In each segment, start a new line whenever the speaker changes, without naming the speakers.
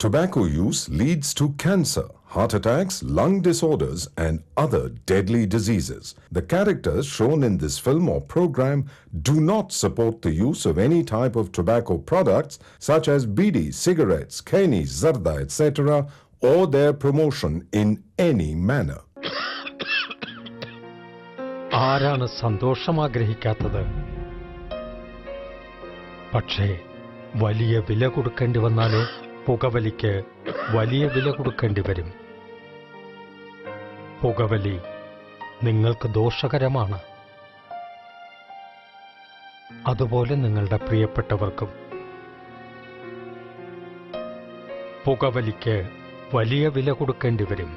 Tobacco use leads to cancer, heart attacks, lung disorders, and other deadly diseases. The characters shown in this film or program do not support the use of any type of tobacco products such as bidi, cigarettes, keni, zarda, etc., or their promotion in any manner.
ആരാണ് സന്തോഷം ആഗ്രഹിക്കാത്തത്? പക്ഷേ വലിയ വില കൊടുക്കേണ്ടി വന്നാലോ? പുകവലിക്ക് വലിയ വില കൊടുക്കേണ്ടി വരും. പുകവലി നിങ്ങൾക്ക് ദോഷകരമാണ്. അതുപോലെ നിങ്ങളുടെ പ്രിയപ്പെട്ടവർക്കും. പുകവലിക്ക് വലിയ വില കൊടുക്കേണ്ടി വരും.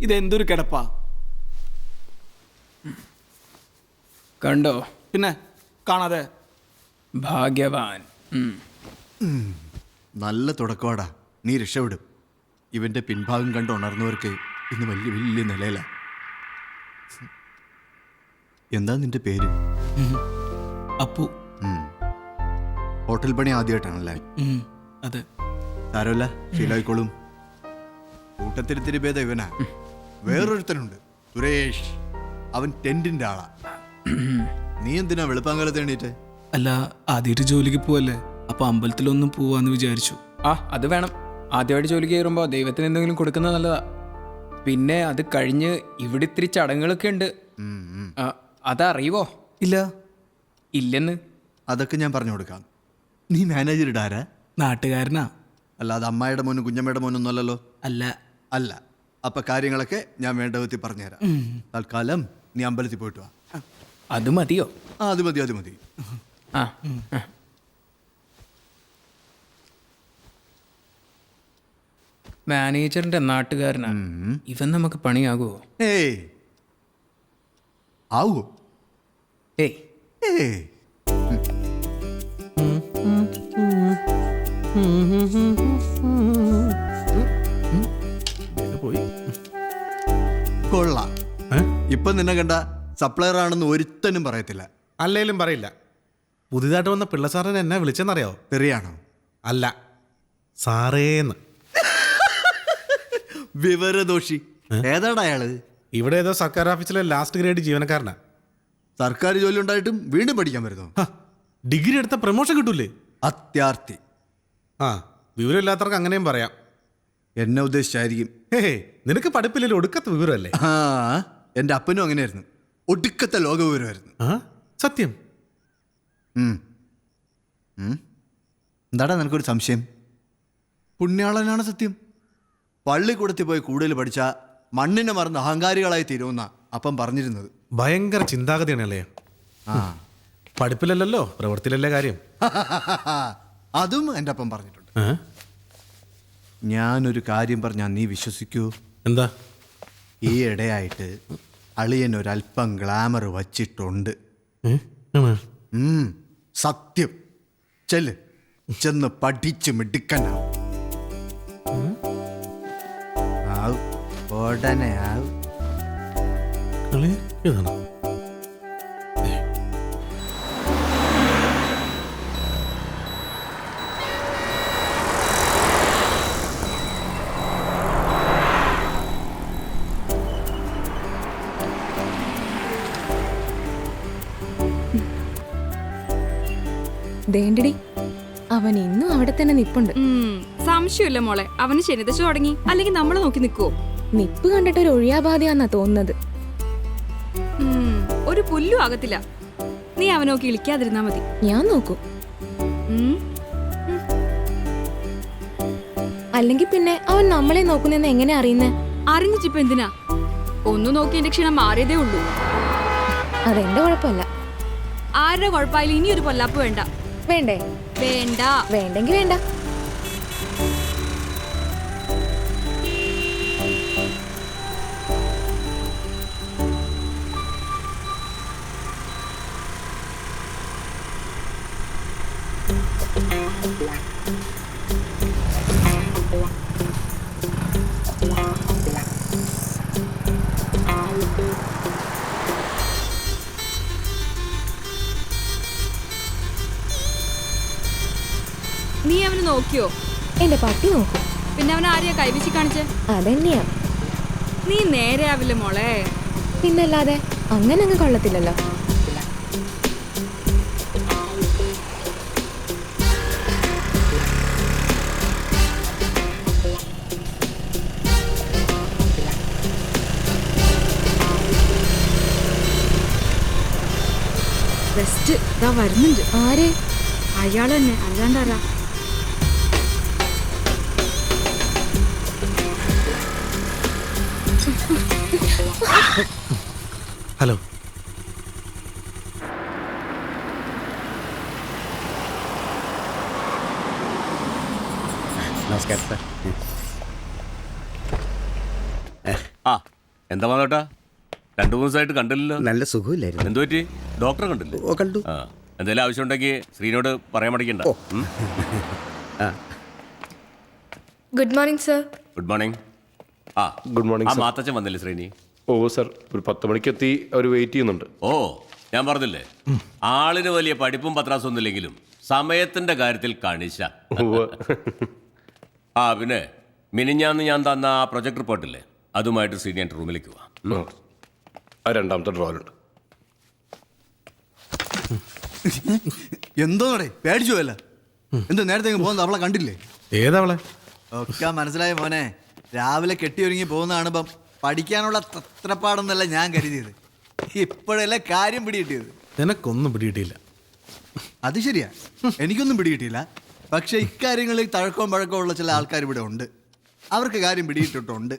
ഇതെന്തൊരു കിടപ്പാ.
കണ്ടോ?
പിന്നെ കാണാതെ.
ഭാഗ്യവാൻ.
നല്ല തുടക്കമാടാ. നീ രക്ഷപ്പെടും. ഇവന്റെ പിൻഭാഗം കണ്ട് ഉണർന്നവർക്ക് ഇന്ന് വലിയ വലിയ നിലയില. എന്താ നിന്റെ പേര്?
അപ്പു.
ഹോട്ടൽ പണി ആദ്യമായിട്ടാണല്ലേ?
അതെ.
സാരമില്ല, ശീലമായിക്കോളും. കൂട്ടത്തിരിത്തിരി ഭേദം ഇവനാ. വേറൊരുത്തനുണ്ട്, സുരേഷ്. അവൻ ടെന്റിന്റെ ആളാ. നീ എന്തിനാ വെളുപ്പാങ്കാലത്ത് എണീറ്റ്?
അല്ല, ആദ്യമായിട്ട് ജോലിക്ക് പോവല്ലേ, അപ്പൊ അമ്പലത്തിലൊന്നും പോവാന്ന് വിചാരിച്ചു.
അത് വേണം. ആദ്യമായിട്ട് ജോലിക്ക് കയറുമ്പോൾ ദൈവത്തിന് എന്തെങ്കിലും കൊടുക്കുന്നത് നല്ലതാ. പിന്നെ അത് കഴിഞ്ഞ് ഇവിടെ ഇത്തിരി ചടങ്ങുകളൊക്കെ ഉണ്ട്. അതറിയുവോ?
ഇല്ല.
ഇല്ലെന്ന്.
അതൊക്കെ ഞാൻ പറഞ്ഞു കൊടുക്കാം. നീ മാനേജർ ഇടാരാ?
നാട്ടുകാരനാ.
അല്ലാതെ അമ്മായിയുടെ മോനും കുഞ്ഞമ്മയുടെ മോനൊന്നും അല്ലല്ലോ?
അല്ല.
അല്ല. അപ്പൊ കാര്യങ്ങളൊക്കെ ഞാൻ വേണ്ട വിധത്തിൽ പറഞ്ഞുതരാം. തൽക്കാലം നീ അമ്പലത്തിൽ പോയിട്ട് വാ.
അത് മതിയോ?
അത് മതി, അത് മതി.
ആ മാനേജറിന്റെ നാട്ടുകാരനാ ഇവൻ, നമുക്ക് പണിയാകുമോ?
ഏയ് ആവോ?
ഏയ്
ഏയ്
പോയി.
കൊള്ളാം. ഇപ്പൊ നിന്നെ കണ്ട സപ്ലയർ ആണെന്ന് ഒരുത്തനും പറയത്തില്ല.
അല്ലേലും പറയില്ല. പുതിയതായിട്ട് വന്ന പിള്ള സാറിനെ എന്നാ വിളിച്ചെന്നറിയോ?
തെറിയാണോ?
അല്ല, സാറേന്ന്.
വിവരദോഷി. ഏതാടാ അയാള്?
ഇവിടെ ഏതോ സർക്കാർ ഓഫീസിലെ ലാസ്റ്റ് ഗ്രേഡ് ജീവനക്കാരനാ.
സർക്കാർ ജോലി ഉണ്ടായിട്ടും വീണ്ടും പഠിക്കാൻ വരുന്നു.
ഡിഗ്രി എടുത്ത പ്രമോഷൻ കിട്ടൂലേ?
അത്യാർത്ഥി.
ആ, വിവരമില്ലാത്തവർക്ക് അങ്ങനെയും പറയാം.
എന്നെ ഉദ്ദേശിച്ചായിരിക്കും.
ഹേ, നിനക്ക് പഠിപ്പില്ലല്ലോ, ഒടുക്കത്തെ വിവരമല്ലേ?
ആ, എൻ്റെ അപ്പനും അങ്ങനെയായിരുന്നു. ഒടുക്കത്തെ ലോക വിവരമായിരുന്നു.
ആ, സത്യം.
എന്താടാ നിനക്കൊരു സംശയം? പുണ്യാളനാണ് സത്യം. പള്ളിക്കൂടത്തിൽ പോയി കൂടുതൽ പഠിച്ച മണ്ണിനെ മറന്ന് അഹങ്കാരികളായി തീരുമെന്ന അപ്പം പറഞ്ഞിരുന്നത്.
ഭയങ്കര ചിന്താഗതിയാണല്ലേ.
ആ,
പഠിപ്പിലല്ലോ, പ്രവൃത്തിയിലല്ലേ കാര്യം.
അതും എൻ്റെ അപ്പം പറഞ്ഞിട്ടുണ്ട്.
ആ?
ഞാനൊരു കാര്യം പറഞ്ഞാൽ നീ വിശ്വസിക്കൂ?
എന്താ?
ഈ ഇടയായിട്ട് അളിയൻ ഒരല്പം ഗ്ലാമർ വച്ചിട്ടുണ്ട്.
ആണോ?
സത്യം. ചെല്ല്, ചെന്ന് പഠിച്ച് മിടുക്കനാവും. ആവും, ഉടനെ ആവും.
കളി ഏതാണോ?
ദേണ്ടടി, അവൻ ഇന്നും അവിടെ തന്നെ നിപ്പുണ്ട്.
സംശയമില്ല മോളെ, അവന് ശനിദശ തുടങ്ങി. അല്ലെങ്കിൽ നമ്മളെ നോക്കി നിൽക്കുവോ?
നിപ്പ് കണ്ടിട്ട് ഒരു ഒഴിയാബാധയാന്നാ തോന്നുന്നത്.
ഒരു പുല്ലും ആകത്തില്ല. നീ അവനെ നോക്കി ഇളിക്കാതിരുന്നാ മതി.
ഞാൻ നോക്കും.
ഉം.
അല്ലെങ്കിൽ പിന്നെ അവൻ നമ്മളെ നോക്കുന്നെന്ന് എങ്ങനെ അറിയുന്നേ?
അറിഞ്ഞിട്ടിപ്പോ എന്തിനാ? ഒന്നു നോക്കി എന്റെ ക്ഷീണം മാറിയതേ ഉള്ളൂ.
അതെന്റെ കുഴപ്പമല്ല.
ആരുടെ കുഴപ്പമായാലും ഇനി ഒരു പൊല്ലാപ്പ് വേണ്ട.
വേണ്ടേ?
വേണ്ട.
വേണ്ടെങ്കി വേണ്ട.
നീ അവന് നോക്കിയോ?
എന്റെ പട്ടി നോക്കും.
പിന്നെ അവൻ ആരെയാ കൈവച്ച് കാണിച്ചേ?
അതെന്നെയാ.
നീ നേരെ ആവില്ല മോളെ.
പിന്നല്ലാതെ അങ്ങനെ അങ്ങ് കൊള്ളത്തില്ലല്ലോ.
ബെസ്റ്റ് ഇതാ വരുന്നുണ്ട്.
ആര്?
അയാൾ തന്നെ, അല്ലാണ്ടാരാ?
ഹലോ.
നമസ്കാരം സാർ. ആ, എന്താ മാധവട്ടാ, 2 ദിവസമായിട്ട് കണ്ടില്ലല്ലോ.
നല്ല സുഖമില്ലായിരുന്നു.
എന്തു പറ്റി? ഡോക്ടറെ കണ്ടില്ലേ?
ഓ, കണ്ടു.
ആ, എന്തെങ്കിലും ആവശ്യം ഉണ്ടെങ്കിൽ ശ്രീനോട് പറയാൻ മടിക്കണ്ട.
Good morning sir.
Good morning. ആ,
ഗുഡ് മോർണിംഗ്
ആ
സർ.
മാത്തച്ഛൻ വന്നില്ലേ ശ്രീനി?
ഓ സർ, ഒരു 10 മണിക്കെത്തി. അവർ വെയിറ്റ് ചെയ്യുന്നുണ്ട്.
ഓ, ഞാൻ പറഞ്ഞില്ലേ, ആളിന് വലിയ പഠിപ്പും പത്രാസും ഒന്നുമില്ലെങ്കിലും സമയത്തിന്റെ കാര്യത്തിൽ കണിശ. ആ, പിന്നെ മിനിഞ്ഞാന്ന് ഞാൻ തന്ന ആ പ്രൊജക്ട് റിപ്പോർട്ടില്ലേ, അതുമായിട്ട് ശ്രീനി റൂമിലേക്ക് പോവാം.
ആ 2ാമത്തെ ഡ്രോയിലുണ്ട്.
എന്തോടെ പേടിച്ചു പോയല്ല? എന്താ നേരത്തെ പോകുന്നത്? അവളെ കണ്ടില്ലേ?
ഏതവളെ?
ഒക്കെ മനസ്സിലായ മോനെ. രാവിലെ കെട്ടിയൊരുങ്ങി പോകുന്ന കാണുമ്പം പഠിക്കാനുള്ള തത്രപ്പാടെന്നല്ല ഞാൻ കരുതിയത്. ഇപ്പോഴല്ലേ കാര്യം പിടികിട്ടിയത്.
നിനക്കൊന്നും പിടിയിട്ടില്ല.
അത് ശരിയാ, എനിക്കൊന്നും പിടികിട്ടിയില്ല. പക്ഷെ ഇക്കാര്യങ്ങളിൽ തഴക്കവും പഴക്കവും ഉള്ള ചില ആൾക്കാർ ഇവിടെ ഉണ്ട്. അവർക്ക് കാര്യം പിടിയിട്ടിട്ടുണ്ട്.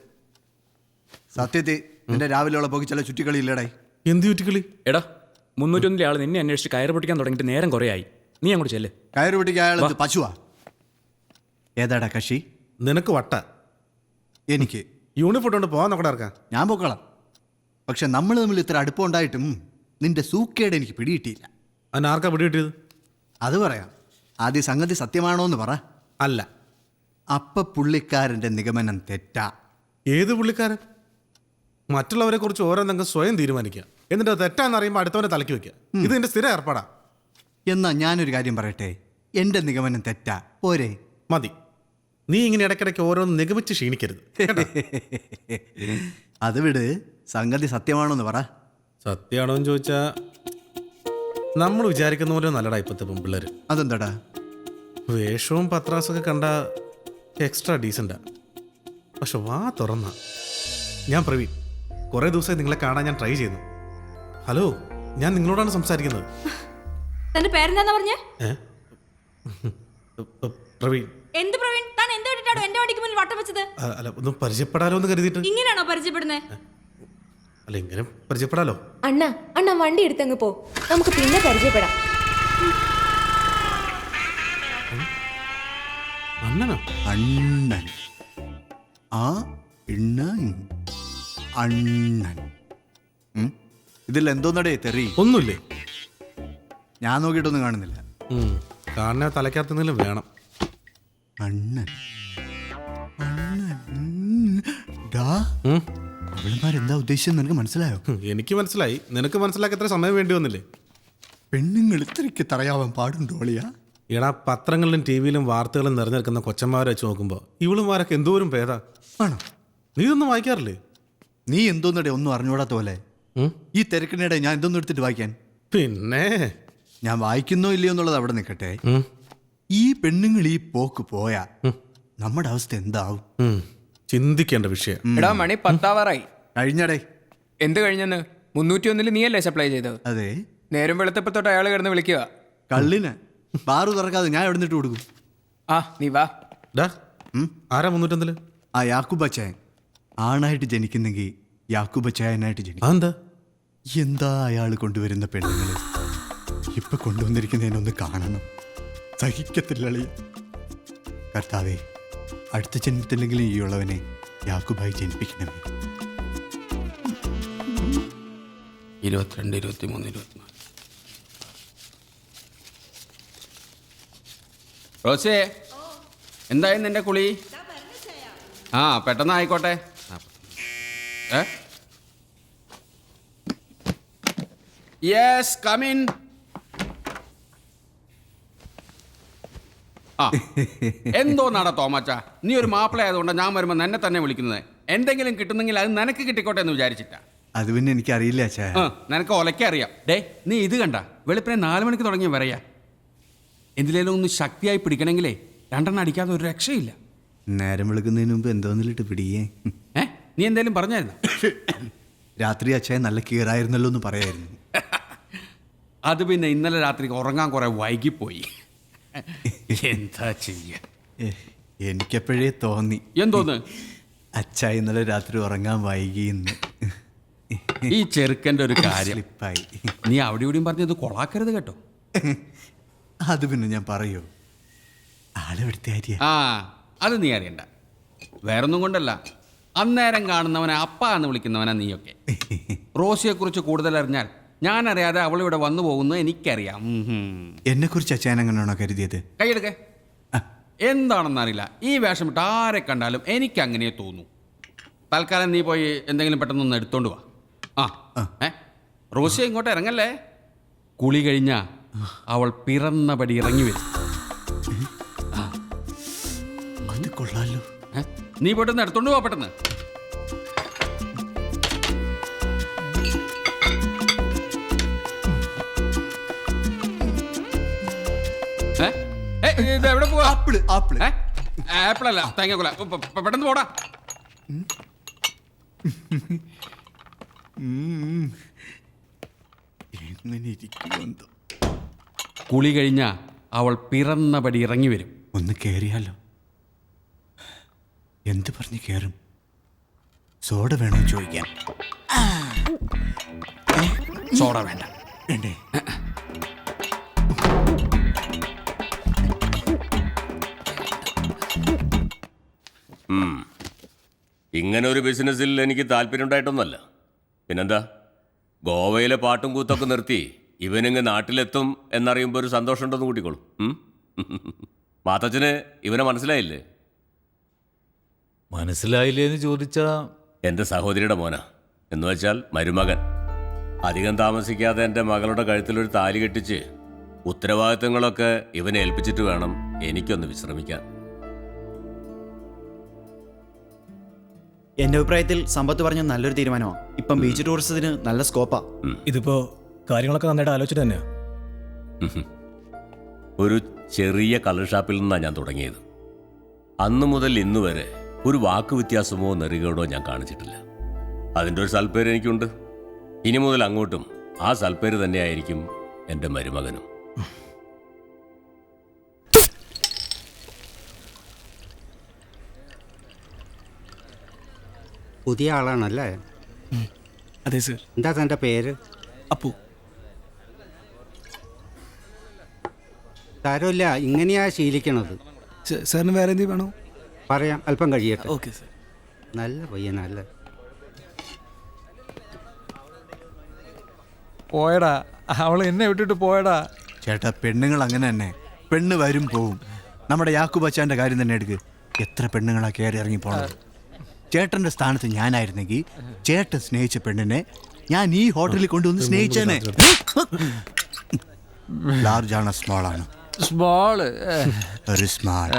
സത്യത്തിൽ നിന്റെ രാവിലെയുള്ള പോക്കി ചില ചുറ്റിക്കളി ഇല്ലടേ.
എന്ത് ചുറ്റിക്കളി?
എടാ 301 ആൾ നിന്നെ അന്വേഷിച്ച് കയറ് പൊട്ടിക്കാൻ തുടങ്ങിയിട്ട് നേരം കുറേയായി. നീ അങ്ങോട്ട് ചെല്ല്.
കയറ് പിടിക്കാൻ അയാൾ പശുവാ. ഏതാടാ കക്ഷി?
നിനക്ക് വട്ട.
എനിക്ക്
യൂണിഫോം കൊണ്ട് പോകാൻ നോക്കടാ ഇറക്കാം.
ഞാൻ പൊക്കോളാം. പക്ഷെ നമ്മൾ തമ്മിൽ ഇത്ര അടുപ്പമുണ്ടായിട്ടും നിന്റെ സൂക്കേട് എനിക്ക് പിടികിട്ടിയില്ല.
അതിന് ആർക്കാ പിടി കിട്ടിയത്?
അത് പറയാം. ആദ്യ സംഗതി സത്യമാണോ എന്ന് പറ.
അല്ല.
അപ്പ പുള്ളിക്കാരൻ്റെ നിഗമനം തെറ്റാ.
ഏത് പുള്ളിക്കാരൻ? മറ്റുള്ളവരെ കുറിച്ച് ഓരോന്നെങ്കിലും സ്വയം തീരുമാനിക്കുക, എന്നിട്ട് അത് തെറ്റാന്ന് അറിയുമ്പോൾ അടുത്തവനെ തലക്കി വെക്കുക. ഇത് എന്റെ സ്ഥിരം ഏർപ്പാടാ.
എന്നാ ഞാനൊരു കാര്യം പറയട്ടെ, എൻ്റെ നിഗമനം തെറ്റാ. പോരെ?
മതി. നീ ഇങ്ങനെ ഇടയ്ക്കിടയ്ക്ക് ഓരോന്ന് നിഗമിച്ച് ക്ഷീണിക്കരുത്.
അത് വിട്. സംഗതി സത്യമാണോന്ന് പറ.
സത്യമാണോ എന്ന് ചോദിച്ചാ നമ്മൾ വിചാരിക്കുന്ന പോലെ നല്ലടാ ഇപ്പോഴത്തെ പെൺപിള്ളേർ.
അതെന്താടാ?
വേഷവും പത്രാസൊക്കെ കണ്ട എക്സ്ട്രാ ഡീസൻ്റാ. പക്ഷെ വാ തുറന്ന. ഞാൻ പ്രവീൺ. കുറേ ദിവസമായി നിങ്ങളെ കാണാൻ ഞാൻ ട്രൈ ചെയ്യുന്നു. ഹലോ, ഞാൻ നിങ്ങളോടാണ് സംസാരിക്കുന്നത്.
തന്റെ പേരെന്താ പറഞ്ഞേ?
പ്രവീൺ.
എന്ത് പ്രവീൺ? താൻ എന്ത് വേണ്ടിട്ടാണോ എന്റെ വണ്ടിക്ക് മുന്നിൽ വട്ടം വെച്ചത്?
അല്ല, ഒന്ന് പരിചയപ്പെടാലോ എന്ന് കരുതിയിട്ട്.
ഇങ്ങനെയാണോ പരിചയപ്പെടുന്നത്?
അല്ല, ഇങ്ങനെ പരിചയപ്പെടാലോ.
അണ്ണ വണ്ടി എടുത്തങ്ങ് പോ, നമുക്ക് പിന്നെ പരിചയപ്പെടാം.
അണ്ണനോ?
അണ്ണൻ. ആ ഇണ്ണൻ. അണ്ണൻ. ഇതിൽ എന്തോന്നടേ തെറി?
ഒന്നുമില്ലേ?
ഞാൻ നോക്കിയിട്ടൊന്നും കാണുന്നില്ല.
കാണാൻ തലക്കകത്തെന്തെങ്കിലും വേണം.
അണ്ണൻ. അവളുമാരെന്താ ഉദ്ദേശിച്ചത് നിനക്ക് മനസ്സിലായോ?
എനിക്ക് മനസ്സിലായി. നിനക്ക് മനസ്സിലാക്കി എത്ര സമയം വേണ്ടി വന്നില്ലേ?
പെണ്ണുങ്ങൾ ഇത്രയ്ക്ക് തറയാവാൻ പാടുണ്ടോ അളിയാ?
എടാ, പത്രങ്ങളിലും ടി വിയിലും വാർത്തകളും നിറഞ്ഞെടുക്കുന്ന കൊച്ചന്മാരെ വെച്ച് നോക്കുമ്പോൾ ഇവളുമാരൊക്കെ എന്തോരം ഭേദാ.
ആണോ?
നീ ഇതൊന്നും വായിക്കാറില്ലേ?
നീ എന്തോന്നടേ ഒന്നും അറിഞ്ഞൂടാത്ത പോലെ. ഈ തിരക്കിനിടെ ഞാൻ എന്തോന്നും എടുത്തിട്ട് വായിക്കാൻ?
പിന്നെ
ഞാൻ വായിക്കുന്നോ ഇല്ലയോ എന്നുള്ളത് അവിടെ നിൽക്കട്ടെ. ഈ പെണ്ണുങ്ങൾ ഈ പോക്ക് പോയാ നമ്മുടെ അവസ്ഥ എന്താവും?
ചിന്തിക്കേണ്ട വിഷയം.
എടാ, മണി 10
കഴിഞ്ഞടേ.
എന്ത് കഴിഞ്ഞെന്ന്? 301 നീയല്ലേ സപ്ലൈ ചെയ്തത്?
അതെ.
നേരം വെളുത്തപ്പോ തൊട്ട് അയാൾ കിടന്ന് വിളിക്കുക.
കള്ളിന് ബാറു തുറക്കാതെ ഞാൻ എവിടെ നിന്നിട്ട് കൊടുക്കും?
ആ, നീ വാ.
ആരാ 301?
ആ യാക്കൂബച്ചായൻ. ആണായിട്ട് ജനിക്കുന്നെങ്കിൽ യാക്കൂബച്ചായനായിട്ട് ജനിക്കും.
അതെന്താ?
എന്താ അയാൾ കൊണ്ടുവരുന്ന പെണ്ണുങ്ങൾ ഇപ്പൊ കൊണ്ടുവന്നിരിക്കുന്നതിനൊന്ന് കാണണം. സഹിക്കത്തില്ലളി. കർത്താവേ, അടുത്ത ജന്മത്തിലെങ്കിലും ഈ ഉള്ളവനെ യാക്കൂബായി ജനിപ്പിക്കണമേ.
22, 23, 24. റോസേ, എന്തായാലും നിന്റെ കുളി? ആ, പെട്ടെന്ന് ആയിക്കോട്ടെ. Yes, come in. ആ, എന്തോന്നാടാ തോമാച്ച, നീ ഒരു മാപ്പിള ആയതുകൊണ്ട് ഞാൻ വരുമ്പോൾ എന്നെ തന്നെ വിളിക്കുന്നത്. എന്തെങ്കിലും കിട്ടുന്നെങ്കിൽ അത് നിനക്ക് കിട്ടിക്കോട്ടെ എന്ന് വിചാരിച്ചിട്ടാ.
അത് പിന്നെ എനിക്കറിയില്ല അച്ഛാ.
നിനക്ക് ഒലക്കറിയാം. ഡേ, നീ ഇത് കണ്ട വെളുപ്പിനെ 4 മണിക്ക് തുടങ്ങിയ വരയാ. എന്തിലേലും ഒന്ന് ശക്തിയായി പിടിക്കണമെങ്കിലേ 2 അടിക്കാതെ ഒരു രക്ഷയില്ല.
നേരം വിളിക്കുന്നതിന് മുമ്പ് എന്തോന്നിലിട്ട് പിടിയേ.
നീ എന്തേലും പറഞ്ഞായിരുന്നു?
രാത്രി അച്ഛൻ നല്ല കീറായിരുന്നല്ലോ എന്ന് പറയായിരുന്നു.
അത് പിന്നെ ഇന്നലെ രാത്രി ഉറങ്ങാൻ കുറെ വൈകിപ്പോയി. എന്താ ചെയ്യ?
എനിക്കെപ്പോഴേ തോന്നി.
എന്തോന്ന്?
അച്ഛ ഇന്നലെ രാത്രി ഉറങ്ങാൻ വൈകിയെന്ന്.
ഈ ചെറുക്കൻ്റെ ഒരു കാര്യം
സ്ലിപ്പായി.
നീ അവിടെ ഇവിടെയും പറഞ്ഞത് കൊളാക്കരുത് കേട്ടോ.
അത് പിന്നെ ഞാൻ പറയൂ. ആളെവിടുത്തെ കാര്യ?
ആ, അത് നീ അറിയണ്ട. വേറൊന്നും കൊണ്ടല്ല, അന്നേരം കാണുന്നവനെ അപ്പ എന്ന് വിളിക്കുന്നവനാ നീയൊക്കെ. റോസിയെക്കുറിച്ച് കൂടുതൽ അറിഞ്ഞാൽ ഞാൻ അറിയാതെ അവളിവിടെ വന്നു പോകുന്നത് എനിക്കറിയാം.
എന്നെ കുറിച്ച് അച്ഛൻ എങ്ങനെയാണോ കരുതിയത്?
കൈയെടുക്കേ. എന്താണെന്നറിയില്ല, ഈ വേഷം ഇട്ട് ആരെ കണ്ടാലും എനിക്ക് അങ്ങനെ തോന്നും. തൽക്കാലം നീ പോയി എന്തെങ്കിലും പെട്ടെന്നൊന്ന് എടുത്തോണ്ട് വാ. റോസിയ ഇങ്ങോട്ട് ഇറങ്ങല്ലേ. കുളി കഴിഞ്ഞാ അവൾ പിറന്നപടി ഇറങ്ങി വരും.
അത് കൊള്ളാലോ.
നീ പോയിട്ടൊന്ന് എടുത്തോണ്ട് പോവാ പെട്ടെന്ന്. എവിടെ പോവാ? ആപ്പിൾ അല്ല, തേങ്ങക്കൊല. പെട്ടെന്ന് പോടാ. കുളി കഴിഞ്ഞാ അവൾ പിറന്നപടി ഇറങ്ങി വരും.
ഒന്ന് കേറിയാലോ? എന്ത് പറഞ്ഞ് കേറും? സോഡ വേണോ ചോദിക്കാൻ?
സോഡ വേണ്ട.
വേണ്ടേ?
ഇങ്ങനെ ഒരു ബിസിനസ്സിൽ എനിക്ക് താല്പര്യം ഉണ്ടായിട്ടൊന്നുമല്ല. പിന്നെന്താ, ഗോവയിലെ പാട്ടും കൂത്തൊക്കെ നിർത്തി ഇവനിങ്ങ് നാട്ടിലെത്തും എന്നറിയുമ്പോൾ ഒരു സന്തോഷം ഉണ്ടെന്ന് കൂട്ടിക്കോളും. മാത്തച്ഛന് ഇവനെ മനസ്സിലായില്ലേ?
മനസ്സിലായില്ലേ എന്ന് ചോദിച്ചാ
എൻ്റെ സഹോദരിയുടെ മോനാ, എന്ന് വെച്ചാൽ മരുമകൻ. അധികം താമസിക്കാതെ എൻ്റെ മകളുടെ കഴുത്തിലൊരു താലി കെട്ടിച്ച് ഉത്തരവാദിത്തങ്ങളൊക്കെ ഇവനെ ഏൽപ്പിച്ചിട്ട് വേണം എനിക്കൊന്ന് വിശ്രമിക്കാൻ.
എന്റെ അഭിപ്രായത്തിൽ സമ്പത്ത് പറഞ്ഞ നല്ലൊരു തീരുമാനമാണ്. ഇപ്പം ബീച്ച് ടൂറിസത്തിന് നല്ല സ്കോപ്പാ.
ഇതിപ്പോ കാര്യങ്ങളൊക്കെ നന്നായിട്ട് ആലോചിച്ചിട്ട് തന്നെയാ.
ഒരു ചെറിയ കളർ ഷാപ്പിൽ നിന്നാണ് ഞാൻ തുടങ്ങിയത്. അന്നു മുതൽ ഇന്ന് വരെ ഒരു വാക്ക് വ്യത്യാസമോ നെറികേടോ ഞാൻ കാണിച്ചിട്ടില്ല. അതിൻ്റെ ഒരു സൽപ്പേര് എനിക്കുണ്ട്. ഇനി മുതൽ അങ്ങോട്ടും ആ സൽപ്പേര് തന്നെയായിരിക്കും എൻ്റെ മരുമകനും.
പുതിയ ആളാണല്ലേ?
അതെ സർ.
എന്താ തൻ്റെ പേര്?
അപ്പു.
സാരമില്ല, ഇങ്ങനെയാ ശീലിക്കണത്.
സാറിന് വേറെ എന്തെങ്കിലും വേണോ?
പറയാം, അല്പം കഴിയട്ടെ.
Okay sir.
നല്ല പയ്യനല്ലേ?
പോയടാ, അവള് എന്നെ വിട്ടിട്ട് പോയടാ.
ചേട്ടാ, പെണ്ണുങ്ങൾ അങ്ങനെ തന്നെ. പെണ്ണ് വരും പോവും. നമ്മുടെ യാക്കൂബ് അച്ചാൻ്റെ കാര്യം തന്നെ എടുക്ക്. എത്ര പെണ്ണുങ്ങളാ കയറി ഇറങ്ങി പോണത്. ചേട്ടൻ്റെ സ്ഥാനത്ത് ഞാനായിരുന്നെങ്കിൽ ചേട്ടൻ സ്നേഹിച്ച പെണ്ണിനെ ഞാൻ ഈ ഹോട്ടലിൽ കൊണ്ടുവന്ന് സ്നേഹിച്ചേനെ. ലാർജ് ആണ് സ്മോൾ ആണ്?
സ്മോള്.
ഒരു സ്മാൾ.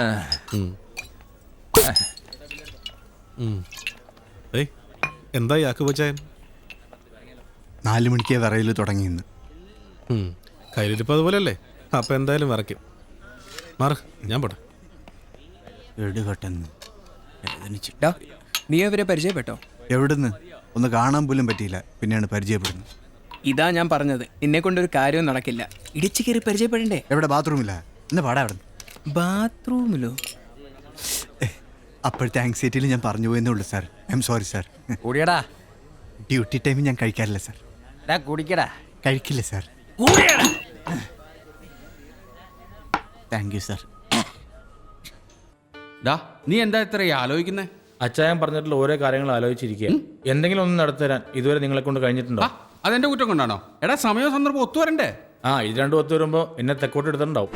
എന്താ യാക്കൂബ് അച്ചായൻ?
4 മണിക്കേ വിറയിൽ തുടങ്ങിയെന്ന്.
കയ്യിലിരിപ്പോൾ അതുപോലെയല്ലേ? അപ്പം എന്തായാലും വിറയ്ക്കും. മാറ്, ഞാൻ പോട്ടെ.
എടുകട്ടെന്ന്
ഡാ, നീ അവരെ പരിചയപ്പെട്ടോ?
എവിടുന്ന്? ഒന്ന് കാണാൻ പോലും പറ്റിയില്ല, പിന്നെയാണ് പരിചയപ്പെടുന്നത്.
ഇതാ ഞാൻ പറഞ്ഞത്, നിന്നെ കൊണ്ടൊരു കാര്യവും നടക്കില്ല. ഇടിച്ചു കയറി പരിചയപ്പെടണ്ടേ?
എവിടെ? ബാത്റൂമില്ല. എന്നാ പാടാ അവിടെ.
ബാത്റൂമിലോ?
അപ്പോഴത്തെ ആങ്സൈറ്റിയിൽ ഞാൻ പറഞ്ഞു പോയെന്നേ ഉള്ളൂ sir. I'm sorry sir.
കൂടിയടാ.
ഡ്യൂട്ടി ടൈമിൽ ഞാൻ കഴിക്കാറില്ല സാർ.
കുടിക്കടാ.
കഴിക്കില്ല സാർ. Thank you sir.
ഡാ, നീ എന്താ ഇത്ര ആലോചിക്കുന്നേ?
അച്ചായൻ പറഞ്ഞിട്ടുള്ള ഓരോ കാര്യങ്ങൾ ആലോചിച്ചിരിക്കുക. എന്തെങ്കിലും ഒന്ന് നടത്തുതരാൻ ഇതുവരെ നിങ്ങളെ കൊണ്ട് കഴിഞ്ഞിട്ടുണ്ടോ?
അതെന്റെ കുറ്റം കൊണ്ടാണോ? എടാ, സമയവും സന്ദർഭം ഒത്തുവരണ്ടേ?
ഇത് രണ്ടും ഒത്തു വരുമ്പോ എന്നെ തെക്കോട്ട് എടുത്തിട്ടുണ്ടാവും.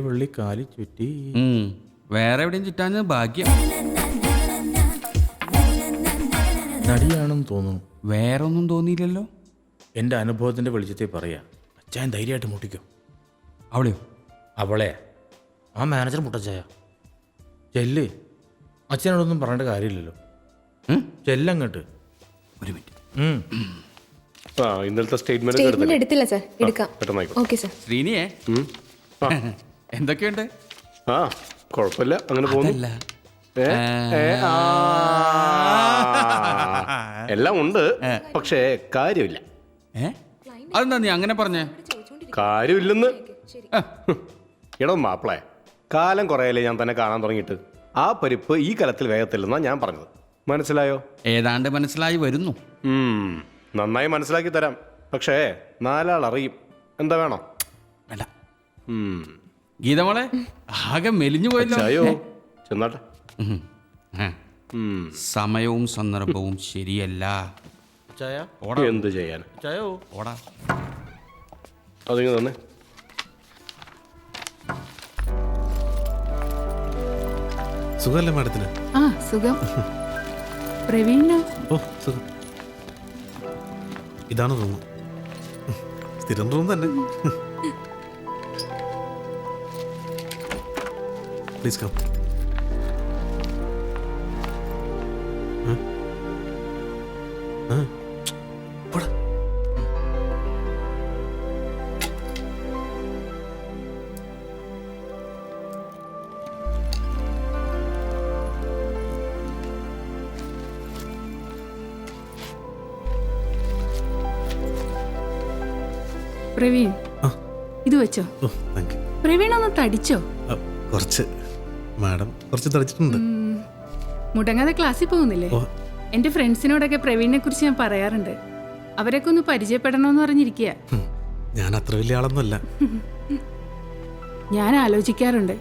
വെള്ളി കാലി ചുറ്റി.
വേറെ എവിടെയും ചുറ്റാഞ്ഞ ഭാഗ്യം.
നടിയാണെന്ന് തോന്നുന്നു.
വേറെ ഒന്നും തോന്നിയില്ലല്ലോ.
എൻ്റെ അനുഭവത്തിൻ്റെ വെളിച്ചത്തിൽ പറയാ. അച്ചായൻ ധൈര്യമായിട്ട് മുട്ടിക്കോ.
അവളെയോ?
അവളെ ആ മാനേജർ മുട്ടച്ചായ. ചെല്ല്. അച്ഛനോടൊന്നും പറയേണ്ട കാര്യമില്ലല്ലോ. ചെല്ലങ്ങോട്ട്.
ഒരു മിനിറ്റ്.
ഇന്നലത്തെ
സ്റ്റേറ്റ്മെന്റ് എടുത്തില്ല സാർ. എടുക്കാം. Okay sir.
ശ്രീനിയെ, എന്തൊക്കെയുണ്ട്?
കുഴപ്പമില്ല, അങ്ങനെ പോകുന്നു. എല്ലാം ഉണ്ട്, പക്ഷേ കാര്യമില്ല.
അതെന്താ നീ അങ്ങനെ പറഞ്ഞേ?
കാര്യമില്ലെന്ന്. എടോ മാപ്പിളെ, കാലം കുറയല്ലേ ഞാൻ തന്നെ കാണാൻ തുടങ്ങിയിട്ട്. ആ പരിപ്പ് ഈ കലത്തിൽ വേഗത്തില്ലെന്നാ ഞാൻ പറഞ്ഞത്. മനസ്സിലായോ?
ഏതാണ്ട് മനസ്സിലായി വരുന്നു.
നന്നായി മനസ്സിലാക്കി തരാം. പക്ഷേ 4 ആൾ അറിയും. എന്താ വേണോ?
വേണ്ട.
ഗീതമോളെ, ആകെ മെലിഞ്ഞു പോയല്ലോ.
ചെന്നാട്ടെ.
സമയവും സന്ദർഭവും ശരിയല്ല.
എന്ത് ചെയ്യാൻ?
ഓടാ.
അതിങ്ങ് തന്നെ.
സുഖമല്ലേ മാഡത്തിന്?
സുഖം. പ്രവീണോ?
ഓ, സുഖം. ഇതാണ് തോന്നുന്നു. സ്ഥിരം റൂം തന്നെ. Please come.
പ്രവീൺ ഇത് വെച്ചോ. പ്രവീൺ ഒന്ന് തടിച്ചോ?
കുറച്ച് മാഡം കുറച്ച് തടിച്ചിട്ടുണ്ട്.
മുടങ്ങാതെ ക്ലാസ്സിൽ പോകുന്നില്ലേ? എന്റെ ഫ്രണ്ട്സിനോടൊക്കെ പ്രവീണിനെ കുറിച്ച് ഞാൻ പറയാറുണ്ട്. അവരൊക്കെ ഒന്ന് പരിചയപ്പെടണമെന്ന് പറഞ്ഞിരിക്കുക.
ഞാൻ അത്ര വലിയ ആളൊന്നുമല്ല.
ഞാൻ ആലോചിക്കാറുണ്ട്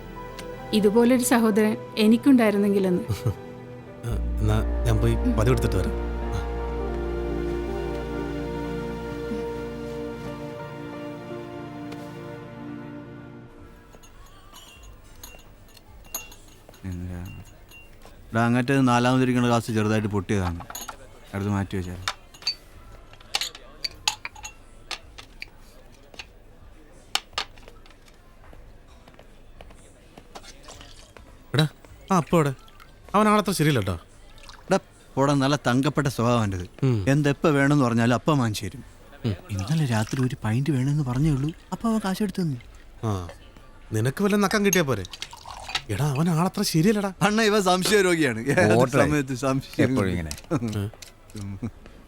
ഇതുപോലൊരു സഹോദരൻ എനിക്കുണ്ടായിരുന്നെങ്കിലെന്ന്.
എന്നാ ഞാൻ പോയി പതിവ് എടുത്തിട്ട് വരാം.
അങ്ങനത്തെ 4ാമതിരിക്കുന്ന ക്ലാസ് ചെറുതായിട്ട് പൊട്ടിയതാണ്. അടുത്ത് മാറ്റി വെച്ചാൽ
എടാ അപ്പോടെ അവനാളത്ര ശരിയല്ല കേട്ടോ.
എടാ പോടാ, നല്ല തങ്കപ്പെട്ട സ്വഭാവം എൻ്റെത്. എന്തെപ്പോൾ വേണമെന്ന് പറഞ്ഞാലും അപ്പം വാങ്ങിച്ചു തരും. ഇന്നലെ രാത്രി ഒരു പൈൻറ്റ് വേണമെന്ന് പറഞ്ഞേ ഉള്ളൂ, അപ്പം അവൻ കാശെടുത്തു തന്നു.
ആ നിനക്ക് വല്ല നക്കം കിട്ടിയാ പോരെ. എടാ അവൻ ആളത്ര ശരിയല്ലടാ.
അണ്ണ ഇവ സംശയ രോഗിയാണ്. സമയത്ത് സംശയം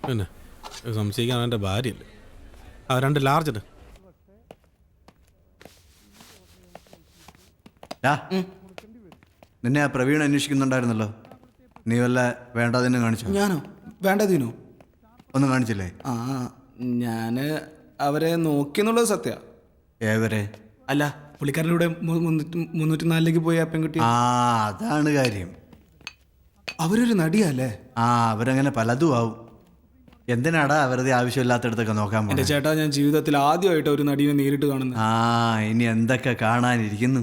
പിന്നെ സംശയിക്കാൻ അവൻ്റെ ഭാര്യയല്ലേ. ആ 2 ലാർജ് ഇട്.
നിന്നെ ആ പ്രവീൺ അന്വേഷിക്കുന്നുണ്ടായിരുന്നല്ലോ. നീ വല്ല വേണ്ടതിനും കാണിച്ചോ?
ഞാനോ? വേണ്ടതിനോ?
ഒന്നും കാണിച്ചില്ലേ?
ആ ഞാൻ അവരെ നോക്കിയെന്നുള്ളത് സത്യ.
ഏവരെ?
അല്ല, പുള്ളിക്കാരൻ്റെ 304ലേക്ക് പോയി ആ പെൺകുട്ടി.
ആ അതാണ് കാര്യം.
അവരൊരു നടിയല്ലേ?
ആ അവരങ്ങനെ പലതും ആവും. എന്തിനാടാ വെറുതെ ആവശ്യമില്ലാത്തടത്തൊക്കെ നോക്കാൻ
എൻ്റെ ചേട്ടാ, ഞാൻ ജീവിതത്തിൽ ആദ്യമായിട്ട് ഒരു നടീനെ നേരിട്ട് കാണുന്നു.
ആ ഇനി എന്തൊക്കെ കാണാനിരിക്കുന്നു.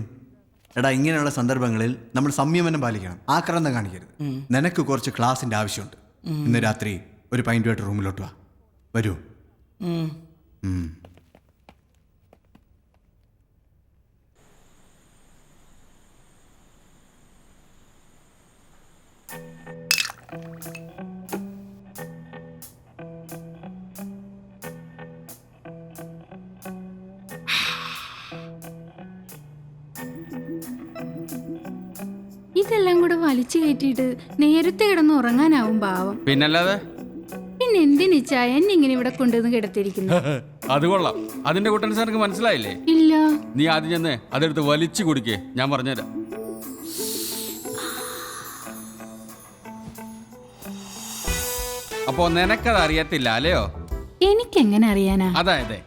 എടാ ഇങ്ങനെയുള്ള സന്ദർഭങ്ങളിൽ നമ്മൾ സംയമനം പാലിക്കണം, ആക്രാന്തം കാണിക്കരുത്. നിനക്ക് കുറച്ച് ക്ലാസിൻ്റെ ആവശ്യമുണ്ട്. ഇന്ന് രാത്രി ഒരു പൈൻറ്റുമായിട്ട് റൂമിലോട്ട് വാ. വരൂ.
ഇതെല്ലാം കൂടെ വലിച്ചു കയറ്റിയിട്ട് നേരത്തെ കിടന്ന് ഉറങ്ങാനാവും പാവം.
പിന്നല്ലാതെ
പിന്നെ എന്തിനിച്ചാ എന്നെ ഇങ്ങനെ ഇവിടെ കൊണ്ടുവന്ന് കിടത്തിരിക്കുന്നു?
അത് കൊള്ളാം. അതിന്റെ കുട്ടൻസ് എനിക്ക് മനസ്സിലായില്ലേ?
ഇല്ല.
നീ ആദ്യം ചെന്ന് അതെടുത്ത് വലിച്ചു കുടിക്കേ, ഞാൻ പറഞ്ഞുതരാം. അപ്പോ നിനക്കത് അറിയത്തില്ല അല്ലയോ?
എനിക്കെങ്ങനെ അറിയാനാ?
അതായത്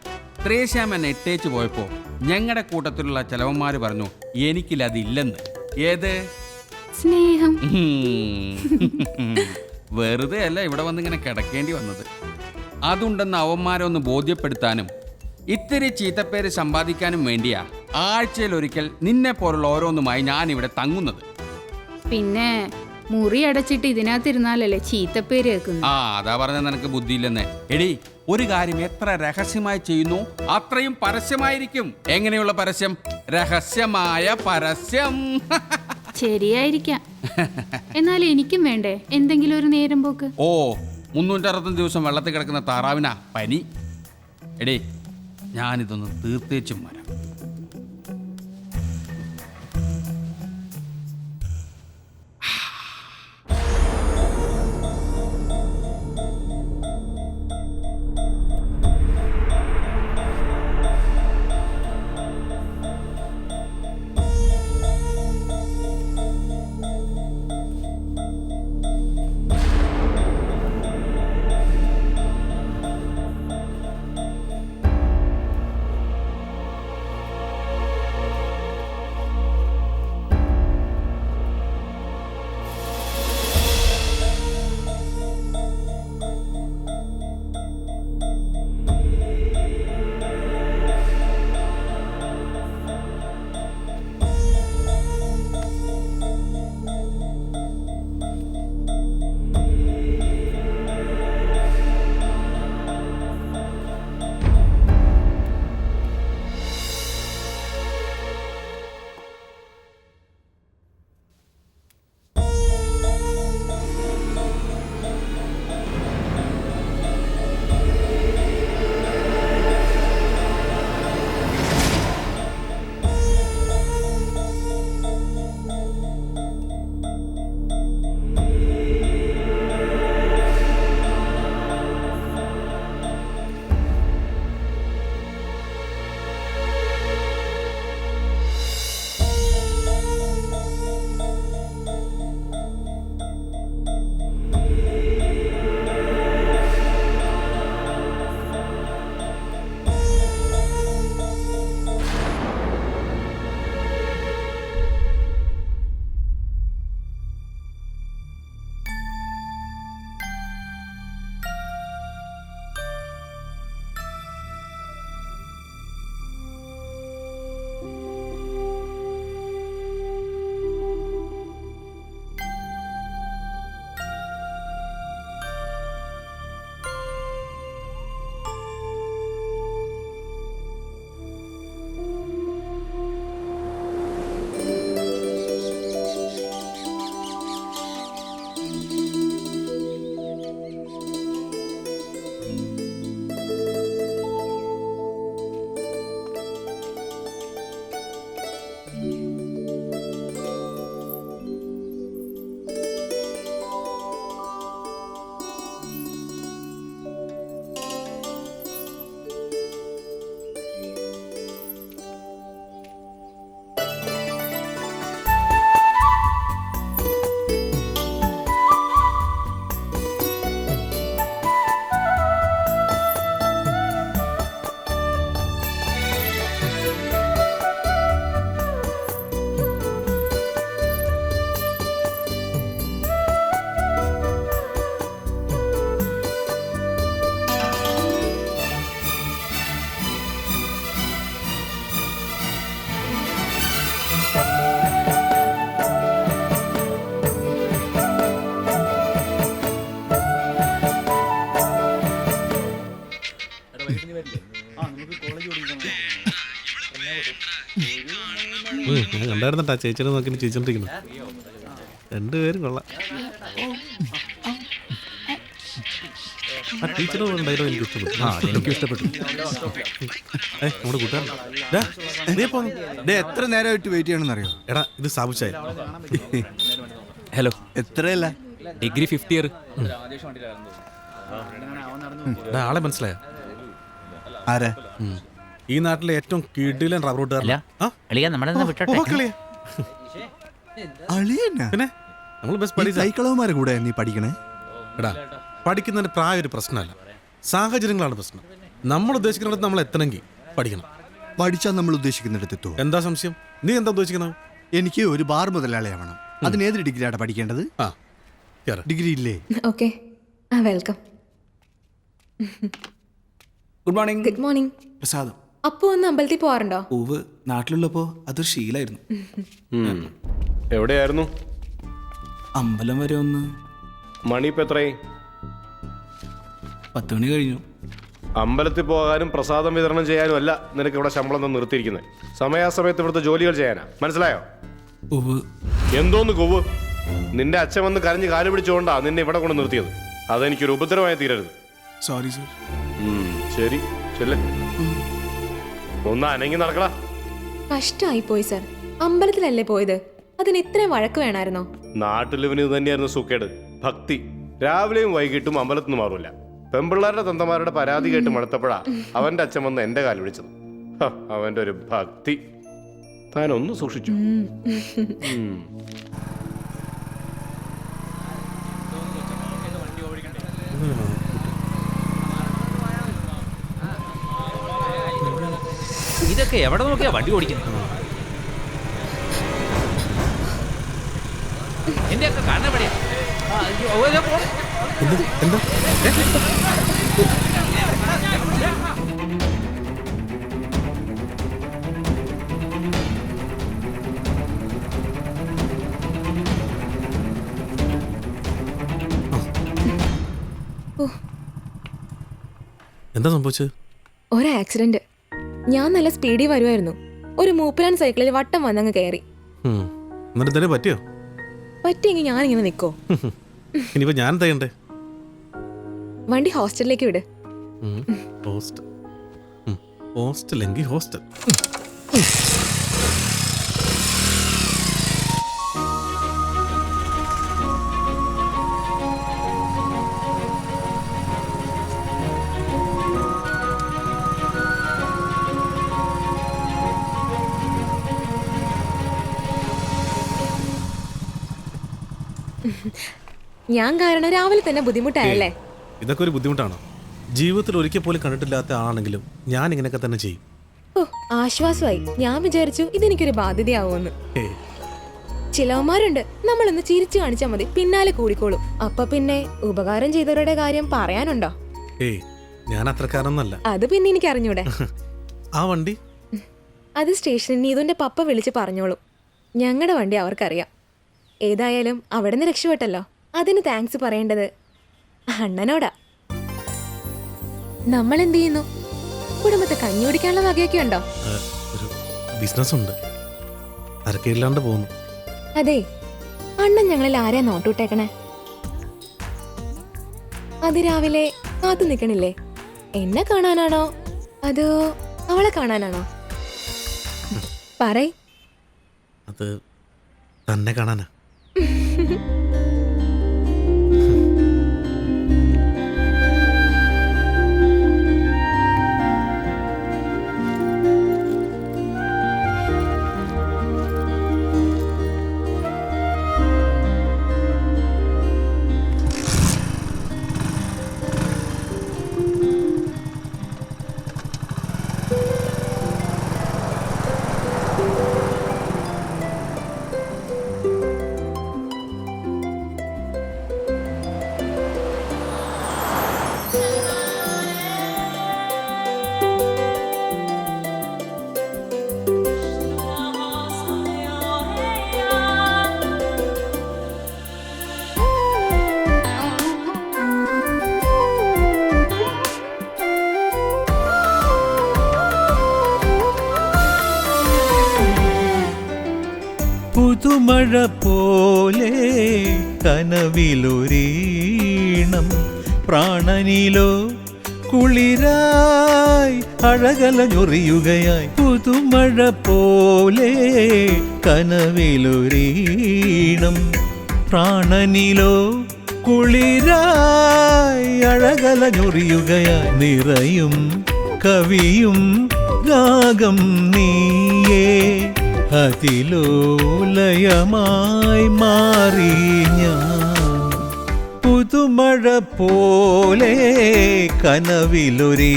ത്രേശ്യാമൻ എട്ടേച്ച് പോയപ്പോ ഞങ്ങളുടെ കൂട്ടത്തിലുള്ള ചെലവന്മാര് പറഞ്ഞു എനിക്കില്ലതില്ലെന്ന്. ഏത്
സ്നേഹം.
വെറുതെ അല്ല ഇവിടെ വന്നിങ്ങനെ കിടക്കേണ്ടി വന്നത്. അതുണ്ടെന്ന് അവന്മാരെ ഒന്ന് ബോധ്യപ്പെടുത്താനും ഇത്തിരി ചീത്തപ്പേര് സമ്പാദിക്കാനും വേണ്ടിയാ ആഴ്ചയിൽ ഒരിക്കൽ നിന്നെ പോലുള്ള ഓരോന്നുമായി ഞാൻ ഇവിടെ തങ്ങുന്നത്.
പിന്നെ മുറി അടച്ചിട്ട് ഇതിനകത്തിരുന്നാലല്ലേ ചീത്തപ്പേര് കേൾക്കുന്നു.
ആ അതാ പറഞ്ഞ നിനക്ക് ബുദ്ധിയില്ലെന്ന്. എടി, ഒരു കാര്യം എത്ര രഹസ്യമായി ചെയ്യുന്നു അത്രയും പരസ്യമായിരിക്കും. എങ്ങനെയുള്ള പരസ്യം? രഹസ്യമായ പരസ്യം.
ശരിയായിരിക്കാം. എന്നാൽ എനിക്കും വേണ്ടേ എന്തെങ്കിലും ഒരു നേരം പോക്ക്?
ഓ 365 ദിവസം വെള്ളത്തിൽ കിടക്കുന്ന താറാവിനാ പനി. എടേ, ഞാനിതൊന്ന് തീർത്തേച്ചും വരാം.
ഉണ്ടായിരുന്നട്ടാ ചേച്ചിനെ നോക്കി ചിരിച്ചോണ്ടിരിക്കുന്നു. രണ്ടുപേരും കൊള്ളാം. ആ ടീച്ചറും ഡയലോഗ് എനിക്ക് ഇഷ്ടപ്പെട്ടു.
എനിക്ക് ഇഷ്ടപ്പെട്ടു.
നമ്മുടെ കൂട്ടുകാരൻ
എത്ര നേരമായിട്ട് വെയിറ്റ് ചെയ്യണമെന്ന് അറിയോ?
എടാ ഇത് സാബുച്ചായി.
ഹലോ,
എത്രയല്ല?
Degree 5th year.
ആളെ മനസ്സിലായോ?
ആരാ?
ഈ നാട്ടിലെ ഏറ്റവും കിടിലൻ റബ്ബർ കൂട്ടുകാരൻ. പിന്നെ നമ്മൾ ബസ്
സൈക്കിളവന്മാരെ കൂടെ നീ പഠിക്കണേ?
എടാ പഠിക്കുന്നതിന് പ്രായം ഒരു പ്രശ്നമല്ല, സാഹചര്യങ്ങളാണ് പ്രശ്നം. നമ്മൾ ഉദ്ദേശിക്കുന്നിടത്ത് നമ്മൾ എത്തണമെങ്കിൽ പഠിക്കണം.
പഠിച്ചാൽ നമ്മൾ ഉദ്ദേശിക്കുന്നിടത്ത് എത്തുമോ?
എന്താ സംശയം? നീ എന്താ ഉദ്ദേശിക്കുന്നത്?
എനിക്ക് ഒരു ബാർ മുതലാളിയാവണം. അതിന് ഏതൊരു ഡിഗ്രിയാണ് പഠിക്കേണ്ടത്? ഡിഗ്രി ഇല്ലേ?
Okay, welcome.
Good morning.
Good morning.
പ്രസാദം.
അപ്പോ ഒന്ന് അമ്പലത്തിൽ പോവാറുണ്ടോ?
പൂവ് നാട്ടിലുള്ളപ്പോ അതൊരു ശീലായിരുന്നു.
എവിടെയായിരുന്നു?
അമ്പലം വരെ ഒന്ന്.
മണി ഇപ്പം എത്രയായി?
10 മണി കഴിഞ്ഞു.
അമ്പലത്തിൽ പോകാനും പ്രസാദം വിതരണം ചെയ്യാനും അല്ല നിനക്ക് ഇവിടെ ശമ്പളം തന്ന് നിർത്തിയിരിക്കുന്നത്. സമയാസമയത്ത് ഇവിടുത്തെ ജോലികൾ ചെയ്യാനാ. മനസ്സിലായോ? എന്തോന്ന് കൊവ്? നിന്റെ അച്ഛൻ വന്ന് കരഞ്ഞ് കാല് പിടിച്ചുകൊണ്ടാ നിന്നെ ഇവിടെ കൊണ്ട് നിർത്തിയത്. അതെനിക്കൊരു ഉപദ്രവമായി തീരരുത്.
Sorry sir.
ശരി, ചെല്ലേ. ഒന്ന് അനങ്ങി നടക്കടാ.
കഷ്ടമായി പോയി സർ. അമ്പലത്തിലല്ലേ പോയത്, അതിന് ഇത്രയും വഴക്ക് വേണമായിരുന്നോ?
നാട്ടിലിവന് ഇത് തന്നെയായിരുന്നു സുക്കേട്, ഭക്തി. രാവിലെയും വൈകിട്ടും അമ്പലത്തിൽ നിന്ന് മാറൂല. പെമ്പിള്ളാരുടെ തന്തമാരുടെ പരാതി കേട്ട് മടുത്തപ്പോഴാ അവന്റെ അച്ഛൻ വന്ന് എന്റെ കാല് വിളിച്ചത്. അവന്റെ ഒരു ഭക്തി. താനൊന്ന് സൂക്ഷിച്ചു.
ഇതൊക്കെ എവിടെ നോക്കിയാ വണ്ടി ഓടിക്കുന്നത്? എന്റെ ഒക്കെ കണ്ണെവിടെയാ?
എന്താ സംഭവിച്ചത്?
ഒരു ആക്സിഡന്റ്. ഞാൻ നല്ല സ്പീഡിൽ വരുമായിരുന്നു. ഒരു മൂപ്പലാൻ സൈക്കിളിൽ വട്ടം വന്നങ്ങ് കയറി.
എന്നിട്ട് പറ്റിയോ?
പറ്റിയെങ്കിൽ ഞാനിങ്ങനെ നിൽക്കോ?
ഇനിയിപ്പോ ഞാൻ തയ്യണ്ടേ?
വണ്ടി ഹോസ്റ്റലിലേക്ക് വിട്.
ഹോസ്റ്റലെങ്കിൽ ഹോസ്റ്റൽ.
ഞാൻ കാരണം രാവിലെ തന്നെ ബുദ്ധിമുട്ടായല്ലേ?
ഇതൊക്കെ ഒരു ബുദ്ധിമുട്ടാണോ? ജീവിതത്തിൽ ഒരിക്കൽ പോലും കണ്ടിട്ടില്ലാത്ത ആളാണെങ്കിലും ഞാൻ ഇങ്ങനെയൊക്കെ തന്നെ ചെയ്യും.
ഓ, ആശ്വാസമായി. ഞാൻ വിചാരിച്ചു ഇതെനിക്കൊരു ബാധ്യതയാവുമെന്ന്. ചിലവന്മാരുണ്ട്, നമ്മളൊന്ന് ചിരിച്ചു കാണിച്ചാൽ മതി, പിന്നാലെ കൂടിക്കോളും. അപ്പൊ പിന്നെ ഉപകാരം ചെയ്തവരുടെ കാര്യം പറയാനുണ്ടോ?
ഞാൻ അത്രക്കാരൊന്നല്ല.
അത് പിന്നെ എനിക്ക് അറിഞ്ഞൂടെ.
ആ വണ്ടി
അത് സ്റ്റേഷനിൽ നീതുന്റെ പപ്പ വിളിച്ച് പറഞ്ഞോളൂ. ഞങ്ങളുടെ വണ്ടി അവർക്കറിയാം. ഏതായാലും അവിടെ നിന്ന് രക്ഷപ്പെട്ടല്ലോ. അതിന് താങ്ക്സ് പറയേണ്ടത് അണ്ണനോടാ. നമ്മൾ എന്ത് ചെയ്യുന്നു? കുടുംബത്തെ കഞ്ഞി കുടിക്കാനുള്ള വകയൊക്കെ ഉണ്ടോ?
ഒരു ബിസിനസ് ഉണ്ട്, അരക്കില്ലാണ്ട് പോകുന്നു.
അതെ, അണ്ണൻ ഞങ്ങളിൽ ആരെയാ നോട്ടൂട്ടേക്കണേ? അതിരാവിലെ കാത്തു നിൽക്കണില്ലേ? എന്നെ കാണാനാണോ അതോ അവളെ കാണാനാണോ? പറയ്.
അത് തന്നെ കാണാനാ.
പുതുമഴ പോലെ കനവിലൊരീണം പ്രാണനിലോ കുളിരായി അഴകലഞ്ഞൊറിയുകയായി. പുതുമഴ പോലെ കനവിലൊരീണം പ്രാണനിലോ കുളിരായി അഴകലഞ്ഞൊറിയുകയായി. നിറയും കവിയും രാഗം നീയേ, അതിലോലയമായി മാറി ഞാൻ. പുതുമഴ പോലെ കനവിലൊരീണം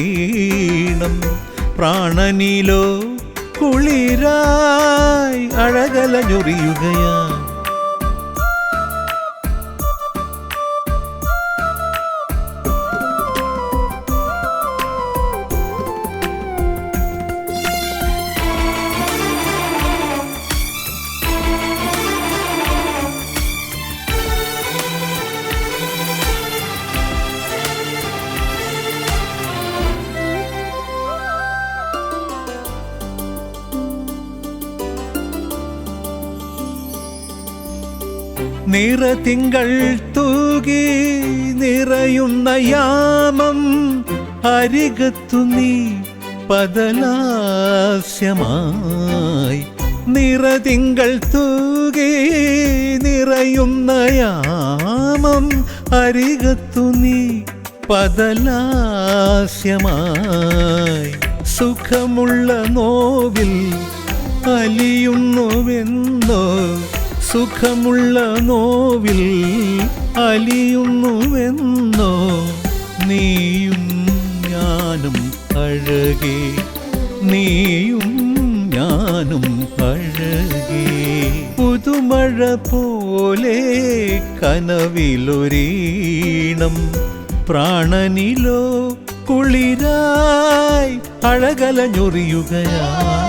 പ്രാണനിലോ കുളിരായി അഴകലഞ്ഞൊറിയുകയായി. നിറതിങ്കൾ തൂകി നിറയുന്ന യാമം അരികത്തു നീ പദലാസ്യമായി. നിറതിങ്കൾ തൂകി നിറയുന്ന യാമം അരികത്തു നീ പദലാസ്യമായി. സുഖമുള്ള നോവിൽ അലിയുന്നുവെന്നോ, സുഖമുള്ള നോവിൽ അലിയുന്നുവെന്നോ, നീയും ഞാനും അഴകേ, നീയും ഞാനും അഴകേ. പുതുമഴ പോലെ കനവിലൊരീണം പ്രാണനിലോ കുളിരായി അഴകലഞ്ഞൊറിയുകയായി.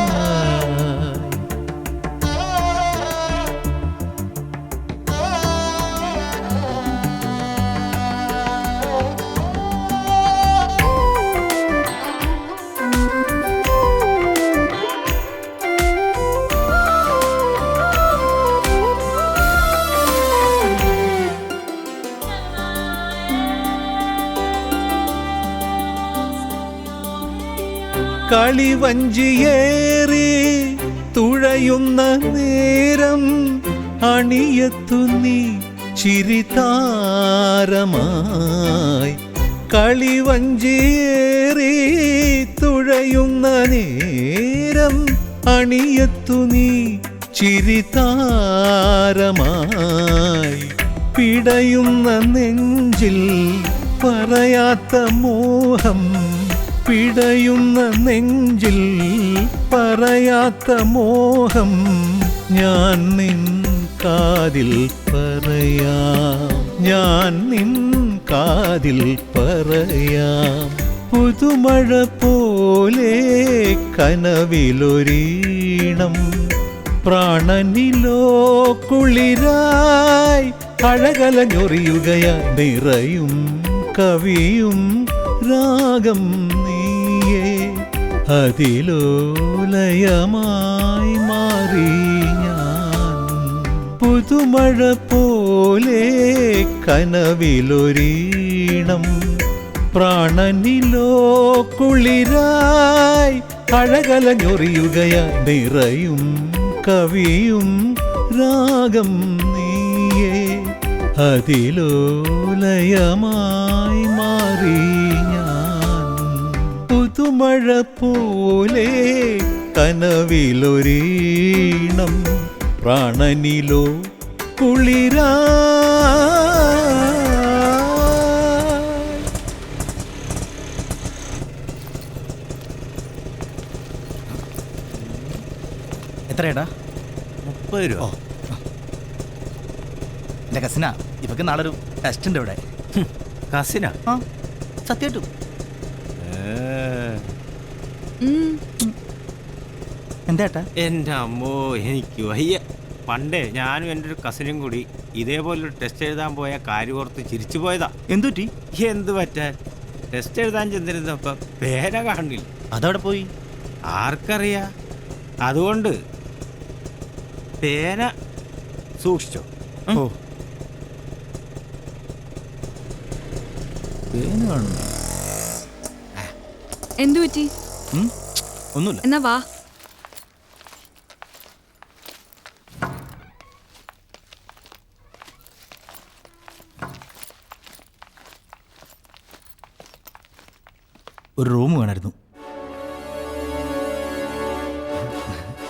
കളിവഞ്ചിയേറി തുഴയുന്ന നേരം അണിയത്തു നീ ചിരിതാരമായി. കളിവഞ്ചിയേറി തുഴയുന്ന നേരം അണിയത്തു നീ ചിരിതാരമായി. പിടയുന്ന നെഞ്ചിൽ പറയാത്ത മോഹം, പിടയുന്ന നെഞ്ചിൽ പറയാത്ത മോഹം ഞാൻ നിൻ കാതിൽ പറയാം, ഞാൻ നിൻ കാതിൽ പറയാം. പുതുമഴ പോലെ കനവിലൊരീണം പ്രാണനിലോ കുളിരായി അഴകലഞ്ഞൊറിയുകയായി. നിറയും കവിയും രാഗം നീയേ, അതിലോലയമായി മാറി ഞാൻ. പുതുമഴ പോലെ കനവിലൊരീണം പ്രാണനിലോ കുളിരായി അഴകലഞ്ഞൊറിയുകയായി. നിറയും കവിയും രാഗം നീയേ, അതിലോലയമായി മാറി ഞാൻ. പുതുമഴ പോലെ കനവിലൊരീണം പ്രാണനിലോ കുളിരായി.
എത്രയേടാ?
30 രൂപ.
എൻ്റെ കസിനാ, ഇവക്ക് നാളെ ഒരു ടെസ്റ്റ് ഉണ്ട് ഇവിടെ.
കസിനാ?
ആ, സത്യമായിട്ടും. എന്താ?
എൻ്റെ അമ്മോ, എനിക്ക് വയ്യ. പണ്ടേ ഞാനും എൻ്റെ ഒരു കസിനും കൂടി ഇതേപോലൊരു ടെസ്റ്റ് എഴുതാൻ പോയ കാര്യം ഓർത്ത് ചിരിച്ചു പോയതാ.
എന്തുറ്റി?
എന്ത് പറ്റാൻ? ടെസ്റ്റ് എഴുതാൻ ചെന്നിരുന്നപ്പോ പേന കാണില്ല.
അതവിടെ പോയി?
ആർക്കറിയാ. അതുകൊണ്ട് പേന
സൂക്ഷിച്ചോ.
ഓ പേന് കാണുന്നു.
എന്തു പറ്റി?
ഒന്നുമില്ല.
എന്നാ വാ.
ഒരു റൂം വേണമായിരുന്നു.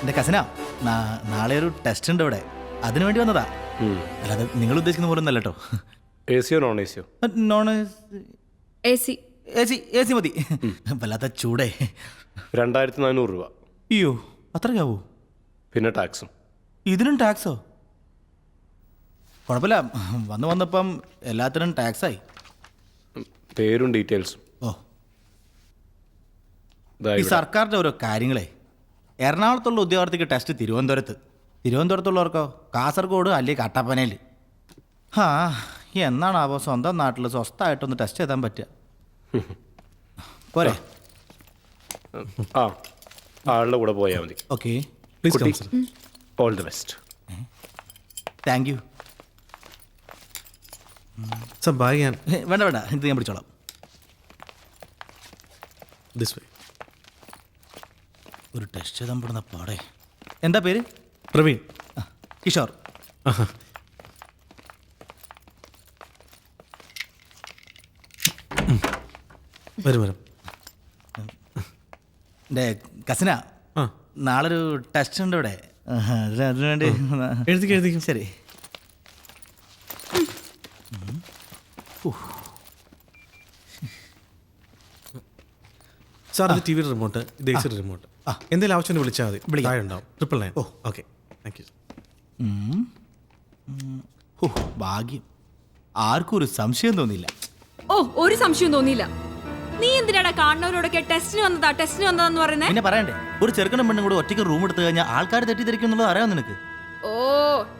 എൻ്റെ കസിനാ, നാളെ ഒരു ടെസ്റ്റ് ഉണ്ട് ഇവിടെ, അതിനു വേണ്ടി വന്നതാ. അല്ലാതെ നിങ്ങൾ ഉദ്ദേശിക്കുന്ന പോലെ ഒന്നല്ല കേട്ടോ.
എ സിയോ നോൺ എ സിയോ?
Non
A C.
A C മതി. വല്ലാത്ത ചൂടേ.
2400 രൂപ.
അയ്യോ, അത്രയാവോ?
പിന്നെ ടാക്സും.
ഇതിനും ടാക്സോ? കുഴപ്പമില്ല, വന്നപ്പം എല്ലാത്തിനും ടാക്സായി.
പേരും ഡീറ്റെയിൽസും.
ഓ, ഈ സർക്കാരിൻ്റെ ഓരോ കാര്യങ്ങളെ. എറണാകുളത്തുള്ള ഉദ്യോഗാർത്ഥിക്ക് ടെസ്റ്റ് തിരുവനന്തപുരത്തുള്ളവർക്കോ കാസർഗോഡ് അല്ലെങ്കിൽ കട്ടപ്പനയിൽ. എന്നാണാവോ സ്വന്തം നാട്ടിൽ സ്വസ്ഥമായിട്ടൊന്ന് ടെസ്റ്റ് ചെയ്താൻ പറ്റുക? പോരെ?
ആളുടെ കൂടെ പോയാൽ മതി.
Okay,
all the best.
Thank you. വേണ്ട വേണ്ട, ഇത് ഞാൻ പിടിച്ചോളാം. ഒരു ടെസ്റ്റ് ചെയ്താൽ പെടുന്ന പാടേ. എന്താ പേര്?
പ്രവീൺ.
കിഷോർ.
വരും.
എൻ്റെ കസിനാ, നാളൊരു ടെസ്റ്റ് ഉണ്ട് ഇവിടെ, അതിനുവേണ്ടി.
എഴുതിക്കും.
ശരി.
സാർ, ഇത് ടി വി റിമോട്ട്, ഇത് എ സി റിമോട്ട്. എന്തെങ്കിലും ആവശ്യം വിളിച്ചാൽ മതി. താഴെ ഉണ്ടാവും. 999. ഓ, ഓക്കെ, താങ്ക് യു.
ഭാഗ്യം, ആർക്കും ഒരു സംശയം തോന്നിയില്ല.
ഓ, ഒരു സംശയം തോന്നിയില്ല. നീ എന്തിനാടാ കാണുന്നവരോടൊക്കെ ടെസ്റ്റിന് വന്നതാന്ന് പറയുന്നേ?
പിന്നെ പറയണ്ടേ, ഒരു ചെറുക്കനും പെണ്ണും കൂടെ ഒറ്റയ്ക്ക് റൂം എടുത്തു കഴിഞ്ഞാൽ ആൾക്കാർ തെറ്റിദ്ധരിക്കും എന്നുള്ളത് അറിയാം നിനക്ക്.
ഓ,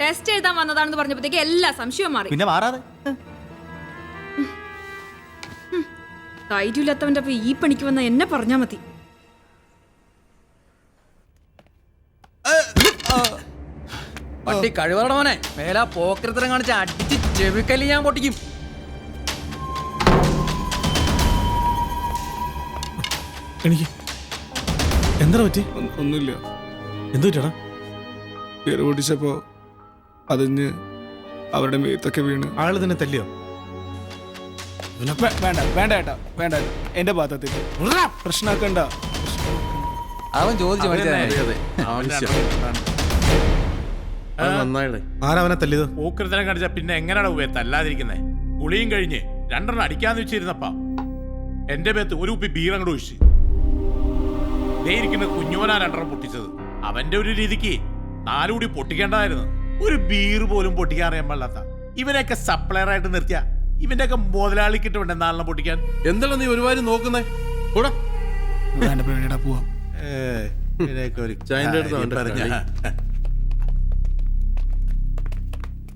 ടെസ്റ്റ് എഴുതാൻ വന്നതാണെന്ന് പറഞ്ഞപ്പോഴത്തേക്ക് എല്ലാ സംശയവും മാറി.
പിന്നെ മാറാതെ
ധൈര്യമില്ലാത്തവന്റെ ഈ പണിക്ക് വന്ന എന്നെ പറഞ്ഞാ മതി.
പട്ടി കഴിവറട മോനെ, മേലാ പോക്കരത്തരം കാണിച്ച് അടിച്ച് ചെവിക്കല്ലി ഞാൻ പൊട്ടിക്കും.
എനിക്ക് എന്താ പറ്റി?
ഒന്നുമില്ല.
എന്തു പറ്റടാ?
പേര് പൊട്ടിച്ചപ്പോ അതിന് അവരുടെ മേത്തൊക്കെ വീണ്.
ആള് തന്നെ തല്ലിയോ?
വേണ്ട ഏട്ടാ, വേണ്ട. എന്റെ ഭാഗത്തിൽ പ്രശ്നമാക്കണ്ട.
അവൻ ചോദിച്ചു.
ആരവനെ തല്ലിയത്?
പോക്കൃതരം കാണിച്ചാ പിന്നെ എങ്ങനെയാണ് ഉപയോഗ തല്ലാതിരിക്കുന്നേ? കുളിയും കഴിഞ്ഞ് 2 അടിക്കാന്ന് വെച്ചിരുന്നപ്പാ എന്റെ മേത്ത് ഒരു കുപ്പി ബീറങ്ങോട് ഒഴിച്ച്. ഇരിക്കുന്ന കുഞ്ഞുവനാ 2 പൊട്ടിച്ചത്. അവന്റെ ഒരു രീതിക്ക് 4 കൂടി പൊട്ടിക്കേണ്ടതായിരുന്നു. ഒരു ബീർ പോലും പൊട്ടിക്കാൻ അറിയാൻ പാടില്ലാത്ത ഇവനെയൊക്കെ സപ്ലയർ ആയിട്ട് നിർത്തിയ ഇവന്റെയൊക്കെ മുതലാളിക്കിട്ട് വേണ്ട 4 പൊട്ടിക്കാൻ.
എന്താണ് നീ ഒരുപാട് നോക്കുന്നേ? കൂടെ
പോവാം.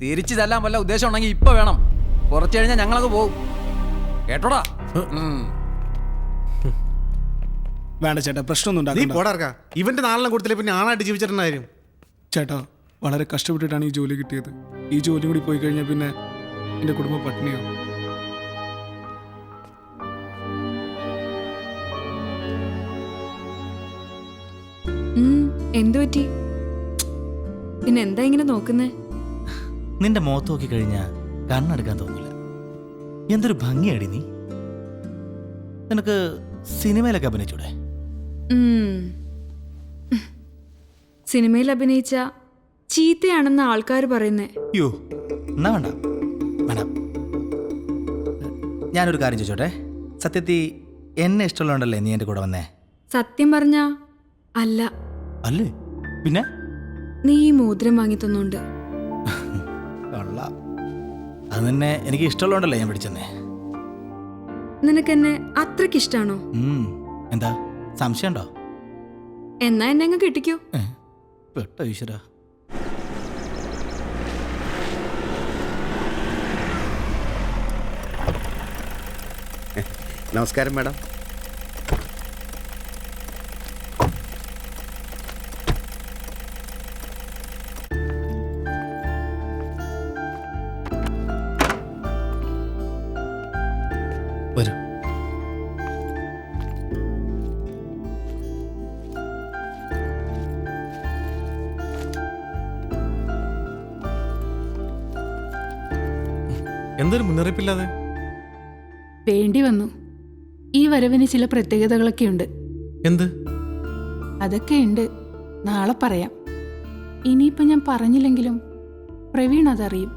തിരിച്ചു തല്ലാൻ വല്ല ഉദ്ദേശം ഉണ്ടെങ്കിൽ ഇപ്പൊ വേണം. കുറച്ചു കഴിഞ്ഞാൽ ഞങ്ങളൊക്കെ പോകും. കേട്ടോടാ?
വേണ്ട ചേട്ടാ, പ്രശ്നമൊന്നും
ഉണ്ടാക്കണ്ട. ഇവന്റെ 4 കൊടുത്തില്ലേ പിന്നെ ആളായിട്ട് ജീവിച്ചിട്ടുണ്ടായിരുന്നു.
ചേട്ടാ, വളരെ കഷ്ടപ്പെട്ടിട്ടാണ് ഈ ജോലി കിട്ടിയത്. ഈ ജോലി കൂടി പോയി കഴിഞ്ഞാൽ പിന്നെ എൻ്റെ കുടുംബം പട്ടിണിയാവും.
എന്തു പറ്റി? പിന്നെ എന്താ ഇങ്ങനെ നോക്കുന്നേ?
നിന്റെ മുഖത്ത് നോക്കി കഴിഞ്ഞാൽ കണ്ണെടുക്കാൻ തോന്നില്ല. എന്തൊരു ഭംഗിയാടി നീ. നിനക്ക് സിനിമയിലൊക്കെ അഭിനയിച്ചൂടെ?
സിനിമയിൽ അഭിനയിച്ച ചീത്തയാണെന്ന് ആൾക്കാർ പറയുന്നേ.
യോ, എന്നാ വേണ്ട വേണ്ട. ഞാനൊരു കാര്യം ചോദിച്ചോട്ടെ, സത്യത്തിൽ എന്നെ ഇഷ്ടമുള്ളതുകൊണ്ടല്ലേ നീ എൻ്റെ കൂടെ വന്നേ?
സത്യം പറഞ്ഞാ അല്ല.
അല്ലേ പിന്നെ?
നീ ഈ മോതിരം വാങ്ങി തന്നോണ്ട്.
അത് തന്നെ എനിക്ക് ഇഷ്ടമുള്ളതുകൊണ്ടല്ലേ ഞാൻ പിടിച്ചെന്നേ.
നിനക്കെന്നെ അത്രയ്ക്ക് ഇഷ്ടാണോ?
എന്താ സംശയമുണ്ടോ?
എന്നാ എന്നെ അങ്ങ് കെട്ടിക്കോ.
പെട്ട ഈശ്വരാ.
നമസ്കാരം മാഡം.
എന്തൊരു മുന്നറിയിപ്പില്ലാതെ?
വേണ്ടി വന്നു. ഈ വരവിന് ചില പ്രത്യേകതകളൊക്കെ ഉണ്ട്.
എന്ത്?
അതൊക്കെ ഉണ്ട്, നാളെ പറയാം. ഇനിയിപ്പോൾ ഞാൻ പറഞ്ഞില്ലെങ്കിലും പ്രവീൺ അതറിയും.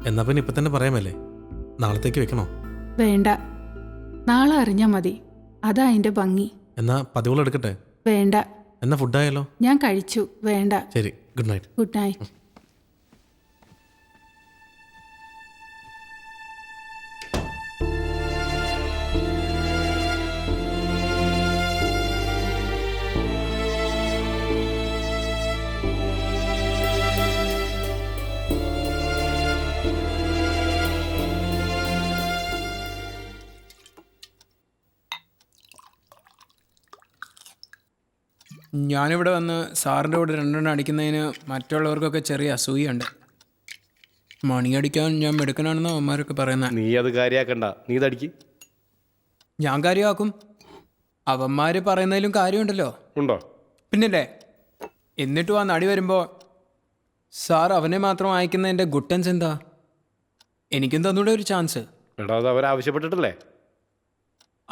എന്നാ പിന്നെ ഇപ്പൊ തന്നെ പറയാമല്ലേ? നാളത്തേക്ക് വെക്കണോ?
വേണ്ട, നാളെ അറിഞ്ഞാൽ മതി. അതാ അതിൻ്റെ ഭംഗി.
എന്നാ പതിവുകൾ എടുക്കട്ടെ?
വേണ്ട.
എന്നാ ഫുഡായാലോ?
ഞാൻ കഴിച്ചു. വേണ്ട.
ശരി, ഗുഡ് നൈറ്റ്.
Good night.
ഞാനിവിടെ വന്ന് സാറിൻ്റെ കൂടെ രണ്ടെണ്ണം അടിക്കുന്നതിന് മറ്റുള്ളവർക്കൊക്കെ ചെറിയ അസൂയുണ്ട്. മണിയടിക്കാൻ ഞാൻ മിടുക്കനാണെന്ന് അവന്മാരൊക്കെ പറയുന്നത്.
നീ അത് കാര്യമാക്കണ്ട, നീ ഇതടിക്ക്.
ഞാൻ കാര്യമാക്കും. അവന്മാർ പറയുന്നതിലും കാര്യമുണ്ടല്ലോ.
ഉണ്ടോ?
പിന്നില്ലേ. എന്നിട്ടും ആ നടി വരുമ്പോൾ സാർ അവനെ മാത്രം അയക്കുന്നതിൻ്റെ ഗുട്ടൻസ് എന്താ? എനിക്കും തന്നൂടെ ഒരു ചാൻസ്.
എടാ, അത് അവരാവശ്യപ്പെട്ടിട്ടല്ലേ?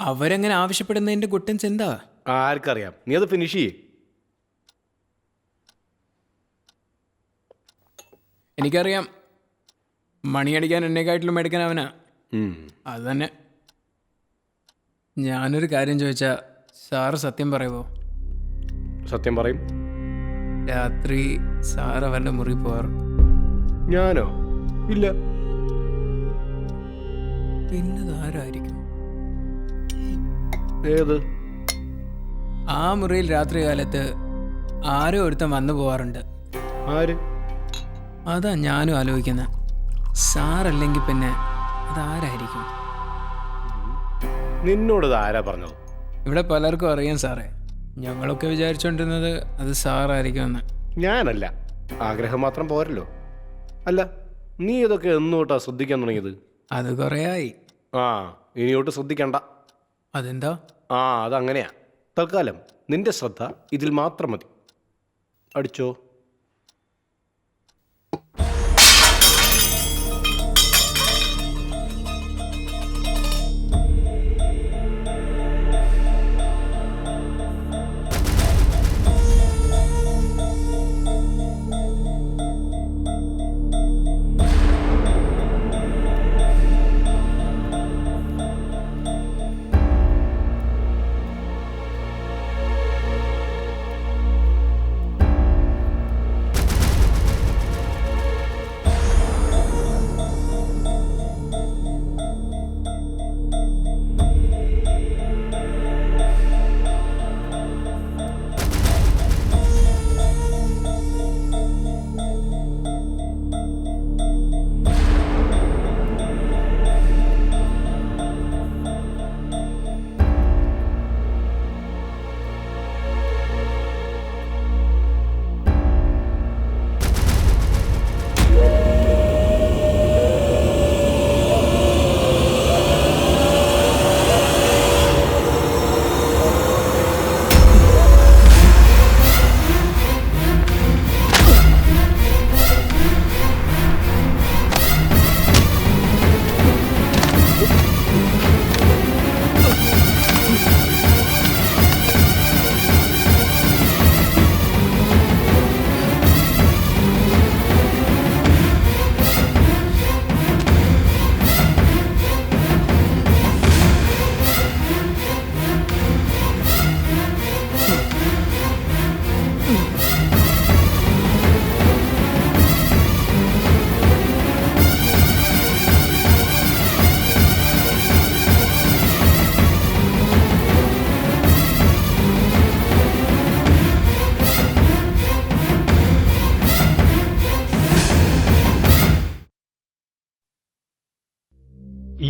അവരെങ്ങനെ ആവശ്യപ്പെടുന്നതിൻ്റെ ഗുട്ടൻസ് എന്താ?
ആർക്കറിയാം. നീ അത് ഫിനിഷ് ചെയ്യേ.
എനിക്കറിയാം, മണിയടിക്കാൻ എന്നെക്കാട്ടിലും എടുക്കാൻ അവനാ. അത് തന്നെ. ഞാനൊരു കാര്യം ചോദിച്ചാൽ സാറ് സത്യം പറയുമോ?
സത്യം പറയും.
രാത്രി സാർ അവൻ്റെ മുറി പോകാറുണ്ട്.
ഞാനോ? ഇല്ല.
പിന്നതാരായിരിക്കും?
ഏത്?
ആ മുറിയിൽ രാത്രി കാലത്ത് ആരോ ഒരുത്തൻ വന്നു പോവാറുണ്ട്.
ആര്?
അതാ ഞാനും ആലോചിക്കുന്നത്. സാറല്ലെങ്കിൽ പിന്നെ അതാരായിരിക്കും?
നിന്നോട് ഇത് ആരാ പറഞ്ഞത്?
ഇവിടെ പലർക്കും അറിയാം സാറേ. ഞങ്ങളൊക്കെ വിചാരിച്ചുകൊണ്ടിരുന്നത് അത് സാറായിരിക്കുമെന്ന്.
ഞാനല്ല. ആഗ്രഹം മാത്രം പോരല്ലോ. അല്ല, നീ ഇതൊക്കെ എന്നോട്ടാ ശ്രദ്ധിക്കാൻ തുടങ്ങിയത്?
അത് കുറേയായി.
ആ, ഇനിയോട്ട് ശ്രദ്ധിക്കണ്ട.
അതെന്താ?
ആ, അതങ്ങനെയാ. തൽക്കാലം നിന്റെ ശ്രദ്ധ ഇതിൽ മാത്രം മതി. അടിച്ചോ.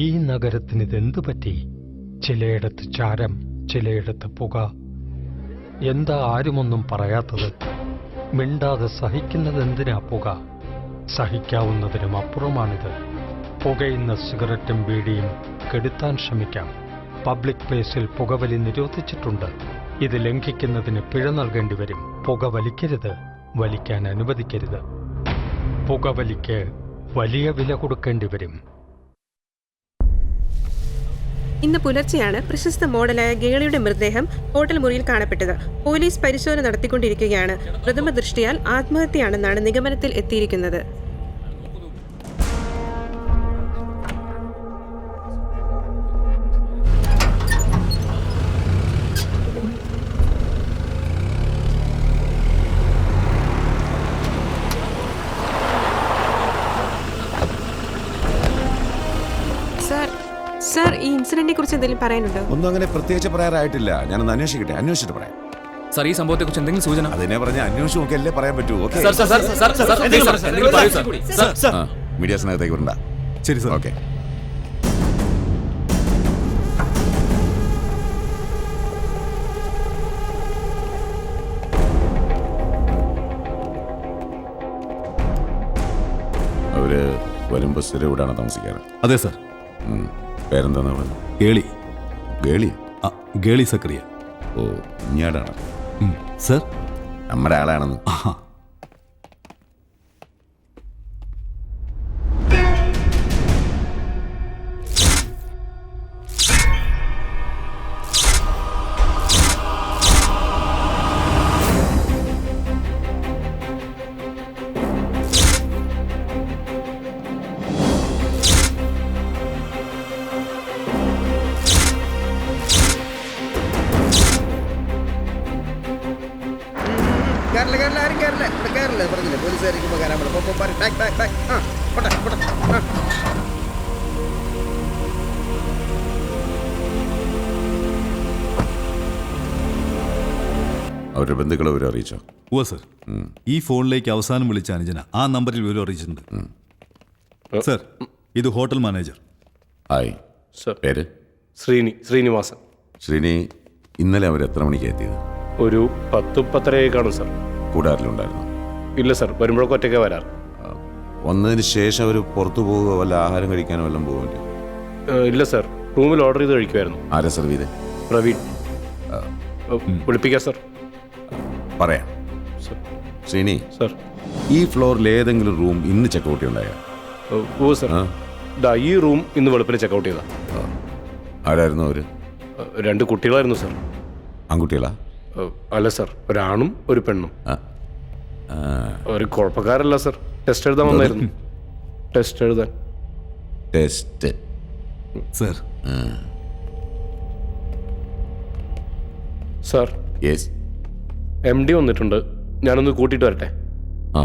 ഈ നഗരത്തിന് ഇതെന്തു പറ്റി? ചിലയിടത്ത് ചാരം, ചിലയിടത്ത് പുക. എന്താ ആരുമൊന്നും പറയാത്തത്? മിണ്ടാതെ സഹിക്കുന്നതെന്തിനാ പുക? സഹിക്കാവുന്നതിനും അപ്പുറമാണിത്. പുകയുന്ന സിഗരറ്റും ബീഡിയും കെടുത്താൻ ശ്രമിക്കാം. പബ്ലിക് പ്ലേസിൽ പുകവലി നിരോധിച്ചിട്ടുണ്ട്. ഇത് ലംഘിക്കുന്നതിന് പിഴ നൽകേണ്ടി വരും. പുക വലിക്കരുത്, വലിക്കാൻ അനുവദിക്കരുത്. പുകവലിക്ക് വലിയ വില കൊടുക്കേണ്ടി വരും.
ഇന്ന് പുലർച്ചെയാണ് പ്രശസ്ത മോഡലായ ഗേളിയുടെ മൃതദേഹം ഹോട്ടൽ മുറിയിൽ കാണപ്പെട്ടത്. പോലീസ് പരിശോധന നടത്തിക്കൊണ്ടിരിക്കുകയാണ്. പ്രഥമ ദൃഷ്ടിയാൽ ആത്മഹത്യയാണെന്നാണ് നിഗമനത്തിൽ എത്തിയിരിക്കുന്നത്. സർ, ഈ ഇൻസിഡന്റിനെ കുറിച്ച് എന്തെങ്കിലും പറയാനുണ്ടോ?
ഒന്നും അങ്ങനെ പ്രത്യേകിച്ച് പറയാറായിട്ടില്ല. ഞാനൊന്ന് അന്വേഷിക്കട്ടെ, അന്വേഷിച്ചിട്ട് പറയാം.
സാർ, ഈ സംഭവത്തെ കുറിച്ച് എന്തെങ്കിലും സൂചന?
അതിനെ പറഞ്ഞ അന്വേഷിച്ച് നോക്കിയല്ലേ പറയാൻ പറ്റൂ. മീഡിയാസിനകത്തേക്ക് വരണ്ട.
ശരി സാർ.
ഓക്കെ. അവര് വരുമ്പോ സ്ഥിരം ഇവിടാണ് താമസിക്കാറ്?
അതെ സാർ.
പേരെന്താ പറഞ്ഞത്?
ഗേളി.
ഗേളി?
ഗേളി സക്രിയ.
ഓ, ഇഞ്ഞാടാണ്
സാർ.
നമ്മുടെ ആളാണെന്ന്. അവരുടെ ബന്ധുക്കളെ വിവരം അറിയിച്ചോ?
ഓ സർ, ഈ ഫോണിലേക്ക് അവസാനം വിളിച്ച അനുജന ആ നമ്പറിൽ വിവരം അറിയിച്ചിട്ടുണ്ട്. സർ, ഇത് ഹോട്ടൽ മാനേജർ.
Hi
sir.
പേര്?
ശ്രീനിവാസൻ.
ശ്രീനി, ഇന്നലെ അവർ എത്ര മണിക്ക് എത്തിയത്?
ഒരു 10-10:30 കാണും സർ.
കൂടാറിലുണ്ടായിരുന്നു?
ഇല്ല സർ, വരുമ്പോഴൊക്കെ ഒറ്റയ്ക്ക് വരാറ്.
വന്നതിന് ശേഷം അവർ പുറത്തു പോവുക, വല്ല ആഹാരം കഴിക്കാനോ വല്ലതും പോകുമല്ലോ?
ഇല്ല സർ, റൂമിൽ ഓർഡർ ചെയ്ത് കഴിക്കുമായിരുന്നു.
ആരാ സർവ് ചെയ്തേ?
പ്രവീൺ. വിളിപ്പിക്കാം സർ?
പറയാം. ശ്രീനി
സർ,
ഈ ഫ്ലോറിൽ ഏതെങ്കിലും റൂം ഇന്ന് ചെക്കൗട്ട് ഉണ്ടായോ?
ഓ സർ, ഈ റൂം ഇന്ന് വെളുപ്പിന് ചെക്കൗട്ട് ചെയ്താ.
ആരായിരുന്നു അവര്?
2 കുട്ടികളായിരുന്നു സർ.
ആൺകുട്ടികളാ?
അല്ല സർ, ഒരാണും ഒരു പെണ്ണും. ഒരു കുഴപ്പക്കാരല്ല സർ. ടെസ്റ്റ് എഴുതാൻ വന്നായിരുന്നു. ടെസ്റ്റ് എഴുതാൻ.
Test
sir.
Sir,
yes.
MD വന്നിട്ടുണ്ട്, ഞാനൊന്ന് കൂട്ടിയിട്ട് വരട്ടെ?
ആ.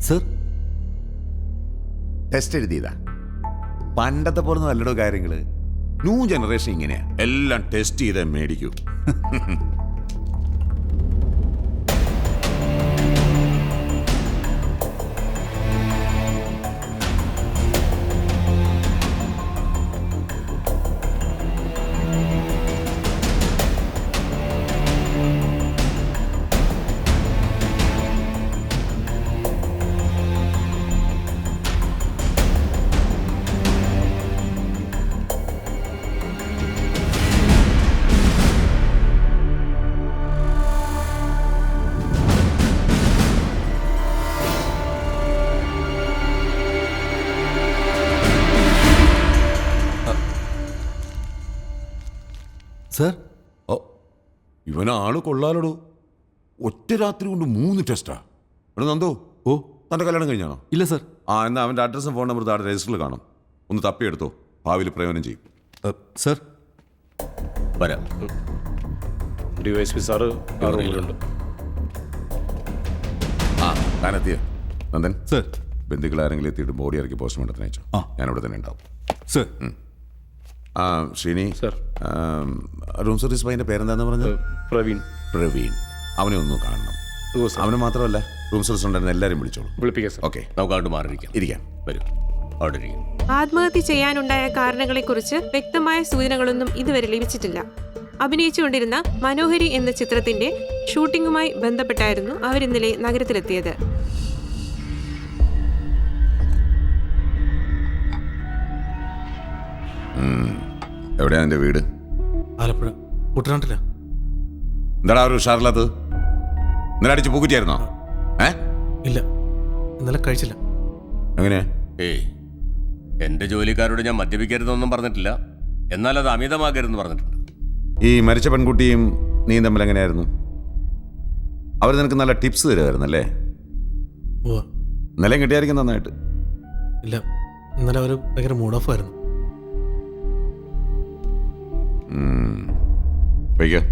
സർ,
ടെസ്റ്റ് എഴുതിയതാ? പണ്ടത്തെ പോലെ നല്ലടോ കാര്യങ്ങള്. ന്യൂ ജനറേഷൻ ഇങ്ങനെയാ, എല്ലാം ടെസ്റ്റ് ചെയ്തേ മേടിക്കൂ.
സർ,
ഇവനാള് കൊള്ളാലടോ. ഒറ്റ രാത്രി കൊണ്ട് 3 ടെസ്റ്റാ. എടോ നന്ദോ,
ഓ
തൻ്റെ കല്യാണം കഴിഞ്ഞാണോ?
ഇല്ല സർ.
എന്നാ അവൻ്റെ അഡ്രസ്സും ഫോൺ നമ്പർ താഴെ രജിസ്റ്ററിൽ കാണും. ഒന്ന് തപ്പിയെടുത്തോ, ഭാവിയിൽ പ്രയോജനം ചെയ്യും.
സർ,
വരാം.
DYSP സാറ് ആ റൂമിലുണ്ട്.
താനെത്തിയ നന്ദൻ?
സർ.
ബന്ധുക്കൾ ആരെങ്കിലും എത്തിയിട്ട് ബോഡി ഇറക്കി പോസ്റ്റ്മോർട്ടത്തിന് അയച്ചോ? ഞാനിവിടെ തന്നെ ഉണ്ടാവും.
Sir.
Sreeni sir, room service പയ്യൻ്റെ പേരെന്താന്ന് പറഞ്ഞത്? പ്രവീൺ. അവനെ ഒന്ന് കാണണം. അവന് മാത്രമല്ല, റൂം സർവീസ് ഉണ്ടായിരുന്ന എല്ലാവരും വിളിച്ചോളൂ.
വിളിപ്പിക്കാം സർ.
ഓക്കെ,
നമുക്ക് അങ്ങോട്ട് മാറിയിരിക്കാം.
ഇരിക്കാം.
വരൂ, അവിടെ ഇരിക്കും.
ആത്മഹത്യ ചെയ്യാനുണ്ടായ കാരണങ്ങളെക്കുറിച്ച് വ്യക്തമായ സൂചനകളൊന്നും ഇതുവരെ ലഭിച്ചിട്ടില്ല. അഭിനയിച്ചുകൊണ്ടിരുന്ന മനോഹരി എന്ന ചിത്രത്തിന്റെ ഷൂട്ടിംഗുമായി ബന്ധപ്പെട്ടായിരുന്നു അവരിന്നലെ നഗരത്തിലെത്തിയത്.
എവിടെയാ നിന്റെ വീട്?
ആലപ്പുഴ കുട്ടനാട്ടില.
എന്താടാ ഒരു ഉഷാറില്ലാത്തത്? ഇന്നലെ അടിച്ച് പൂക്കുറ്റിയായിരുന്നോ?
ഇല്ല, ഇന്നലെ കഴിച്ചില്ല.
എങ്ങനെയാ?
ഏയ്, എൻ്റെ ജോലിക്കാരോട് ഞാൻ മദ്യപിക്കരുതെന്നൊന്നും പറഞ്ഞിട്ടില്ല. എന്നാൽ അത് അമിതമാകരുതെന്ന് പറഞ്ഞിട്ടുണ്ട്.
ഈ മരിച്ച പെൺകുട്ടിയും നീയും തമ്മിൽ എങ്ങനെയായിരുന്നു? അവർ നിനക്ക് നല്ല ടിപ്സ് തരുമായിരുന്നല്ലേ? ഇന്നലെയും കിട്ടിയായിരിക്കും നന്നായിട്ട്.
ഇല്ല, ഇന്നലെ അവർ ഭയങ്കര മൂഡ് ഓഫ് ആയിരുന്നു.
വയ്ക്കോ.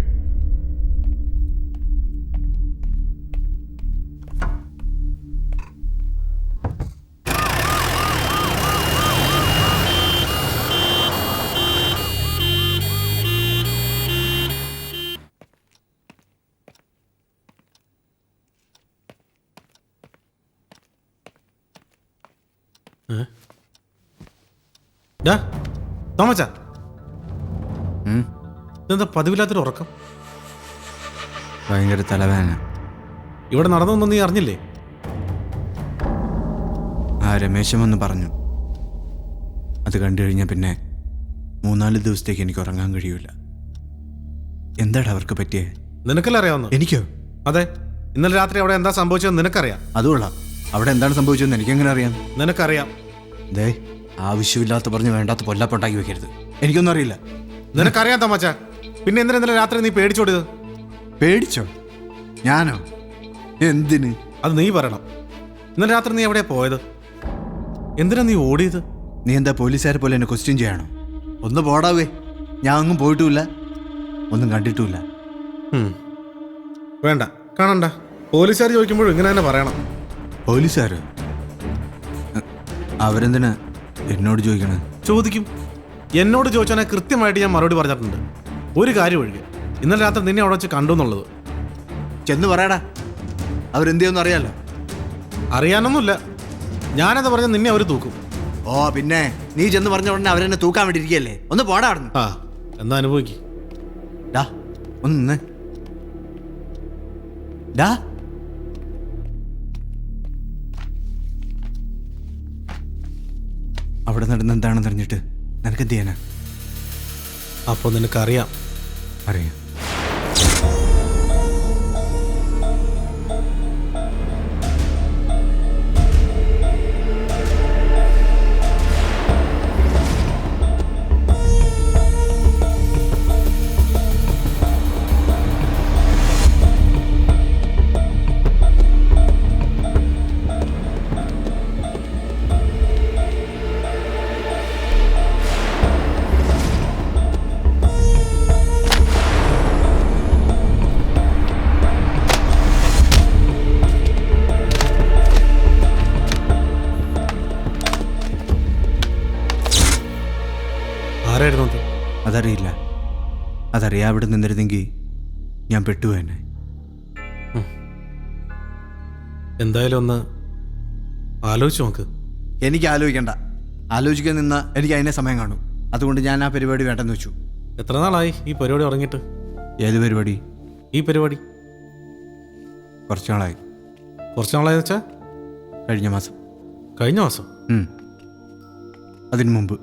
തോമച്ചാ, ഇതെന്താ പതിവില്ലാത്തൊരു ഉറക്കം?
ഭയങ്കര തലവേദന.
ഇവിടെ നടന്നൊന്നും നീ അറിഞ്ഞില്ലേ?
ആ രമേശൻ വന്ന് പറഞ്ഞു. അത് കണ്ടു കഴിഞ്ഞാൽ പിന്നെ 3-4 ദിവസത്തേക്ക് എനിക്ക് ഉറങ്ങാൻ കഴിയൂല. എന്താടാ അവർക്ക് പറ്റിയേ?
നിനക്കല്ലേ അറിയാവുന്ന?
എനിക്കോ?
അതെ, ഇന്നലെ രാത്രി അവിടെ എന്താ സംഭവിച്ചതെന്ന് നിനക്കറിയാം.
അതുകൊള്ളാം. അവിടെ എന്താണ് സംഭവിച്ചതെന്ന് എനിക്കെങ്ങനെ അറിയാം?
നിനക്കറിയാം.
ദേ, ആവശ്യമില്ലാത്ത പറഞ്ഞ് വേണ്ടാത്ത പൊല്ലാപ്പൊണ്ടാക്കി വെക്കരുത്. എനിക്കൊന്നും അറിയില്ല.
നിനക്കറിയാം തോമച്ച. പിന്നെ എന്തിനാ ഇന്നലെ രാത്രി നീ പേടിച്ചോടിയത്?
പേടിച്ചോ? ഞാനോ? എന്തിന്?
അത് നീ പറയണം. ഇന്നലെ രാത്രി നീ എവിടെയാ പോയത്? എന്തിനാ നീ ഓടിയത്?
നീ എന്താ പോലീസുകാരെ പോലെ എന്നെ ക്വസ്റ്റ്യൻ ചെയ്യണോ? ഒന്ന് പോടാവേ. ഞാൻ ഒന്നും പോയിട്ടുമില്ല, ഒന്നും കണ്ടിട്ടുമില്ല.
വേണ്ട, കാണണ്ട. പോലീസുകാർ ചോദിക്കുമ്പോഴും ഇങ്ങനെ തന്നെ പറയണം.
പോലീസുകാരോ? അവരെന്തിനാ എന്നോട് ചോദിക്കണേ?
ചോദിക്കും. എന്നോട് ചോദിച്ചാൽ കൃത്യമായിട്ട് ഞാൻ മറുപടി പറഞ്ഞിട്ടുണ്ട്. ഒരു കാര്യം ഒഴികെ, ഇന്നലെ രാത്രി നിന്നെ അവിടെ വെച്ച് കണ്ടു എന്നുള്ളത്.
ചെന്ന് പറയടാ. അവരെന്ത് ചെയ്യുമെന്ന് അറിയാലോ?
അറിയാനൊന്നുമില്ല. ഞാനെന്താ പറഞ്ഞാൽ നിന്നെ അവർ തൂക്കും.
ഓ പിന്നെ, നീ ചെന്ന് പറഞ്ഞ ഉടനെ അവരെന്നെ തൂക്കാൻ വേണ്ടി ഇരിക്കുകയല്ലേ? ഒന്ന് പോടാ അവിടുന്ന്.
ആ, എന്നാ അനുഭവിക്ക്.
ഡാ, ഒന്ന് നിന്നേ. ഡാ, അവിടെ നടന്ന് എന്താണെന്ന് അറിഞ്ഞിട്ട് നിനക്ക് എന്ത് ചെയ്യാനാ?
അപ്പോൾ നിനക്കറിയാം.
അറിയാം. അതറിയില്ല. അതറിയാ അവിടെ നിന്നിരുന്നെങ്കിൽ ഞാൻ പെട്ടുപോയെന്നെ.
എന്തായാലും ഒന്ന് ആലോചിച്ച് നോക്ക്.
എനിക്ക് ആലോചിക്കണ്ട. ആലോചിക്കാൻ നിന്നാ എനിക്ക് അതിനെ സമയം കാണും. അതുകൊണ്ട് ഞാൻ ആ പരിപാടി വേണ്ടെന്ന് വെച്ചു.
എത്ര നാളായി ഈ പരിപാടി തുടങ്ങിയിട്ട്?
ഏത് പരിപാടി?
ഈ പരിപാടി
കുറച്ച് നാളായി.
കുറച്ച് നാളായി വെച്ചാ?
കഴിഞ്ഞ മാസം.
കഴിഞ്ഞ മാസം?
അതിനു മുമ്പ്.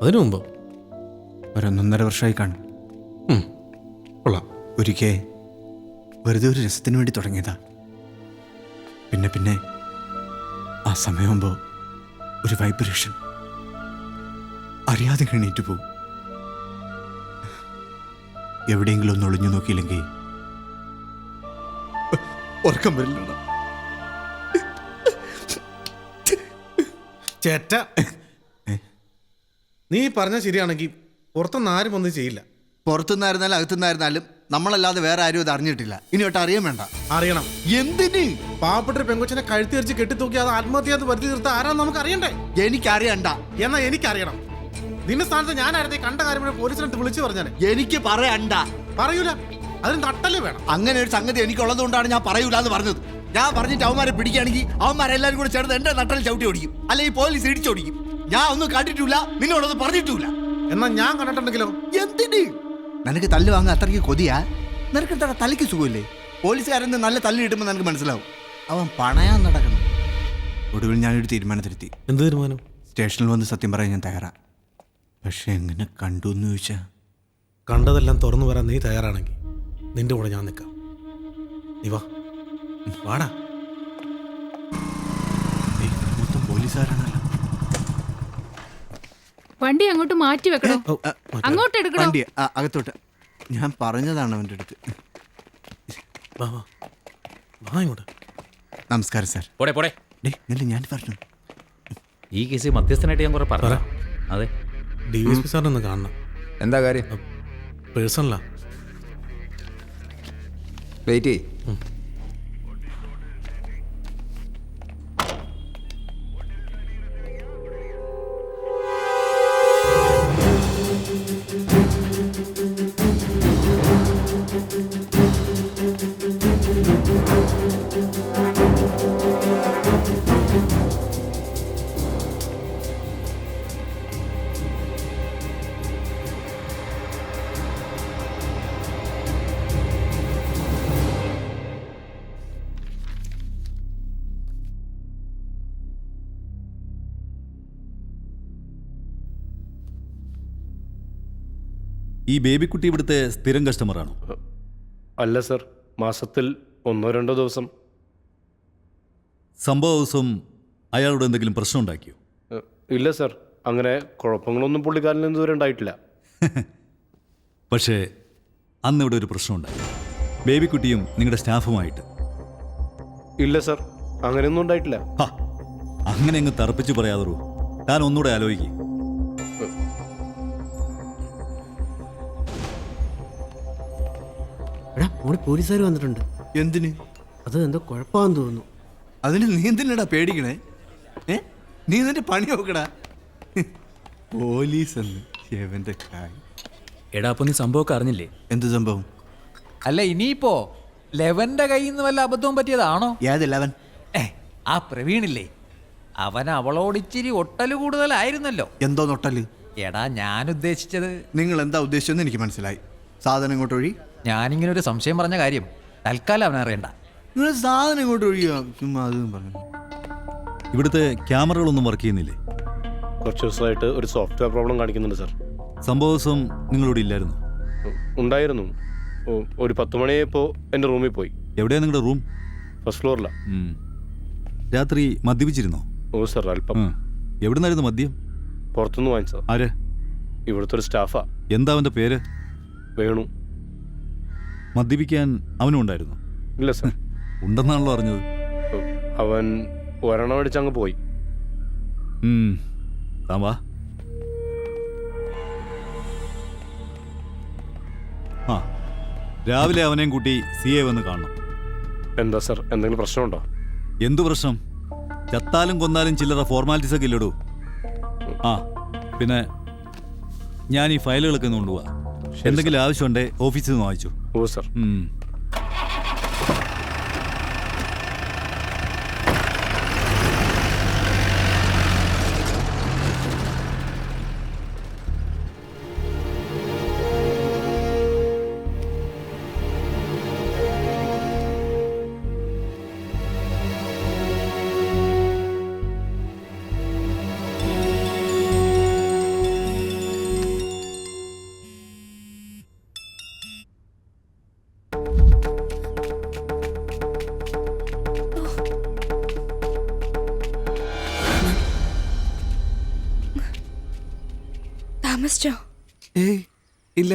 അതിനു മുമ്പോ?
ഒരു 1.5 വർഷമായി കാണും.
കൊള്ളാം.
ഒരിക്കൽ വെറുതെ ഒരു രസത്തിന് വേണ്ടി തുടങ്ങിയതാ. പിന്നെ പിന്നെ ആ സമയമാകുമ്പോൾ ഒരു വൈബ്രേഷൻ അറിയാതെ എണീറ്റ് പോവും. എവിടെയെങ്കിലും ഒന്ന് ഒളിഞ്ഞു നോക്കിയില്ലെങ്കിൽ ഉറക്കം വരില്ല.
ചേട്ട, നീ പറഞ്ഞ ശരിയാണെങ്കിൽ പുറത്തുനിന്ന് ആരും ഒന്നും ചെയ്യില്ല.
പുറത്തുനിന്നായിരുന്നാലും അകത്തുനിന്നായിരുന്നാലും നമ്മളല്ലാതെ വേറെ ആരും ഇത് അറിഞ്ഞിട്ടില്ല. ഇനി ഒട്ട് അറിയാൻ വേണ്ട.
അറിയണം.
എന്തിന്?
പാവപ്പെട്ടൊരു പെങ്കൊച്ചിനെ കഴുത്തി അരിച്ച് കെട്ടിത്തൂക്കി അത് ആത്മഹത്യ വരുത്തി തീർത്ത ആരാന്ന് നമുക്ക് അറിയണ്ടേ?
എനിക്കറിയണ്ട.
എന്നാ എനിക്കറിയണം. നിന്റെ സ്ഥാനത്ത് ഞാനായിരുന്നേ കണ്ട കാര്യം പോലീസിനടുത്ത് വിളിച്ചു പറഞ്ഞാൽ.
എനിക്ക് പറയണ്ട.
പറയൂല. അതിന് നട്ടല് വേണം.
അങ്ങനെ ഒരു സംഗതി എനിക്കുള്ളത് കൊണ്ടാണ് ഞാൻ പറയൂല എന്ന് പറഞ്ഞത്. ഞാൻ പറഞ്ഞിട്ട് അവന്മാരെ പിടിക്കുകയാണെങ്കിൽ അവന്മാരെല്ലാരും കൂടെ ചേർന്ന് എന്റെ നട്ടൽ ചവിട്ടി ഓടിക്കും, അല്ലെങ്കിൽ പോലീസ് ഇടിച്ചോടിക്കും. ഞാൻ ഒന്നും കണ്ടിട്ടില്ല, നിന്നോടൊന്നും പറഞ്ഞിട്ടില്ല.
എന്നാ ഞാൻ കണ്ടിട്ടുണ്ടെങ്കിലോ?
എന്തിന്? നിനക്ക് തല്ല് വാങ്ങാൻ അത്രയ്ക്ക് കൊതിയാ? നിനക്ക് തലയ്ക്ക് സുഖമില്ലേ? പോലീസുകാരെന്ന് നല്ല തല്ല് കിട്ടുമ്പോൾ നിനക്ക് മനസ്സിലാവും അവൻ പണയാൻ നടക്കണം. ഒടുവിൽ ഞാനൊരു തീരുമാനത്തിലെത്തി.
എന്ത് തീരുമാനം?
സ്റ്റേഷനിൽ വന്ന് സത്യം പറയാൻ ഞാൻ തയ്യാറാ. പക്ഷെ എങ്ങനെ കണ്ടു എന്ന് ചോദിച്ചാ,
കണ്ടതെല്ലാം തുറന്നു വരാൻ നീ തയ്യാറാണെങ്കിൽ നിന്റെ കൂടെ ഞാൻ നിൽക്കാം. നീ വാ. വാടാ.
മൊത്തം പോലീസുകാരാണല്ലോ.
വണ്ടി അങ്ങോട്ട് മാറ്റി വെക്കണോ? അങ്ങോട്ട് എടുക്കണോ?
വണ്ടി അകത്തോട്ട്. ഞാൻ പറഞ്ഞതാണ് അവൻ്റെ അടുത്ത്. നമസ്കാരം സാർ.
പോടെ പോടെ.
ഞാൻ പറഞ്ഞു
ഈ കേസ് മധ്യസ്ഥനായിട്ട് ഞാൻ കുറെ പറഞ്ഞു. അതെ,
DSP സാറിനെ ഒന്ന് കാണണം.
എന്താ കാര്യം?
പേഴ്സണലാ.
വെയിറ്റ് ചെയ്.
ഈ ബേബിക്കുട്ടി ഇവിടുത്തെ സ്ഥിരം കസ്റ്റമറാണോ?
അല്ല സർ, മാസത്തിൽ 1-2 ദിവസം.
സംഭവ ദിവസം അയാളോട് എന്തെങ്കിലും പ്രശ്നം ഉണ്ടാക്കിയോ?
ഇല്ല സർ, അങ്ങനെ കുഴപ്പങ്ങളൊന്നും പുള്ളിക്കാരനിൽ നിന്ന് ഇതുവരെ ഉണ്ടായിട്ടില്ല.
പക്ഷേ അന്ന് ഇവിടെ ഒരു പ്രശ്നമുണ്ടായി, ബേബിക്കുട്ടിയും നിങ്ങളുടെ സ്റ്റാഫുമായിട്ട്.
ഇല്ല സർ, അങ്ങനെയൊന്നും ഉണ്ടായിട്ടില്ല.
അങ്ങനെ അങ്ങ് തറപ്പിച്ച് പറയാതോ, താൻ ഒന്നുകൂടെ ആലോചിക്കും.
എടാ, അവിടെ പോലീസുകാർ വന്നിട്ടുണ്ട്.
എന്തിന്?
അത് എന്തോ കുഴപ്പമാണെന്ന് തോന്നുന്നു.
അതിന് നീ എന്തിനാടാ പേടിക്കണേ? നീ നിന്റെ പണി നോക്കടാ. പോലീസ് എന്ന് എവന്റെ കായ്.
എടാ, അപ്പൊ നീ സംഭവമൊക്കെ അറിഞ്ഞില്ലേ?
എന്ത് സംഭവം?
അല്ല, ഇനിയിപ്പോ ലെവന്റെ കയ്യിൽ നിന്ന് വല്ല അബദ്ധവും പറ്റിയതാണോ?
ഏത് ലെവൻ?
ആ പ്രവീണില്ലേ, അവൻ അവളോടിച്ചിരി ഒട്ടല് കൂടുതലായിരുന്നല്ലോ.
എന്തോ നൊട്ടല്?
എടാ, ഞാൻ ഉദ്ദേശിച്ചത്.
നിങ്ങൾ എന്താ ഉദ്ദേശിച്ചെന്ന് എനിക്ക് മനസ്സിലായി. സാധനം ഇങ്ങോട്ട് ഒഴി.
ഞാനിങ്ങനെ ഒരു സംശയം പറഞ്ഞ കാര്യം തൽക്കാലം അവനറിയണ്ട.
നിങ്ങൾ സാധനം ഇങ്ങോട്ട് ഒഴിയോ? ചുമ്മാ അതും പറഞ്ഞു.
ഇവിടുത്തെ ക്യാമറകളൊന്നും വർക്ക് ചെയ്യുന്നില്ലേ?
കുറച്ച് ദിവസമായിട്ട് ഒരു സോഫ്റ്റ്വെയർ പ്രോബ്ലം കാണിക്കുന്നുണ്ട് സർ.
സംഭവ ദിവസം നിങ്ങളിവിടെ ഇല്ലായിരുന്നു?
ഉണ്ടായിരുന്നു. ഒരു 10 മണിയായപ്പോൾ എൻ്റെ റൂമിൽ പോയി.
എവിടെയാ നിങ്ങളുടെ റൂം?
ഫസ്റ്റ് ഫ്ലോറിലാണ്.
രാത്രി മദ്യപിച്ചിരുന്നോ?
ഓ സർ, അല്പം.
എവിടെ നിന്നായിരുന്നു മദ്യം?
പുറത്തുനിന്ന് വാങ്ങിച്ചതാ.
ആര്?
ഇവിടുത്തെ ഒരു സ്റ്റാഫാ.
എന്താ അവൻ്റെ പേര്?
വേണു.
മദ്യപിക്കാൻ അവനും ഉണ്ടായിരുന്നു?
ഇല്ല സർ.
ഉണ്ടെന്നാണല്ലോ അറിഞ്ഞത്.
അവൻ ഒരെണ്ണം അടിച്ച് അങ്ങ് പോയി.
താൻ വാ. ആ, രാവിലെ അവനെയും കൂട്ടി CA വന്ന് കാണണം.
എന്താ സർ, എന്തെങ്കിലും പ്രശ്നമുണ്ടോ?
എന്തു പ്രശ്നം? ചത്താലും കൊന്നാലും ചില്ലറ ഫോർമാലിറ്റീസ് ഒക്കെ ഇല്ലടൂ. ആ, പിന്നെ ഞാൻ ഈ ഫയലുകളൊക്കെ ഒന്ന് കൊണ്ടുപോവാ. എന്തെങ്കിലും ആവശ്യമുണ്ടേ ഓഫീസിൽ നിന്ന് വാങ്ങിച്ചു.
ഓ സർ.
താമസിച്ചോ?
ഏയ് ഇല്ല.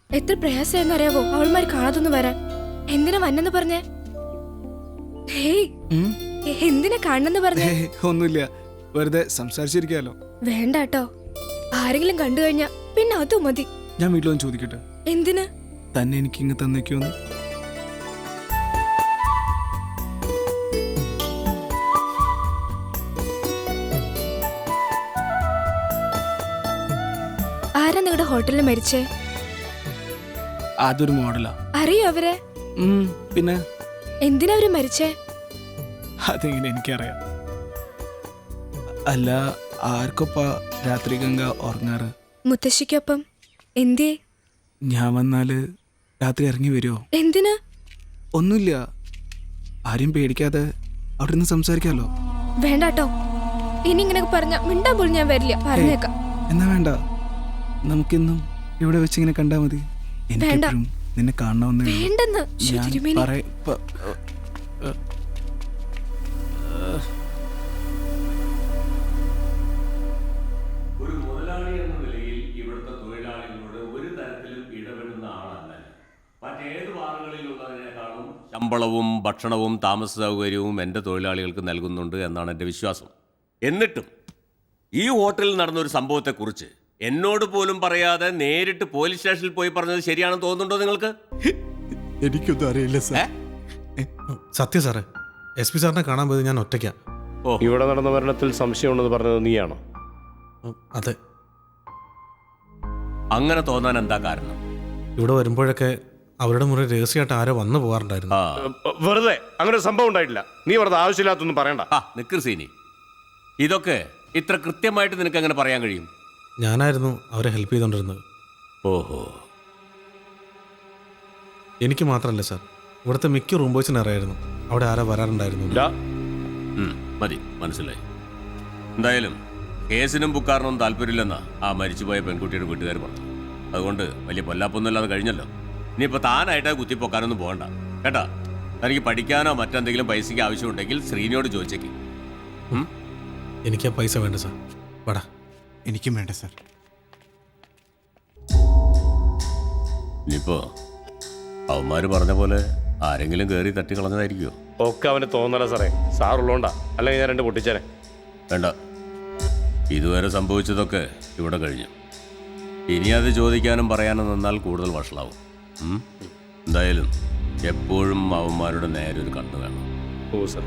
എത്ര പ്രയാസമായിരുന്നു അറിയാവോ അവൾമാർ കാണാതൊന്ന് വരാൻ. എന്തിനാ വന്നെന്ന് പറഞ്ഞേ? എന്തിനാ കാണണെന്ന് പറഞ്ഞേ?
ഒന്നുമില്ല, വെറുതെ സംസാരിച്ചിരിക്കാലോ.
വേണ്ട കേട്ടോ, ആരെങ്കിലും കണ്ടു കഴിഞ്ഞാ പിന്നെ അതും മതി.
ഞാൻ വീട്ടിലൊന്ന് ചോദിക്കട്ടെ?
എന്തിന്?
തന്നെ എനിക്ക് ഇങ്ങ് തന്നേക്കോന്ന്.
ആരാ നിങ്ങളുടെ ഹോട്ടലിൽ മരിച്ചേ?
അതൊരു മോഡലാ.
അറിയോ അവരെ?
പിന്നെ
എന്തിനാ അവര് മരിച്ചേ?
അതെങ്ങനെ എനിക്കറിയാം. അല്ല, ആർക്കൊപ്പാ രാത്രി ഗംഗ ഉറങ്ങാറ്?
മുത്തശ്ശിക്കൊപ്പം. എന്തേ?
ഞാൻ വന്നാല് രാത്രി ഇറങ്ങി വരുമോ?
എന്തിനാ?
ഒന്നുമില്ല, ആരും പേടിക്കാതെ അവിടെ നിന്ന് സംസാരിക്കാലോ.
വേണ്ടാട്ടോ, ഇനി ഇങ്ങനെ പറഞ്ഞ മിണ്ടാൻ പോലും ഞാൻ വരില്ല, പറഞ്ഞേക്കാം.
എന്നാ വേണ്ട, നമുക്കിന്നും ഇവിടെ വെച്ച് ഇങ്ങനെ കണ്ടാ മതി. എനിക്കെപ്പോഴും നിന്നെ കാണണമെന്ന്.
വേണ്ടെന്ന്.
ഞാൻ
മറ്റേത് ബാറുകളിലുള്ളതിനേക്കാളും ശമ്പളവും ഭക്ഷണവും താമസ സൗകര്യവും എൻ്റെ തൊഴിലാളികൾക്ക് നൽകുന്നുണ്ട് എന്നാണ് എൻ്റെ വിശ്വാസം. എന്നിട്ടും ഈ ഹോട്ടലിൽ നടന്നൊരു സംഭവത്തെക്കുറിച്ച് എന്നോട് പോലും പറയാതെ നേരിട്ട് പോലീസ് സ്റ്റേഷനിൽ പോയി പറഞ്ഞത് ശരിയാണെന്ന് തോന്നുന്നുണ്ടോ നിങ്ങൾക്ക്?
എനിക്കൊന്നും അറിയില്ല സാർ.
സത്യം സാറേ, SP സാറിനെ കാണാൻ പോയത് ഞാൻ ഒറ്റയ്ക്കാ.
ഇവിടെ നടന്ന മരണത്തിൽ സംശയമുണ്ടെന്ന് പറഞ്ഞത് നീയാണോ?
അതെ.
അങ്ങനെ തോന്നാൻ എന്താ കാരണം?
ഇവിടെ വരുമ്പോഴൊക്കെ അവരുടെ മുറി രഹസ്യമായിട്ട് ആരോ വന്നു പോകാറുണ്ടായിരുന്നു.
വെറുതെ അങ്ങനെ ഒരു സംഭവം ഉണ്ടായിട്ടില്ല. നീ വെറുതെ ആവശ്യമില്ലാത്തൊന്നും പറയണ്ട.
നിക്കർ സീനി, ഇതൊക്കെ ഇത്ര കൃത്യമായിട്ട് നിനക്ക് എങ്ങനെ പറയാൻ കഴിയും?
ഞാനായിരുന്നു അവരെ ഹെൽപ്പ് ചെയ്തുകൊണ്ടിരുന്നത്.
ഓഹോ.
എനിക്ക് മാത്രമല്ല സാർ, ഇവിടുത്തെ മിക്ക റൂം ബോയ്സിന് അറിയായിരുന്നു അവിടെ ആരോ വരാറുണ്ടായിരുന്നു.
മതി, മനസ്സിലായി. എന്തായാലും കേസിനും ബുക്കാറിനും താല്പര്യമില്ലെന്നാ ആ മരിച്ചുപോയ പെൺകുട്ടിയുടെ വീട്ടുകാർ പറഞ്ഞു. അതുകൊണ്ട് വലിയ പൊല്ലാപ്പൊന്നുമില്ലാതെ കഴിഞ്ഞല്ലോ. ഇനിയിപ്പോൾ താനായിട്ട് കുത്തിപ്പൊക്കാനൊന്നും പോകണ്ട കേട്ടാ. തനിക്ക് പഠിക്കാനോ മറ്റെന്തെങ്കിലും പൈസയ്ക്ക് ആവശ്യമുണ്ടെങ്കിൽ ശ്രീനിയോട് ചോദിച്ചേക്ക്.
എനിക്ക് ആ പൈസ വേണ്ട സാർ. വേടാ.
എനിക്കും വേണ്ട സാർ.
ഇനിയിപ്പോ അവന്മാര് പറഞ്ഞ പോലെ ആരെങ്കിലും കയറി തട്ടിക്കളഞ്ഞതായിരിക്കുമോ?
ഒക്കെ അവന് തോന്നല സാറേ. സാറുള്ളോണ്ടാ, അല്ലെങ്കിൽ ഞാൻ 2 പൊട്ടിച്ചേനെ.
വേണ്ട, ഇതുവരെ സംഭവിച്ചതൊക്കെ ഇവിടെ കഴിഞ്ഞു. ഇനി അത് ചോദിക്കാനും പറയാനും നിന്നാൽ കൂടുതൽ വഷളാവും. എന്തായാലും എപ്പോഴും അവന്മാരുടെ നേരെ ഒരു കണ്ണ് വേണം.
ഓ സാർ.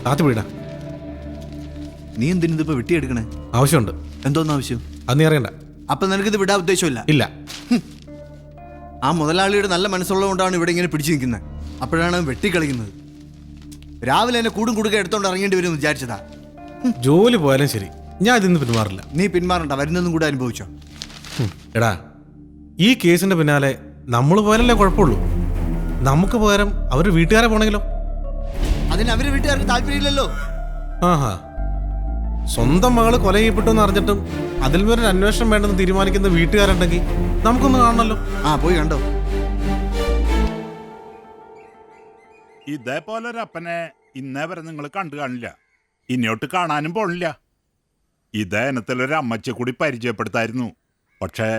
താത്തി വീടാ.
നീ എന്തിനിതിപ്പോ വെട്ടിയെടുക്കണേ?
ആവശ്യമുണ്ട്.
എന്തോന്ന് ആവശ്യം?
അത് നീ അറിയണ്ട.
അപ്പൊ നിനക്കിത് വിടാൻ ഉദ്ദേശമില്ല?
ഇല്ല.
ആ മുതലാളിയുടെ നല്ല മനസ്സുള്ളതുകൊണ്ടാണ് ഇവിടെ ഇങ്ങനെ പിടിച്ചു നിൽക്കുന്നത്. അപ്പോഴാണ് വെട്ടിക്കളിക്കുന്നത്. രാവിലെ എന്നെ കൂടും കൊടുക്ക എടുത്തോണ്ട് ഇറങ്ങേണ്ടി വരും വിചാരിച്ചതാ.
ജോലി പോയാലും ശരി, ഞാൻ ഇതിന്ന് പിന്മാറില്ല.
നീ പിന്മാറണ്ട, വരുന്നതും കൂടെ അനുഭവിച്ചോ.
എടാ, ഈ കേസിന്റെ പിന്നാലെ നമ്മൾ പോയാലല്ലേ കുഴപ്പമുള്ളൂ. നമുക്ക് പകരം അവർ വീട്ടുകാരെ പോണെങ്കിലോ?
അതിന് അവര് വീട്ടുകാർക്ക് താല്പര്യമില്ലല്ലോ.
ആഹാ, സ്വന്തം മകള് കൊല ചെയ്യപ്പെട്ടു എന്ന് അറിഞ്ഞിട്ടും അതിൽ ഒരു അന്വേഷണം വേണ്ടെന്ന് തീരുമാനിക്കുന്ന വീട്ടുകാരുണ്ടെങ്കിൽ നമുക്കൊന്ന് കാണണമല്ലോ.
പോയി കണ്ടോ.
ഇതേപോലൊരപ്പനെ ഇന്നേ വരെ നിങ്ങൾ കണ്ടു കാണില്ല, ഇനിയോട്ട് കാണാനും പോണില്ല. ഇതേ ഇനത്തിലൊരു അമ്മച്ചെ കൂടി പരിചയപ്പെടുത്തായിരുന്നു. പക്ഷേ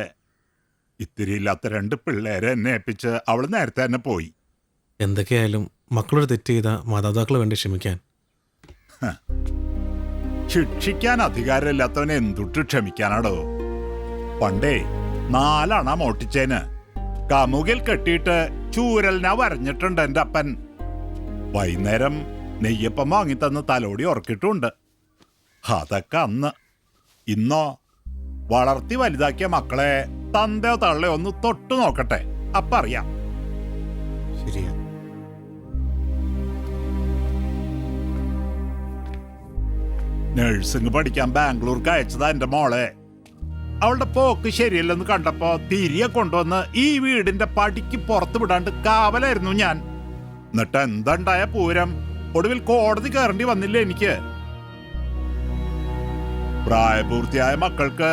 ഇത്തിരി ഇല്ലാത്ത 2 പിള്ളേരെ എന്നെ ഏൽപ്പിച്ച് അവൾ നേരത്തെ തന്നെ പോയി.
എന്തൊക്കെയായാലും മക്കളൊരു തെറ്റ് ചെയ്ത മാതാപിതാക്കളെ വേണ്ടി ക്ഷമിക്കാൻ.
ശിക്ഷിക്കാൻ അധികാരമില്ലാത്തവനെ എന്തുട്ട് ക്ഷമിക്കാനാടോ? പണ്ടേ 4 അണ മോട്ടിച്ചേന് കമുകിൽ കെട്ടിയിട്ട് ചൂരലിനാ വരഞ്ഞിട്ടുണ്ട് എൻ്റെ അപ്പൻ. വൈകുന്നേരം നെയ്യപ്പം വാങ്ങിത്തന്ന് തലോടി ഉറക്കിട്ടുണ്ട്. അതൊക്കെ അന്ന്. ഇന്നോ വളർത്തി വലുതാക്കിയ മക്കളെ തന്തയോ തള്ളയോ ഒന്ന് തൊട്ടു നോക്കട്ടെ, അപ്പറിയാം.
ശരിയാ.
നഴ്സിംഗ് പഠിക്കാൻ ബാംഗ്ലൂർക്ക് അയച്ചതാ എൻ്റെ മോളെ. അവളുടെ പോക്ക് ശരിയല്ലെന്ന് കണ്ടപ്പോ തിരികെ കൊണ്ടുവന്ന് ഈ വീടിന്റെ പടിക്ക് പുറത്ത് വിടാണ്ട് കാവലായിരുന്നു ഞാൻ. എന്നിട്ട് എന്തുണ്ടായ പൂരം, ഒടുവിൽ കോടതി കയറേണ്ടി വന്നില്ല എനിക്ക്. പ്രായപൂർത്തിയായ മക്കൾക്ക്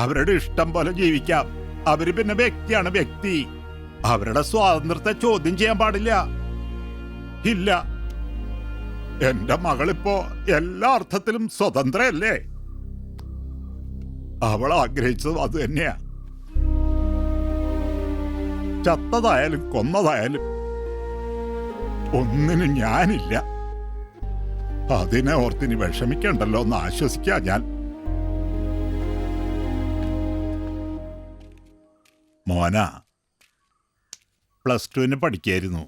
അവരുടെ ഇഷ്ടം പോലെ ജീവിക്കാം. അവര് പിന്നെ വ്യക്തിയാണ് വ്യക്തി. അവരുടെ സ്വാതന്ത്ര്യത്തെ ചോദ്യം ചെയ്യാൻ പാടില്ല. ഇല്ല, എന്റെ മകളിപ്പോ എല്ലാ അർത്ഥത്തിലും സ്വതന്ത്രയല്ലേ. അവൾ ആഗ്രഹിച്ചതും അത് തന്നെയാ. ചത്തതായാലും കൊന്നതായാലും ഒന്നിനും ഞാനില്ല. അതിനെ ഓർത്തിനി വിഷമിക്കണ്ടല്ലോ എന്ന് ആശ്വസിക്കാ ഞാൻ. മോന +2 പഠിക്കായിരുന്നു.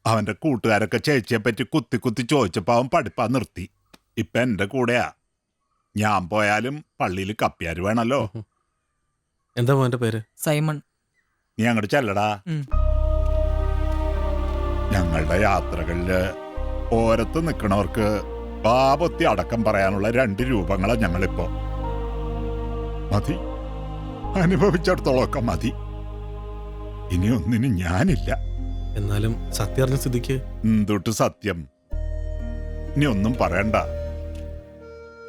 അവന്റെ കൂട്ടുകാരൊക്കെ ചേച്ചിയെ പറ്റി കുത്തി കുത്തി ചോദിച്ചപ്പോ അവൻ പഠിപ്പാ നിർത്തി. ഇപ്പൊ എന്റെ കൂടെയാ. ഞാൻ പോയാലും പള്ളിയിൽ കപ്പിയാര് വേണല്ലോ.
എന്താ മോന്റെ പേര്?
സൈമൺ.
നീ അങ്ങോട്ട് ചെല്ലടാ. ഞങ്ങളുടെ യാത്രകളില് ഓരത്ത് നിൽക്കണവർക്ക് പാപത്തി അടക്കം പറയാനുള്ള 2 രൂപങ്ങളാ ഞങ്ങളിപ്പോ. മതി, അനുഭവിച്ചിടത്തോളമൊക്കെ മതി. ഇനി ഒന്നിനും ഞാനില്ല.
എന്നാലും സത്യം അറിഞ്ഞ സ്ഥിതിക്ക്
എന്തൊട്ട് സത്യം? ഇനി ഒന്നും പറയണ്ട,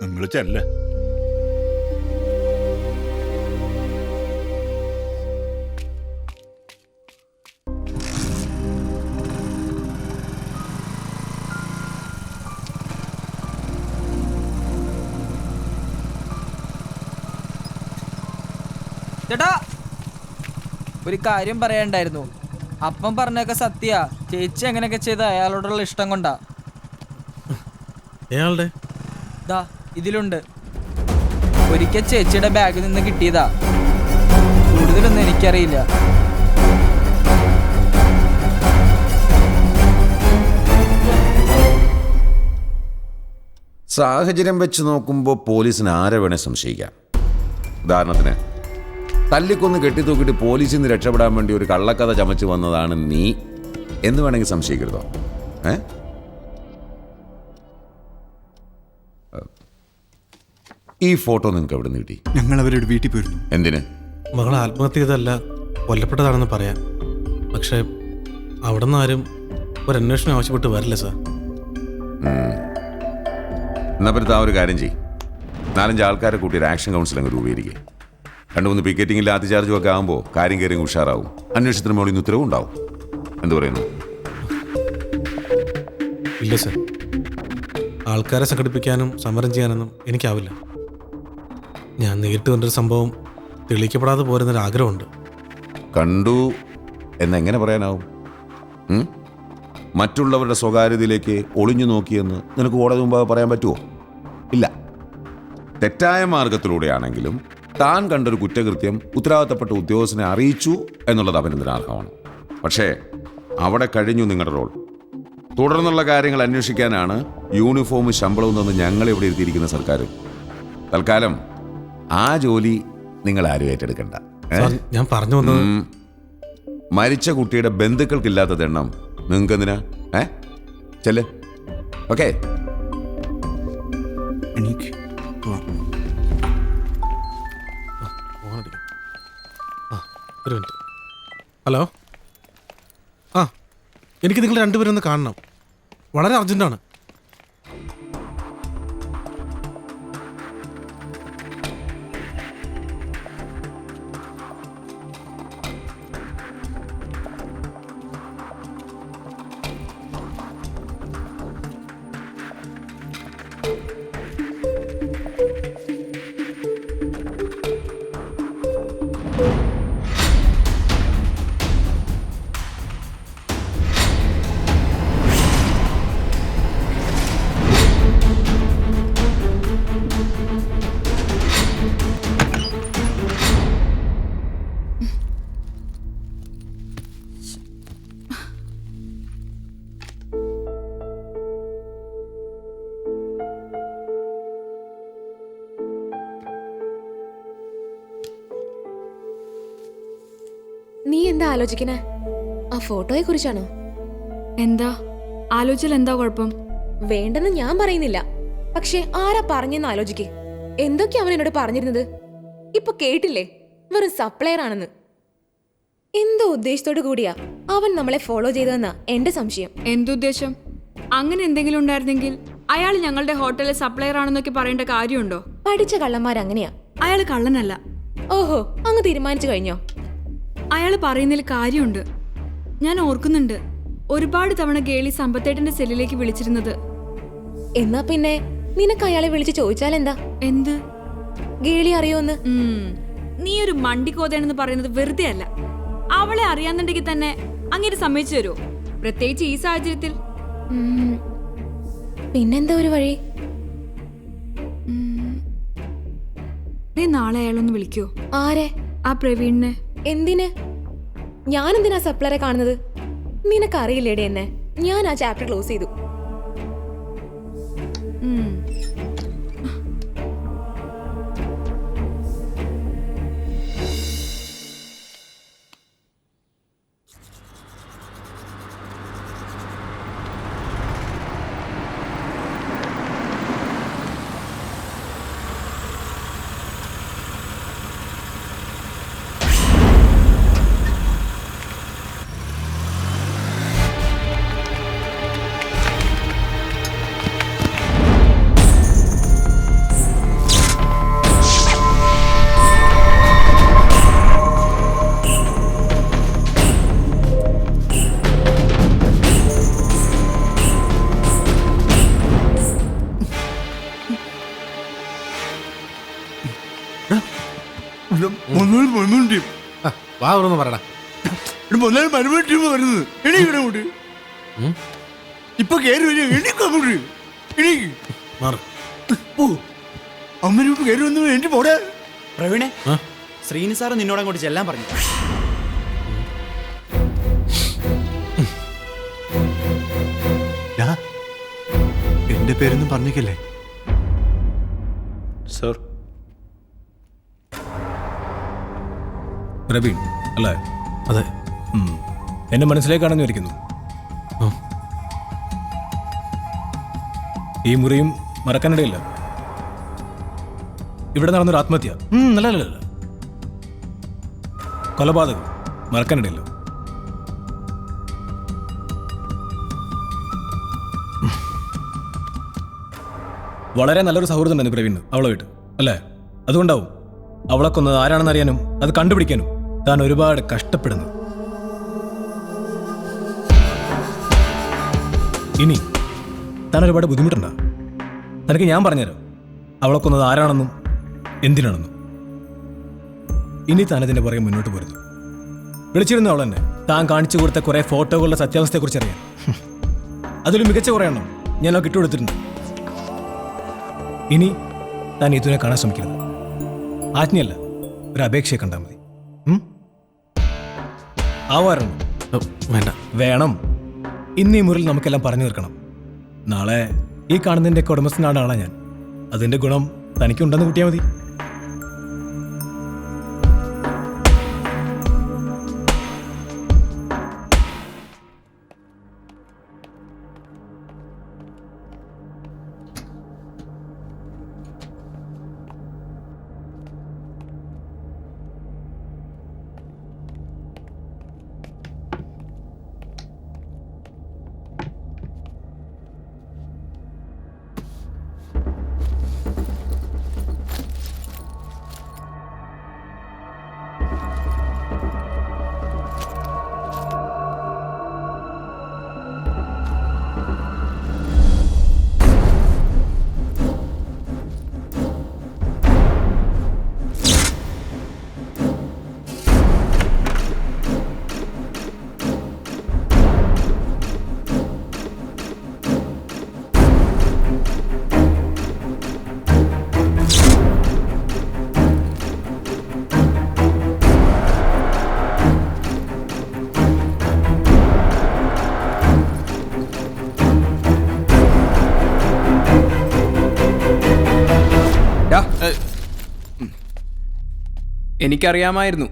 നിങ്ങൾ ചെല്ല്.
ചേട്ടാ ഒരു കാര്യം പറയാണ്ടായിരുന്നു. അപ്പം പറഞ്ഞൊക്കെ സത്യ. ചേച്ചി എങ്ങനെയൊക്കെ ചെയ്ത അയാളോടുള്ള ഇഷ്ടം കൊണ്ടാ. ദാ ഇതിലുണ്ട്. ഒരിക്കൽ ചേച്ചിയുടെ ബാഗിൽ നിന്ന് കിട്ടിയതാ. കൂടുതലൊന്നും എനിക്കറിയില്ല.
സാഹചര്യം വെച്ച് നോക്കുമ്പോൾ പോലീസിന് ആരെ വേണേൽ സംശയിക്കാം. ഉദാഹരണത്തിന് തല്ലിക്കൊന്ന് കെട്ടിത്തൂക്കിയിട്ട് പോലീസിൽ നിന്ന് രക്ഷപ്പെടാൻ വേണ്ടി ഒരു കള്ളക്കഥ ചമച്ച് വന്നതാണ് നീ എന്ന് വേണമെങ്കിൽ സംശയിക്കരുതോ? ഈ ഫോട്ടോ നിങ്ങൾക്ക് എവിടെ നിന്ന് കിട്ടി?
ഞങ്ങൾ അവരുടെ വീട്ടിൽ പോയിരുന്നു.
എന്തിന്?
മകൾ ആത്മഹത്യ ചെയ്തല്ല, കൊല്ലപ്പെട്ടതാണെന്ന് പറയാം. പക്ഷേ അവിടെ നിന്ന് ആരും ഒരു അന്വേഷണം ആവശ്യപ്പെട്ട് വരില്ല സാർ.
എന്നാ പറ്റി ആ ഒരു കാര്യം ചെയ്യും. 4-5 ആൾക്കാരെ കൂട്ടി ഒരു ആക്ഷൻ കൗൺസിൽ അങ്ങ് രൂപീകരിക്കുക. 2-3 പിക്കറ്റിംഗ് ലാത്തി ചാർജും ഒക്കെ ആകുമ്പോൾ കാര്യം കയറി ഉഷാറാവും. അന്വേഷണത്തിന് മുകളിൽ നിന്ന് ഉത്തരവും ഉണ്ടാവും. എന്തു പറയുന്നു?
ഇല്ല സാർ, ആൾക്കാരെ സംഘടിപ്പിക്കാനും സമരം ചെയ്യാനൊന്നും എനിക്കാവില്ല. ഞാൻ നേരിട്ട് കണ്ടൊരു സംഭവം തെളിയിക്കപ്പെടാതെ പോരുന്നൊരു ആഗ്രഹമുണ്ട്.
കണ്ടു എന്നെങ്ങനെ പറയാനാവും? മറ്റുള്ളവരുടെ സ്വകാര്യതയിലേക്ക് ഒളിഞ്ഞു നോക്കിയെന്ന് നിനക്ക് കോടതി മുമ്പാകെ പറയാൻ പറ്റുമോ? ഇല്ല. തെറ്റായ മാർഗത്തിലൂടെയാണെങ്കിലും താൻ കണ്ടൊരു കുറ്റകൃത്യം ഉത്തരവാദിത്തപ്പെട്ട ഉദ്യോഗസ്ഥനെ അറിയിച്ചു എന്നുള്ളത് അഭിനന്ദനാർഹമാണ്. പക്ഷേ അവിടെ കഴിഞ്ഞു നിങ്ങളുടെ റോൾ. തുടർന്നുള്ള കാര്യങ്ങൾ അന്വേഷിക്കാനാണ് യൂണിഫോമും ശമ്പളവും തന്ന് ഞങ്ങളിവിടെ ഇരുത്തിയിരിക്കുന്ന സർക്കാർ. തൽക്കാലം ആ ജോലി നിങ്ങൾ ആരും ഏറ്റെടുക്കണ്ട.
ഞാൻ പറഞ്ഞു വന്നത്
മരിച്ച കുട്ടിയുടെ ബന്ധുക്കൾക്കില്ലാത്തത് എണ്ണം നിങ്ങൾക്ക് എന്തിനാ? ചെല്ല്. ഓക്കെ.
ഒരു മിനിറ്റ്. ഹലോ. എനിക്ക് നിങ്ങൾ രണ്ടുപേരും ഒന്ന് കാണണം. വളരെ അർജന്റാണ്.
നീ എന്താ ആലോചിക്കണേ? ആ ഫോട്ടോയെ കുറിച്ചാണോ?
എന്താ ആലോചിച്ചാൽ എന്താ കുഴപ്പം?
വേണ്ടെന്ന് ഞാൻ പറയുന്നില്ല, പക്ഷെ ആരാ പറഞ്ഞെന്ന് ആലോചിക്കേ. എന്തൊക്കെയാ അവൻ എന്നോട് പറഞ്ഞിരുന്നത്? ഇപ്പൊ കേട്ടില്ലേ, വെറും സപ്ലയർ ആണെന്ന്. എന്തോ ഉദ്ദേശത്തോടു കൂടിയാ അവൻ നമ്മളെ ഫോളോ ചെയ്തതെന്നാ എന്റെ സംശയം.
എന്തുദ്ദേശം? അങ്ങനെ എന്തെങ്കിലും ഉണ്ടായിരുന്നെങ്കിൽ അയാൾ ഞങ്ങളുടെ ഹോട്ടലിലെ സപ്ലയർ ആണെന്നൊക്കെ പറയേണ്ട കാര്യമുണ്ടോ?
പഠിച്ച കള്ളന്മാരങ്ങനെയാ.
അയാൾ കള്ളനല്ല.
ഓഹോ, അങ്ങ് തീരുമാനിച്ചു കഴിഞ്ഞോ?
അയാൾ പറയുന്നതിൽ കാര്യമുണ്ട്. ഞാൻ ഓർക്കുന്നുണ്ട്, ഒരുപാട് തവണ ഗേളി സമ്പത്തേട്ടന്റെ സെല്ലിലേക്ക് വിളിച്ചിരുന്നത്.
എന്നാ പിന്നെ നിനക്ക് അയാളെ വിളിച്ച് ചോദിച്ചാൽ എന്താ?
എന്ത്?
ഗേളി അറിയോന്ന്?
നീ ഒരു മണ്ടിക്കോതയാണെന്ന് പറയുന്നത് വെറുതെ അല്ല. അവളെ അറിയാന്നുണ്ടെങ്കിൽ തന്നെ അങ്ങനെ സമ്മതിച്ചു തരുമോ? പ്രത്യേകിച്ച് ഈ സാഹചര്യത്തിൽ.
പിന്നെന്താ ഒരു വഴി?
നീ നാളെ അയാളൊന്ന് വിളിക്കോ?
ആരെ?
ആ പ്രവീണിനെ.
എന്തിന്? ഞാനെന്തിനാ സപ്ലറെ കാണുന്നത്? നിനക്കറിയില്ലേടെ എന്നെ. ഞാൻ ആ ചാപ്റ്റർ ക്ലോസ് ചെയ്തു.
വാ തുറന്ന് പറടാ.
വരുന്നത് എണീക്കണോട്ട് ഇപ്പൊ കയറി വരിക. എണീക്കോട്ട് എണീക്ക്. അമ്മനോട്ട് കയറി വന്നു. എന്റെ പോടെ
പ്രവീണേ, ശ്രീനി സാറ് നിന്നോട് അങ്ങോട്ട് ചെല്ലാൻ പറഞ്ഞു.
എന്റെ പേരൊന്നും പറഞ്ഞേക്കല്ലേ
സർ?
പ്രവീൺ അല്ലേ?
അതെ. എന്നെ മനസ്സിലേക്കാണെന്ന് വിചാരിക്കുന്നു. ഈ മുറിയും മറക്കാനിടയില്ല. ഇവിടെ നടന്നൊരു ആത്മഹത്യ. അല്ല, കൊലപാതകം മറക്കാനിടയില്ല. വളരെ നല്ലൊരു സൗഹൃദം ഉണ്ടായിരുന്നു പ്രവീണ് അവളുമായിട്ട്, അല്ലേ? അതുകൊണ്ടാവും അവളെ കൊന്നത് ആരാണെന്ന് അറിയാനും അത് കണ്ടുപിടിക്കാനും താൻ ഒരുപാട് കഷ്ടപ്പെടുന്നു. ഇനി താൻ ഒരുപാട് ബുദ്ധിമുട്ടുണ്ടോ? തനിക്ക് ഞാൻ പറഞ്ഞുതരാം അവളെ കൊന്നത് ആരാണെന്നും എന്തിനാണെന്നും. ഇനി താൻ അതിൻ്റെ പുറകെ മുന്നോട്ട് പോരുത്. വിളിച്ചിരുന്നു അവൾ തന്നെ താൻ കാണിച്ചു കൊടുത്ത കുറേ ഫോട്ടോകളുടെ സത്യാവസ്ഥയെക്കുറിച്ച് അറിയാൻ. അതിൽ മികച്ച കുറേ എണ്ണം ഞാൻ ഇട്ടുകൊടുത്തിട്ടുണ്ട്. ഇനി താൻ ഇതിനെ കാണാൻ ശ്രമിക്കരുത്. ആജ്ഞയല്ല, ഒരു അപേക്ഷയെ കണ്ടാൽ മതി. ആവാരണം വേണ്ട.
വേണം. ഇന്ന് ഈ മുറിൽ നമുക്കെല്ലാം പറഞ്ഞു തീർക്കണം. നാളെ ഈ കാണുന്നതിൻ്റെ ഒക്കെ ഉടമസ്ഥനാണ് ആളാ ഞാൻ. അതിൻ്റെ ഗുണം തനിക്കുണ്ടെന്ന് കൂട്ടിയാൽ മതി.
എനിക്കറിയാമായിരുന്നു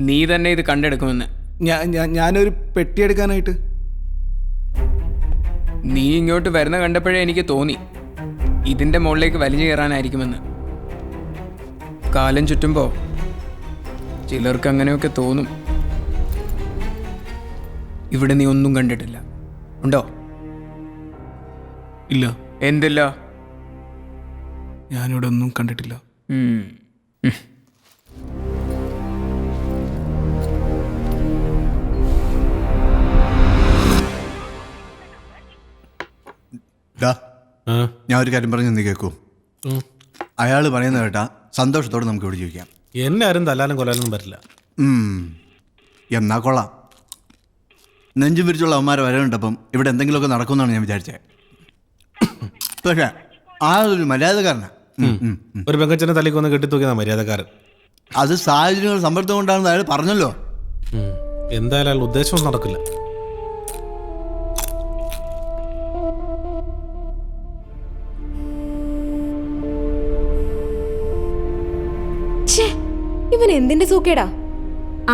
നീ തന്നെ ഇത് കണ്ടെടുക്കുമെന്ന്.
ഞാനൊരു പെട്ടിയെടുക്കാനായിട്ട്
നീ ഇങ്ങോട്ട് വരുന്ന കണ്ടപ്പോഴേ എനിക്ക് തോന്നി ഇതിൻ്റെ മുകളിലേക്ക് വലിഞ്ഞു കയറാനായിരിക്കുമെന്ന്. കാലം ചുറ്റുമ്പോൾ ചിലർക്ക് അങ്ങനെയൊക്കെ തോന്നും. ഇവിടെ നീ ഒന്നും കണ്ടിട്ടില്ല, ഉണ്ടോ?
ഇല്ല.
എന്തില്ല?
ഞാനിവിടെ ഒന്നും കണ്ടിട്ടില്ല.
ഞാൻ ഒരു കാര്യം പറഞ്ഞു, നീ കേൾക്കൂ. അയാൾ പറയുന്ന കേട്ടാ സന്തോഷത്തോടെ നമുക്ക് ഇവിടെ ജീവിക്കാം.
എന്നെ ആരും തല്ലാനും കൊല്ലാനൊന്നും പറ്റില്ല.
എന്നാ കൊള്ളാം. നെഞ്ചും വിരിച്ചുള്ള അവന്മാരെ വരവുണ്ടപ്പം ഇവിടെ എന്തെങ്കിലുമൊക്കെ നടക്കുമെന്നാണ് ഞാൻ വിചാരിച്ചത്. പക്ഷേ ആളൊരു മര്യാദക്കാരനാ.
ഒരു പെങ്കച്ചനെ തല്ലിക്കൊന്ന് കെട്ടിത്തൂക്കിയതാ മര്യാദക്കാരൻ.
അത് സാഹചര്യങ്ങൾ സമ്മർദ്ദം കൊണ്ടാണെന്ന് അയാൾ പറഞ്ഞല്ലോ.
എന്തായാലും അയാൾ ഉദ്ദേശമൊന്നും നടക്കില്ല.
ഇവൻ എന്തിന്റെ സൂക്കേടാ?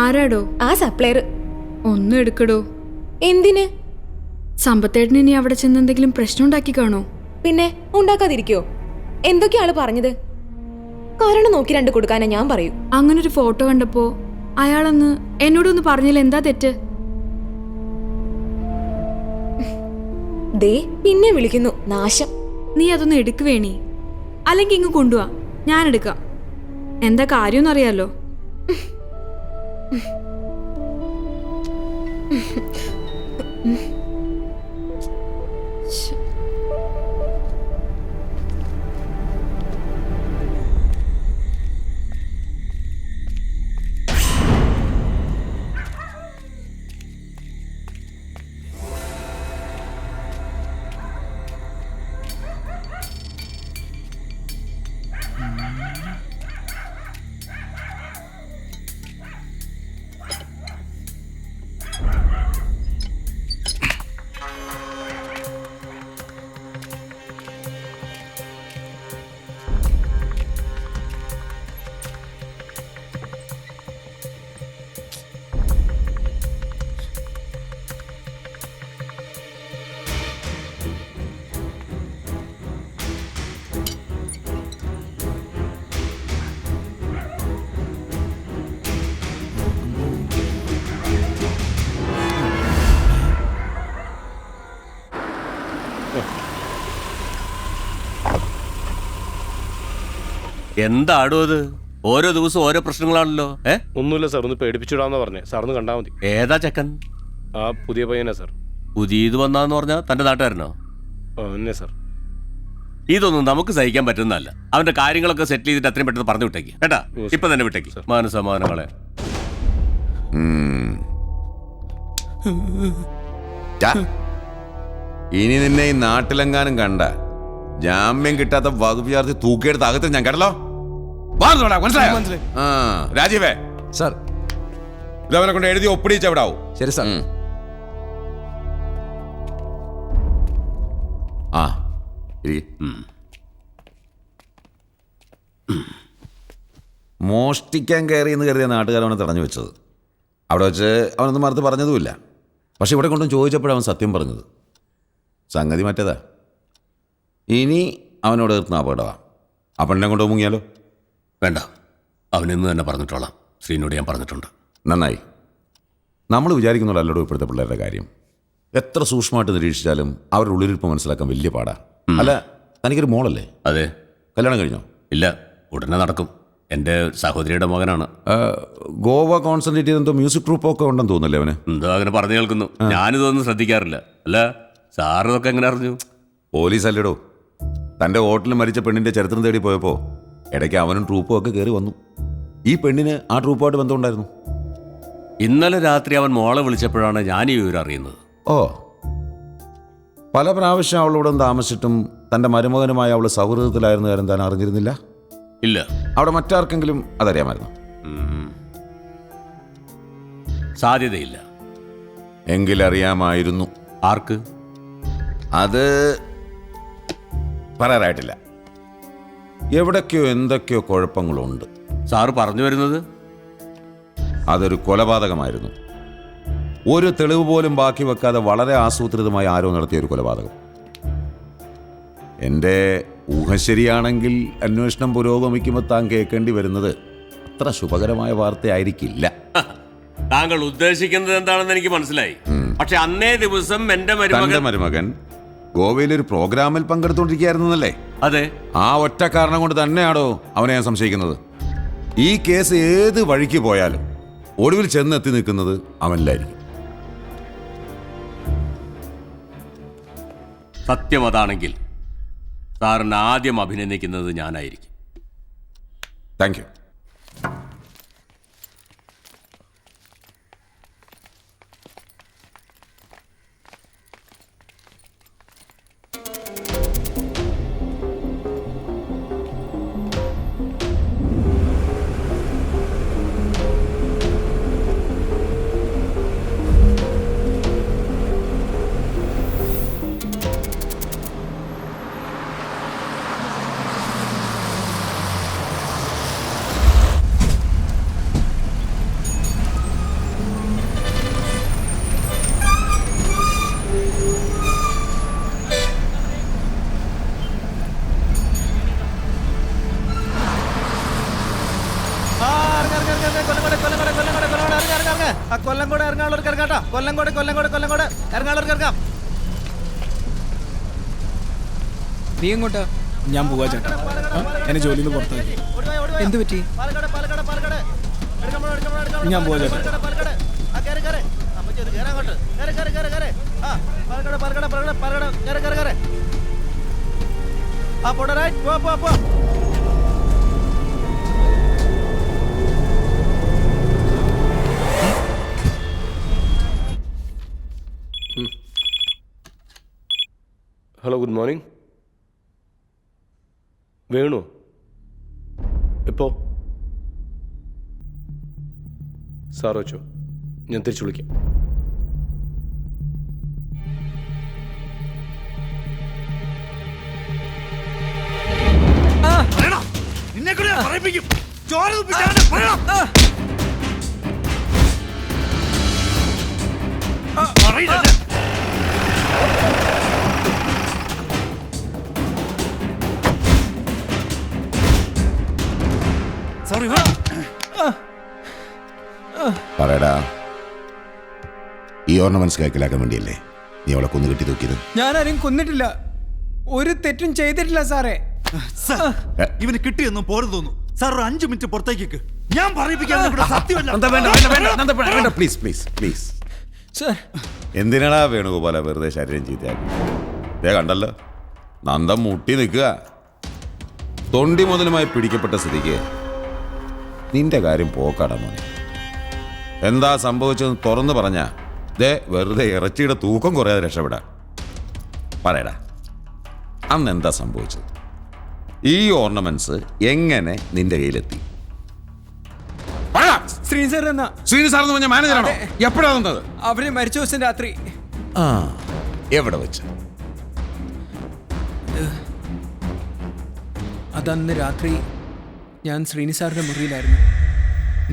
ആരാടോ?
ആ സപ്ലയർ.
ഒന്നും എടുക്കടോ.
എന്തിന്?
സമ്പത്തേട്ടന് ഇനി അവിടെ ചെന്ന് എന്തെങ്കിലും പ്രശ്നം ഉണ്ടാക്കി കാണോ?
പിന്നെ ഉണ്ടാക്കാതിരിക്കോ? എന്തൊക്കെയാ ആള് പറഞ്ഞത്? കാരണം നോക്കി രണ്ട് കൊടുക്കാനാ ഞാൻ പറയൂ.
അങ്ങനൊരു ഫോട്ടോ കണ്ടപ്പോ അയാളന്ന് എന്നോടൊന്ന് പറഞ്ഞില്ല, എന്താ തെറ്റ്?
ദേ പിന്നെ വിളിക്കുന്നു, നാശം.
നീ അതൊന്ന് എടുക്കുവേണി, അല്ലെങ്കിൽ ഇങ്ങ് കൊണ്ടുവാ, ഞാൻ എടുക്കാം. എന്താ കാര്യമെന്ന് അറിയാലോ.
എന്താടോ അത്? ഓരോ ദിവസം ഓരോ പ്രശ്നങ്ങളാണല്ലോ.
ഒന്നുമില്ല സാർ, ഒന്ന് പേടിപ്പിച്ചിടാന്ന് പറഞ്ഞേ. സാറിന് കണ്ടാൽ മതി.
ഏതാ ചെക്കൻ?
ആ പുതിയ പയ്യനാ സാർ.
പുതിയത് വന്നാന്ന് പറഞ്ഞാൽ തന്റെ നാട്ടുകാരനോ?
എന്നെ സാർ.
ഇതൊന്നും നമുക്ക് സഹിക്കാൻ പറ്റുന്നതല്ല. അവന്റെ കാര്യങ്ങളൊക്കെ സെറ്റിൽ ചെയ്തിട്ട് അത്രയും പെട്ടെന്ന് പറഞ്ഞു വിട്ടേക്ക് കേട്ടാ. ഇപ്പൊ തന്നെ വിട്ടേക്ക്. മാനസമാനങ്ങളെ
ഇനി നിന്നെ ഈ നാട്ടിലെങ്ങാനും കണ്ട ജാമ്യം കിട്ടാത്ത വകുപ്പ് ചേർത്ത് തൂക്കിയെടുത്ത് അകത്ത് ഞാൻ കേട്ടല്ലോ. രാജീവേ
സാർ,
ഇതവനെ കൊണ്ട് എഴുതി ഒപ്പിടിച്ചവിടാവും.
ശരി സാർ.
ആ മോഷ്ടിക്കാൻ കയറി എന്ന് കരുതിയ നാട്ടുകാരവനെ തടഞ്ഞു വെച്ചത്. അവിടെ വെച്ച് അവനൊന്നും മറുത്ത് പറഞ്ഞതുമില്ല. പക്ഷെ ഇവിടെ കൊണ്ടും ചോദിച്ചപ്പോഴവൻ സത്യം പറഞ്ഞത്. സംഗതി മറ്റേതാ. ഇനി അവനോട് എതിർത്ത് അപകടമാണ്. ആ പെണ്ണിനെ കൊണ്ട് മുങ്ങിയാലോ?
വേണ്ട, അവനിന്ന് തന്നെ പറഞ്ഞിട്ടോളാം. ശ്രീനോട് ഞാൻ പറഞ്ഞിട്ടുണ്ട്.
നന്നായി. നമ്മൾ വിചാരിക്കുന്നുള്ളല്ലോ ഇപ്പോഴത്തെ പിള്ളേരുടെ കാര്യം. എത്ര സൂക്ഷ്മമായിട്ട് നിരീക്ഷിച്ചാലും അവരുടെ ഉള്ളിലിരിപ്പ് മനസ്സിലാക്കാൻ വലിയ പാടാ. അല്ല, തനിക്കൊരു മോളല്ലേ?
അതെ.
കല്യാണം കഴിഞ്ഞോ?
ഇല്ല, ഉടനെ നടക്കും. എൻ്റെ സഹോദരിയുടെ മകനാണ്.
ഗോവ കോൺസെൻട്രേറ്റ് ചെയ്തെന്തോ മ്യൂസിക് ട്രൂപ്പൊക്കെ ഉണ്ടെന്ന് തോന്നുന്നല്ലേ അവന്?
എന്തോ അങ്ങനെ പറഞ്ഞു കേൾക്കുന്നു. ഞാനിതൊന്നും ശ്രദ്ധിക്കാറില്ല. അല്ല, സാറിതൊക്കെ എങ്ങനെ അറിഞ്ഞു?
പോലീസ് അല്ലേടോ. തൻ്റെ ഹോട്ടലിൽ മരിച്ച പെണ്ണിൻ്റെ ചരിത്രം തേടി പോയപ്പോൾ ഇടയ്ക്ക് അവനും ട്രൂപ്പും ഒക്കെ കയറി വന്നു. ഈ പെണ്ണിന് ആ ട്രൂപ്പുമായിട്ട് ബന്ധമുണ്ടായിരുന്നു.
ഇന്നലെ രാത്രി അവൻ മോളെ വിളിച്ചപ്പോഴാണ് ഞാൻ ഈ വിവരം അറിയുന്നത്.
ഓ, പല പ്രാവശ്യം അവളോടും താമസിച്ചിട്ടും തൻ്റെ മരുമകനുമായി അവൾ സൗഹൃദത്തിലായിരുന്ന കാര്യം താൻ അറിഞ്ഞിരുന്നില്ല?
ഇല്ല.
അവിടെ മറ്റാർക്കെങ്കിലും അതറിയാമായിരുന്നു?
സാധ്യതയില്ല.
എങ്കിലറിയാമായിരുന്നു.
ആർക്ക്?
അത് പറയാറായിട്ടില്ല. എവിടൊക്കെയോ എന്തൊക്കെയോ കുഴപ്പങ്ങളുണ്ട്.
സാറ് പറഞ്ഞു വരുന്നത്
അതൊരു കൊലപാതകമായിരുന്നു. ഒരു തെളിവ് പോലും ബാക്കി വെക്കാതെ വളരെ ആസൂത്രിതമായി ആരോ നടത്തിയ ഒരു കൊലപാതകം. എൻ്റെ ഊഹ ശരിയാണെങ്കിൽ അന്വേഷണം പുരോഗമിക്കുമ്പോൾ താൻ കേൾക്കേണ്ടി വരുന്നത് അത്ര ശുഭകരമായ വാർത്തയായിരിക്കില്ല.
താങ്കൾ ഉദ്ദേശിക്കുന്നത് എന്താണെന്ന് എനിക്ക് മനസ്സിലായി. പക്ഷെ അന്നേ ദിവസം എൻ്റെ
മരുമകൻ ഗോവയിലൊരു പ്രോഗ്രാമിൽ പങ്കെടുത്തുകൊണ്ടിരിക്കുകയായിരുന്നല്ലേ?
അതെ.
ആ ഒറ്റ കാരണം കൊണ്ട് തന്നെയാണോ അവനെ ഞാൻ സംശയിക്കുന്നത്? ഈ കേസ് ഏത് വഴിക്ക് പോയാലും ഒടുവിൽ ചെന്നെത്തി നിൽക്കുന്നത് അവനിലായിരിക്കും.
സത്യം അതാണെങ്കിൽ സാറിന് ആദ്യം അഭിനന്ദിക്കുന്നത് ഞാനായിരിക്കും.
Thank you.
കൊല്ലംകോട് എറണാകുളത്ത് ഇറങ്ങാട്ടോ. കൊല്ലംകോട് എറണാകുളത്ത് ഇറങ്ങാം.
നീ എങ്ങോട്ടാ?
ഞാൻ പോവാ ചേട്ടാ. എന്നെ ജോലിയിൽ നിന്ന് പുറത്താക്കി.
എന്ത് പറ്റി?
ഞാൻ പോവാ ചേട്ടാ.
Hello, good morning. വേണു എപ്പോ? സാർ വെച്ചോ, ഞാൻ തിരിച്ചു വിളിക്കാം.
പറയടാ, ഈ ഓർണമെന്റ്സ് കൈക്കലാക്കാൻ വേണ്ടിയല്ലേ നീ അവളെ കൊന്നു കെട്ടി തൂക്കിയത്?
ഞാനാരും കൊന്നിട്ടില്ല, ഒരു തെറ്റും ചെയ്തിട്ടില്ല സാറേ.
ഇവന് കിട്ടിയെന്നും പോരെന്ന് തോന്നുന്നു. സാർ ഒരു 5 മിനിറ്റ് പുറത്തേക്ക് ഞാൻ
സത്യമല്ല. Please please please. എന്തിനാടാ വേണുഗോപാല വെറുതെ ശരീരം ചീത്തയാക്കി? കണ്ടല്ലോ, നന്ദം മുട്ടി നിൽക്കുക. തൊണ്ടി മുതലുമായി പിടിക്കപ്പെട്ട സ്ഥിതിക്ക് നിന്റെ കാര്യം പോക്കാടാ മോനെ. എന്താ സംഭവിച്ചതെന്ന് തുറന്നു പറഞ്ഞാ വെറുതെ ഇറച്ചിയുടെ തൂക്കം കുറയാതെ രക്ഷപ്പെടാം. പറയടാ, അന്ന് എന്താ സംഭവിച്ചത്? ഈ ഓർണമെന്റ്സ് എങ്ങനെ നിന്റെ കയ്യിലെത്തി? ശ്രീനിസാറെന്ന് പറഞ്ഞ മാനേജറാണോ? എപ്പോഴാ വന്നത്?
അവര് മരിച്ച ദിവസം രാത്രി.
എവിടെ വെച്ച്?
അതന്ന് രാത്രി ഞാൻ ശ്രീനിസാറിന്റെ മുറിയിലായിരുന്നു.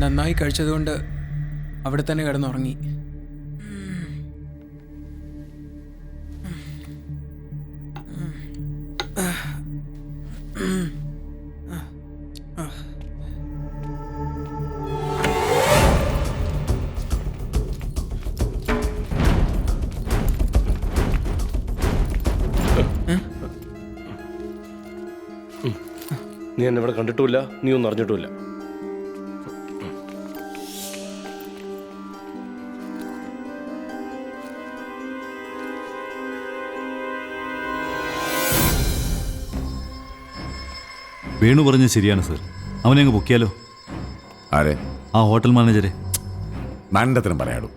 നന്നായി കഴിച്ചതുകൊണ്ട് അവിടെ തന്നെ കിടന്നുറങ്ങി.
നീ എന്നെ ഇവിടെ കണ്ടിട്ടുമില്ല, നീ ഒന്നും അറിഞ്ഞിട്ടുമില്ല.
വേണു പറഞ്ഞത് ശരിയാണ് സർ. അവനെ അങ്ങ് പൊക്കിയാലോ?
ആരെ?
ആ ഹോട്ടൽ മാനേജരെ.
മണ്ടത്തിനും പറയാടും.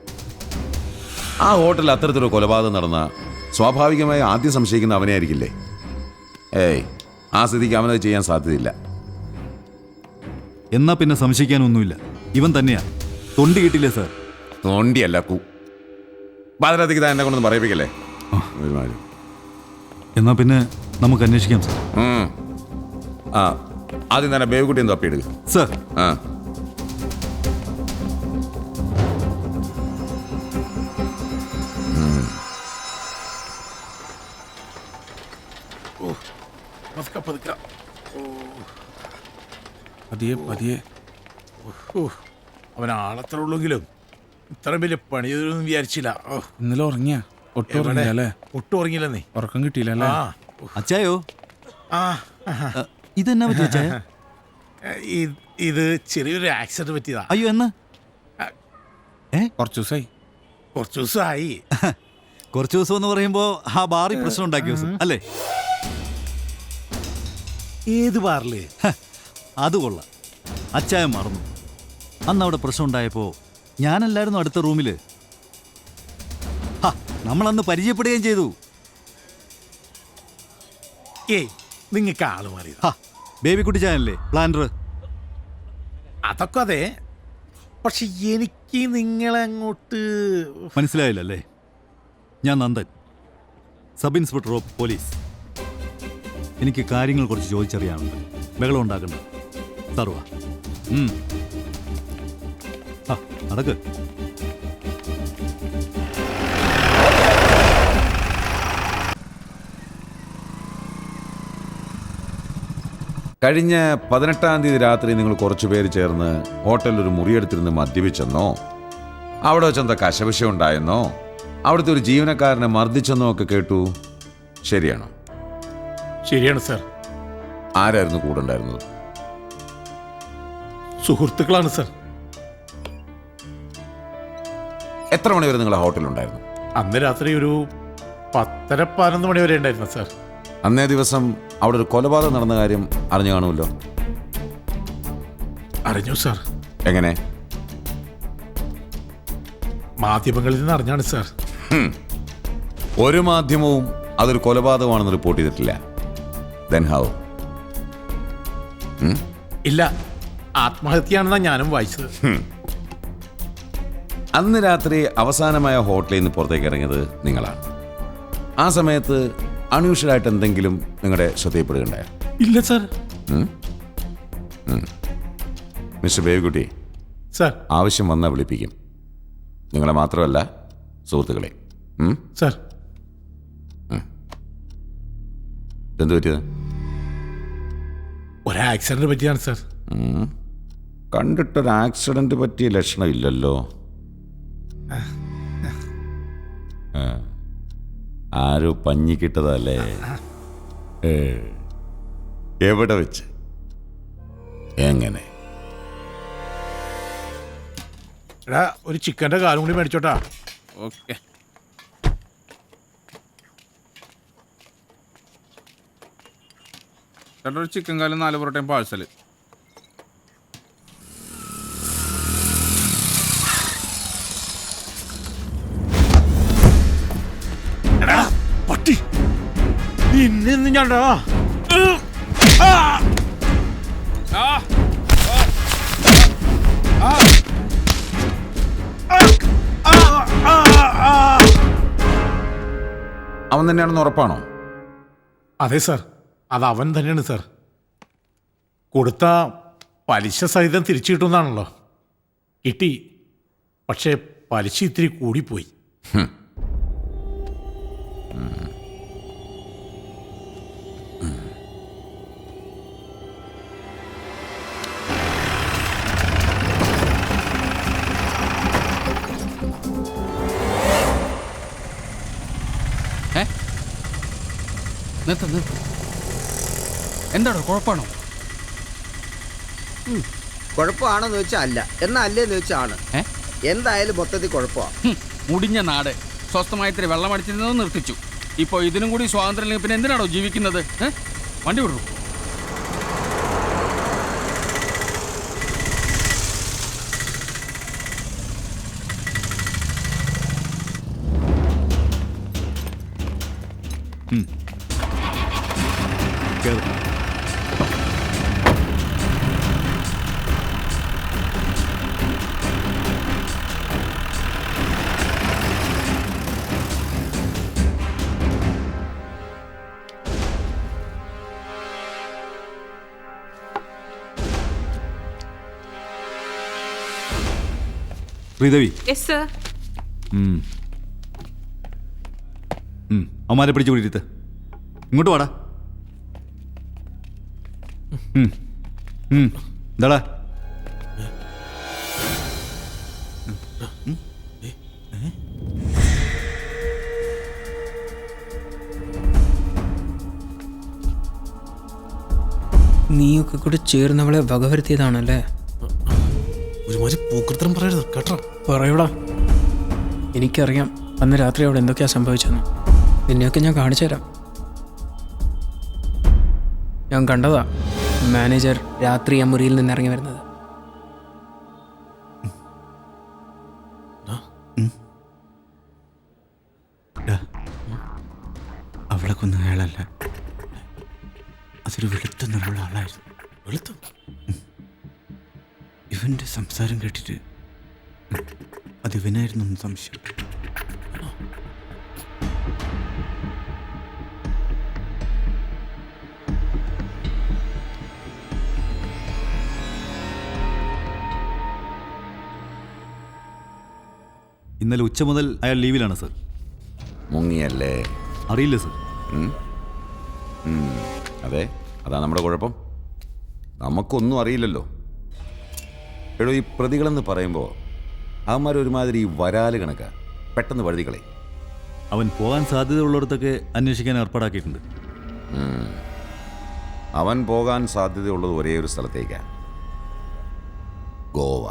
ആ ഹോട്ടലിൽ അത്തരത്തിലൊരു കൊലപാതകം നടന്ന സ്വാഭാവികമായി ആദ്യം സംശയിക്കുന്ന അവനെ ആയിരിക്കില്ലേ? ഏയ്, ആ സ്ഥിതിക്ക് അവനത് ചെയ്യാൻ സാധ്യതയില്ല.
എന്നാ പിന്നെ സംശയിക്കാനൊന്നുമില്ല, ഇവൻ തന്നെയാ. തൊണ്ടി കിട്ടില്ലേ സാർ?
തൊണ്ടിയല്ല, പാതിരാതിക്ക് താൻ എന്നെ കൊണ്ടൊന്നും പറയിപ്പിക്കല്ലേ.
എന്നാ പിന്നെ നമുക്ക് അന്വേഷിക്കാം സാർ.
ആ, ആദ്യം തന്നെ ബേബുക്കുട്ടി ഒന്ന് തപ്പിയെടുക്കുക
സാർ.
ആ,
പതിയെ അവൻ ആളത്ര ഉള്ളെങ്കിലും ഇത്ര വലിയ പണി ചെയ്തൊന്നും വിചാരിച്ചില്ല.
ഇന്നലെ ഉറങ്ങിയ ഒട്ടും ഉറങ്ങിയല്ലേ?
ഒട്ടും ഉറങ്ങിയില്ലെന്നേ.
ഉറക്കം കിട്ടിയില്ലല്ലേ?
അച്ചായോ, ഇതെന്നാ പറ്റി അച്ചായ?
ഇത് ചെറിയൊരു ആക്സിഡന്റ് പറ്റിയതാ.
അയ്യോ, എന്നാ?
കുറച്ചു ദിവസമായി.
കുറച്ചു ദിവസം എന്ന് പറയുമ്പോ ആ ബാറിൽ പ്രശ്നം ഉണ്ടാക്കിയ ദിവസം അല്ലേ?
ഏത് ബാറില്?
അത് കൊള്ളാം, അച്ചായ മറന്നു. അന്ന് അവിടെ പ്രശ്നം ഉണ്ടായപ്പോ ഞാനല്ലായിരുന്നു അടുത്ത റൂമില്. നമ്മളന്ന് പരിചയപ്പെടുകയും ചെയ്തു.
നിങ്ങൾക്ക് ആള് മാറി.
ബേബിക്കുട്ടി ചായനല്ലേ പ്ലാനർ?
അതൊക്കെ അതെ, പക്ഷെ എനിക്ക് നിങ്ങളെ അങ്ങോട്ട്
മനസ്സിലായില്ലല്ലേ? ഞാൻ Nandan, sub inspector of police. എനിക്ക് കാര്യങ്ങൾ കുറച്ച് ചോദിച്ചറിയാനുണ്ട്. ബഹളം ഉണ്ടാക്കണ്ട. സർവ നടക്ക്.
കഴിഞ്ഞ 18-ാം തീയതി രാത്രി നിങ്ങൾ കുറച്ചു പേര് ചേർന്ന് ഹോട്ടലിൽ ഒരു മുറിയെടുത്തിരുന്ന് മദ്യപിച്ചെന്നോ, അവിടെ വെച്ചെന്താ കശവിഷയം ഉണ്ടായെന്നോ, അവിടുത്തെ ഒരു ജീവനക്കാരനെ മർദ്ദിച്ചെന്നോ ഒക്കെ കേട്ടു. ശരിയാണോ?
ശരിയാണ് സാർ.
ആരായിരുന്നു കൂടെ ഉണ്ടായിരുന്നത്?
സുഹൃത്തുക്കളാണ് സാർ.
എത്ര മണിവരെ നിങ്ങൾ ആ ഹോട്ടലുണ്ടായിരുന്നു?
അന്ന് രാത്രി ഒരു 10-11 മണി വരെ ഉണ്ടായിരുന്നു സാർ.
അന്നേ ദിവസം അവിടെ ഒരു കൊലപാതകം നടന്ന കാര്യം അറിഞ്ഞു കാണുമല്ലോ?
അറിഞ്ഞു സാർ.
എങ്ങനെ?
മാധ്യമങ്ങളിൽ നിന്ന് അറിഞ്ഞാണ് സാർ.
ഒരു മാധ്യമവും അതൊരു കൊലപാതകമാണെന്ന് റിപ്പോർട്ട് ചെയ്തിട്ടില്ല. Then how?
ഇല്ല, ആത്മഹത്യയാണെന്നാണ് ഞാനും വായിച്ചത്.
അന്ന് രാത്രി അവസാനമായ ഹോട്ടലിൽ നിന്ന് പുറത്തേക്ക് ഇറങ്ങിയത് നിങ്ങളാണ്. ആ സമയത്ത് അൺയൂഷ്വലായിട്ട് എന്തെങ്കിലും നിങ്ങളുടെ ശ്രദ്ധയിൽപ്പെടുകയുണ്ടായോ?
ഇല്ല സാർ.
മിസ്റ്റർ ബേബിക്കുട്ടി
സാർ,
ആവശ്യം വന്നാൽ വിളിപ്പിക്കും. നിങ്ങളെ മാത്രമല്ല, സുഹൃത്തുക്കളെ.
സാർ,
എന്ത് പറ്റിയത്?
ഒരു ആക്സിഡന്റ് പറ്റിയാണ് സാർ.
കണ്ടിട്ടൊരു ആക്സിഡന്റ് പറ്റിയ ലക്ഷണം ഇല്ലല്ലോ. ആരോ പഞ്ഞിക്കിട്ടതല്ലേ? എവിടെ വെച്ച്, എങ്ങനെ?
എടാ ഒരു ചിക്കൻ്റെ കാലും കൂടി മേടിച്ചോട്ടാ.
ഓക്കെ. ചേട്ടാ ഒരു ചിക്കൻ കാലും 4 പൊറോട്ടയും പാഴ്സൽ.
പട്ടി ഇന്ന് ഞാൻ
അവൻ തന്നെയാണെന്ന് ഉറപ്പാണോ?
അതെ സാർ, അത് അവൻ തന്നെയാണ് സാർ. കൊടുത്ത പലിശ സഹിതം തിരിച്ചു കിട്ടുന്നതാണല്ലോ. കിട്ടി, പക്ഷേ പലിശ ഇത്തിരി കൂടിപ്പോയി.
എന്താണോ കുഴപ്പമാണോ?
കുഴപ്പമാണെന്ന് വെച്ചാൽ അല്ല, എന്നാ അല്ലേന്ന് വെച്ചാൽ ആണ്. എന്തായാലും മൊത്തത്തിൽ കുഴപ്പമാണ്.
മുടിഞ്ഞ നാട് സ്വസ്ഥമായി ഇത്തിരി വെള്ളം അടിച്ചിരുന്നത് നിർത്തിച്ചു. ഇപ്പോൾ ഇതിനും കൂടി സ്വാതന്ത്ര്യം ഇല്ലെങ്കിൽ പിന്നെ എന്തിനാണോ ജീവിക്കുന്നത്? വണ്ടി വിടുന്നു.
Sridevi,
yes sir.
അവന്മാരെ പിടിച്ചു കൂടിയിട്ട് ഇങ്ങോട്ട് വാടാ. എന്താടാ?
നീയൊക്കെ കൂടെ ചേർന്നവളെ വകവരുത്തിയതാണല്ലേ?
ഒരുമാതിരി പൂക്കൃത്രം പറയരുത് കേട്ടോ.
പറയൂടാ, എനിക്കറിയാം അന്ന് രാത്രി അവിടെ എന്തൊക്കെയാ സംഭവിച്ചെന്ന്. നിന്നെയൊക്കെ ഞാൻ കാണിച്ചു തരാം. ഞാൻ കണ്ടതാ മാനേജർ രാത്രി ആ മുറിയിൽ നിന്ന് ഇറങ്ങി വരുന്നത്.
അവളെ കൊന്ന അയാളല്ല, അതൊരു വെളുത്ത നിറമുള്ള ആളായിരുന്നു.
വെളുത്തു?
ഇവന്റെ സംസാരം കേട്ടിട്ട് അത് ഇവനായിരുന്നു എന്ന് സംശയം.
ഇന്നലെ ഉച്ച മുതൽ അയാൾ ലീവിലാണ് സർ.
മുങ്ങിയല്ലേ?
അറിയില്ല സർ.
അതെ, അതാ നമ്മുടെ കുഴപ്പം. നമുക്കൊന്നും അറിയില്ലല്ലോ. എടോ, ഈ പ്രതികളെന്ന് പറയുമ്പോൾ അവന്മാരൊരുമാതിരി വരാല് കണക്കാ, പെട്ടെന്ന് വഴുതികളെ.
അവൻ പോകാൻ സാധ്യതയുള്ളിടത്തൊക്കെ അന്വേഷിക്കാൻ ഏർപ്പാടാക്കിയിട്ടുണ്ട്.
അവൻ പോകാൻ സാധ്യതയുള്ളത് ഒരേ ഒരു സ്ഥലത്തേക്കാണ്, ഗോവ.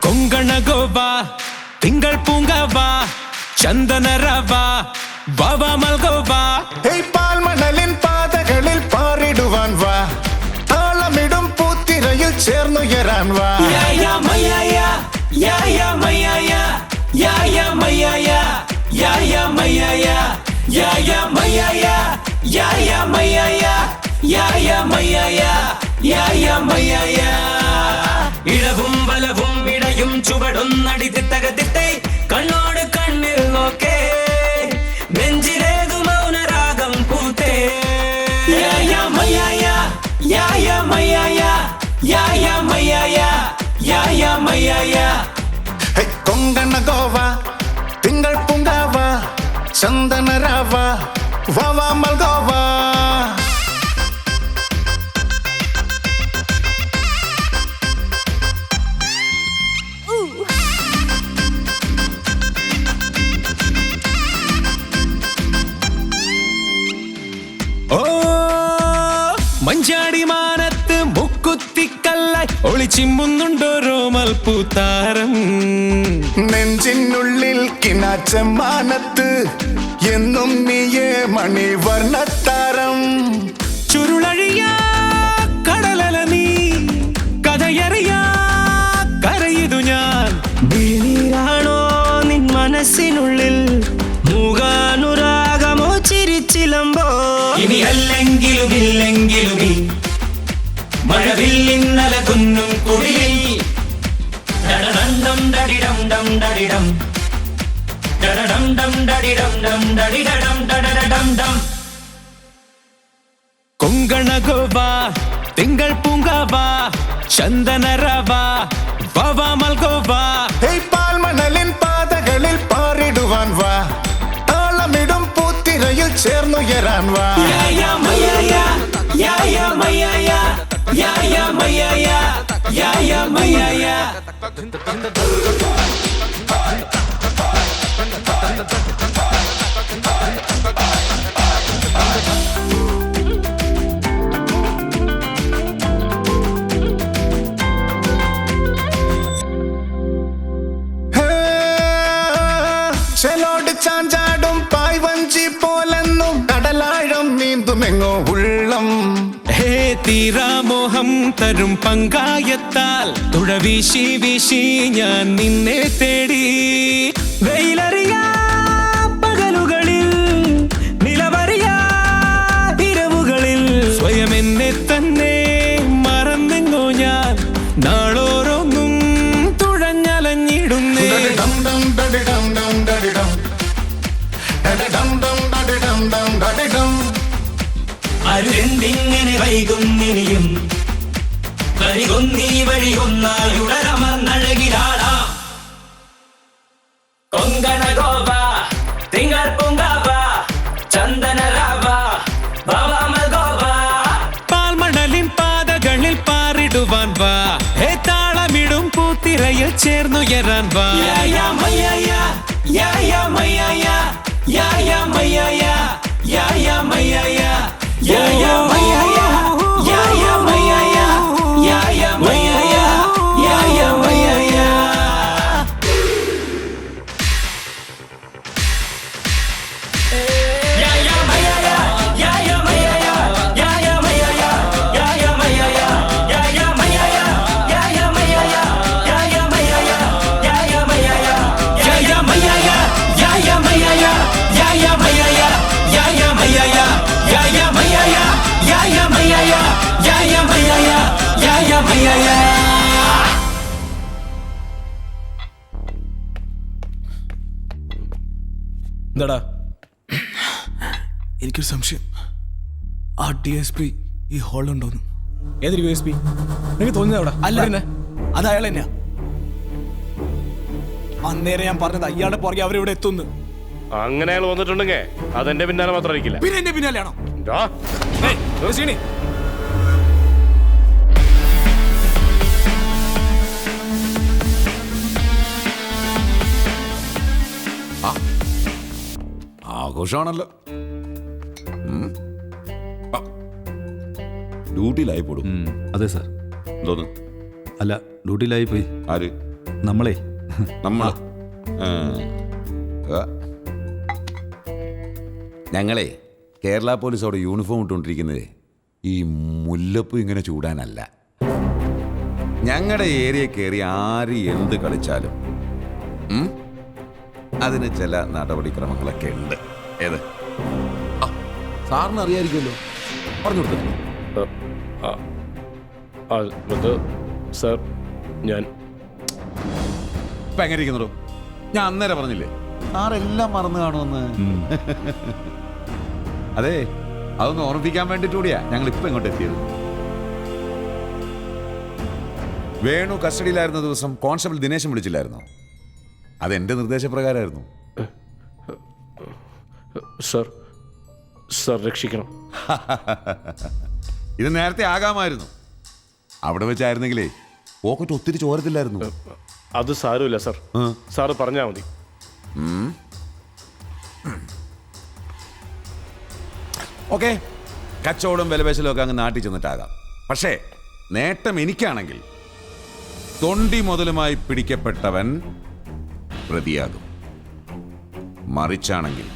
കൊങ്കണഗോവാ തിങ്കൾ പൂങ്കവാ ചന്ദനരവാ വാവാ മൽഗോവാ പാൽമണലിൻ പാതകളിൽ പാറിടുവാൻ വാ താളമിടും പൂത്തിരയിൽ ചേർന്നുയരാൻ വാ ഇടവും വലവും ഇടയും ചുവടൊന്നടി തിട്ടകത്തിട്ടേ കണ്ണോട് കണ്ണിൽ നോക്കേ നെഞ്ചിലേതു മൗനരാഗം പൂത്തേ
കൊങ്കണ ഗോവ തിങ്കൾ പൂങ്കാവ ചന്ദനരാവ വാവാ മൽഗോവ
ഓ മഞ്ചാടി മാനത്ത് മുക്കുത്തിക്കല്ലായി ഒളിച്ചിമ്പുന്നുണ്ടോ രോമൽ പൂത്താരം
നെഞ്ചിനുള്ളിൽ കിനാച്ചമാനത്ത് എന്നും നീയേ മണിവർണ്ണത്താരം
ചുരുളഴിയാ കടലല നീ കഥയറിയാ കരയിതു ഞാൻ വിഴിനീരാണോ നിൻ മനസ്സിനുള്ളിൽ മൂകാനുരാഗമോ ചിരിച്ചിലമ്പോ ഇനി അല്ലെങ്കിലും ഇല്ലെങ്കിലും ഈ മഴവില്ലിന്നല കുന്നും കുടിലിൽ ഡഡഡം ഡഡിഡം ഡം ഡഡിഡം ഡഡഡം ഡം ഡഡിഡം ഡം ഡഡിഡം ഡഡഡം ഡം കൊങ്കണ ഗോവ തിങ്കൾ പൂങ്കാവ ചന്ദനരവ വാവാ മൽഗോവ
പാൽമണലിൻ പാതകളിൽ പാറിടുവാൻ വാ താളമിടും പൂത്തിരയിൽ ചേർന്നുയരാൻ വാ ചെലോട് ചാഞ്ചാടും പായ്വഞ്ചി പോലെന്നും കടലാഴം നീന്തുമെങ്ങോ ഉള്ളം
ഹേ തീരാമോഹം തരും പങ്കായത്താൽ തുഴ വീശി വീശി ഞാൻ നിന്നെ തേടി വെയിലറിയാ പകലുകളിൽ നിലവറിയാ ഇരവുകളിൽ സ്വയം എന്നെ തന്നെ മറന്നെങ്ങോ ഞാൻ നാളോരോന്നും തുഴഞ്ഞലഞ്ഞിടുന്നേ അരുതെന്തിങ്ങനെ വൈകുന്നിനിയും വരികൊന്നീ വഴിയൊന്നായുടരമർന്നഴകിലാടാ കൊങ്കണ ഗോവ തിങ്കൾ പൂങ്കാവ ചന്ദനരാവ ഗോവ പാൽമണലിൻ പാതകളിൽ പാറിടുവാൻ വാ ഹേ താളമിടും പൂത്തിരയിൽ ചേർന്നുയരാൻ വാ
എന്താടാ?
എനിക്കൊരു സംശയം, ആ DSP ഈ ഹാളിലുണ്ടോന്ന്.
ഏതൊരു USP? എനിക്ക് തോന്നുന്നത് അവിടെ
അല്ല, അത് അയാൾ തന്നെയാ. അന്നേരം ഞാൻ പറഞ്ഞത് അയാളുടെ പുറകെ അവരിവിടെ എത്തുന്നു.
അങ്ങനെ അയാൾ വന്നിട്ടുണ്ടെങ്കിൽ അതെന്റെ പിന്നാലെ മാത്രമായിരിക്കില്ല.
പിന്നെ എന്റെ പിന്നാലെയാണോ?
ആഘോഷമാണല്ലോ. ഡ്യൂട്ടിയിലായി പോടും.
അതെ സാർ.
എന്തോന്ന്?
അല്ല, ഡ്യൂട്ടിയിലായി പോയി.
ആര്?
നമ്മളെ.
ഞങ്ങളെ കേരള പോലീസ് അവിടെ യൂണിഫോം ഇട്ടുകൊണ്ടിരിക്കുന്നത് ഈ മുല്ലപ്പൂ ഇങ്ങനെ ചൂടാനല്ല. ഞങ്ങളുടെ ഏരിയ കയറി ആര് എന്ത് കളിച്ചാലും അതിന് ചില നടപടിക്രമങ്ങളൊക്കെ ഉണ്ട്. ഏത് സാറിന് അറിയായിരിക്കുമല്ലോ, പറഞ്ഞു കൊടുത്തിട്ടുണ്ട്.
അത് സാർ ഞാൻ
ഇപ്പൊ എങ്ങനെ ഇരിക്കുന്നോ? ഞാൻ അന്നേരം പറഞ്ഞില്ലേ ആരെല്ലാം മറന്നു കാണുമെന്ന്. അതെ, അതൊന്ന് ഓർമ്മിപ്പിക്കാൻ വേണ്ടിട്ടൂടിയാ ഞങ്ങൾ ഇപ്പൊ ഇങ്ങോട്ട് എത്തിയത്. വേണു കസ്റ്റഡിയിലായിരുന്ന ദിവസം കോൺസ്റ്റബിൾ ദിനേശൻ വിളിച്ചില്ലായിരുന്നോ? അതെന്റെ നിർദ്ദേശപ്രകാരമായിരുന്നു.
സർ രക്ഷിക്കണം.
ഇത് നേരത്തെ ആകാമായിരുന്നു. അവിടെ വെച്ചായിരുന്നെങ്കിലേ പോക്കറ്റ് ഒത്തിരി ചോരത്തില്ലായിരുന്നു.
അത് സാരമില്ല സർ, സാറ് പറഞ്ഞാൽ മതി.
ഓക്കെ, കച്ചവടം വിലപേശലും ഒക്കെ അങ്ങ് നാട്ടിൽ ചെന്നിട്ടാകാം. പക്ഷേ നേട്ടം എനിക്കാണെങ്കിൽ തൊണ്ടി മുതലുമായി പിടിക്കപ്പെട്ടവൻ പ്രതിയാകും. മറിച്ചാണെങ്കിൽ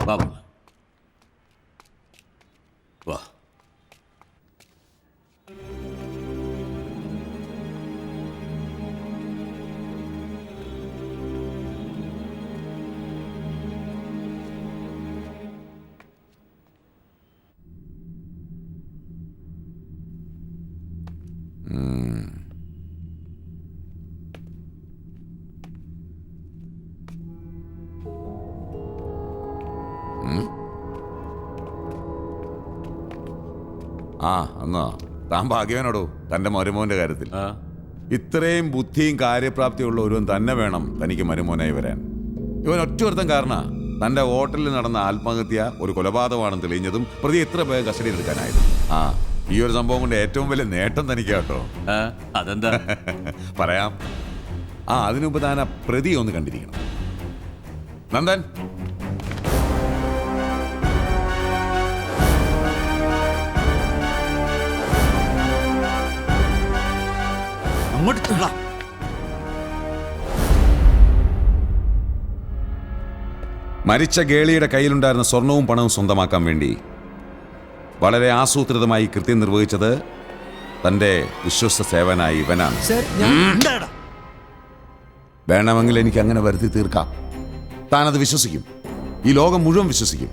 വാ വാ. ആ എന്നാ താൻ ഭാഗ്യവാനോടോ തന്റെ മരുമോന്റെ കാര്യത്തിൽ. ഇത്രയും ബുദ്ധിയും കാര്യപ്രാപ്തിയുള്ള ഒരുവൻ തന്നെ വേണം തനിക്ക് മരുമോനായി വരാൻ. ഇവൻ ഒറ്റൊരുത്തൻ കാരണ തന്റെ ഹോട്ടലിൽ നടന്ന ആത്മഹത്യ ഒരു കൊലപാതകമാണെന്ന് തെളിഞ്ഞതും പ്രതി എത്ര പേർ കസ്റ്റഡിയിൽ എടുക്കാനായത്. ആ ഈ ഒരു സംഭവം കൊണ്ട് ഏറ്റവും വലിയ നേട്ടം തനിക്ക് കേട്ടോ.
അതെന്താ
പറയാം. അതിനുമുമ്പ് താൻ ആ പ്രതി ഒന്ന് കണ്ടിരിക്കണം. നന്ദൻ, മരിച്ച ഗേളിയുടെ കയ്യിലുണ്ടായിരുന്ന സ്വർണവും പണവും സ്വന്തമാക്കാൻ വേണ്ടി വളരെ ആസൂത്രിതമായി കൃത്യം നിർവഹിച്ചത് തന്റെ വിശ്വസ്ത സേവനായ ഇവനാണ്. വേണമെങ്കിൽ എനിക്ക് അങ്ങനെ വരുത്തി തീർക്കാം. താനത് വിശ്വസിക്കും, ഈ ലോകം മുഴുവൻ വിശ്വസിക്കും.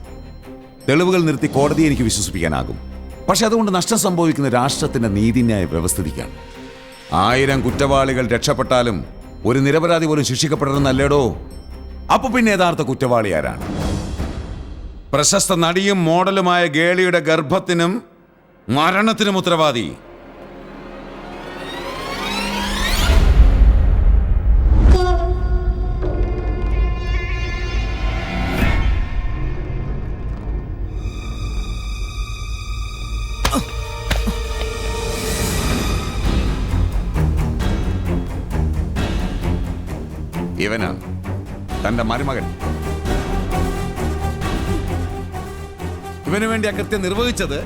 തെളിവുകൾ നിർത്തി കോടതിയെ എനിക്ക് വിശ്വസിപ്പിക്കാനാകും. പക്ഷെ അതുകൊണ്ട് നഷ്ടം സംഭവിക്കുന്ന രാഷ്ട്രത്തിന്റെ നീതിന്യായ വ്യവസ്ഥിതിക്കാണ്. 1000 കുറ്റവാളികൾ രക്ഷപ്പെട്ടാലും ഒരു നിരപരാധി പോലും ശിക്ഷിക്കപ്പെടണമെന്നല്ലേടോ. അപ്പൊ പിന്നെ യഥാർത്ഥ കുറ്റവാളി ആരാണ്? പ്രശസ്ത നടിയും മോഡലുമായ ഗേളിയുടെ ഗർഭത്തിനും മരണത്തിനും ഉത്തരവാദി ഇവനാണ്, തന്റെ മരുമകൻ. ഇവന് വേണ്ടി അകൃത്യം നിർവഹിച്ചത്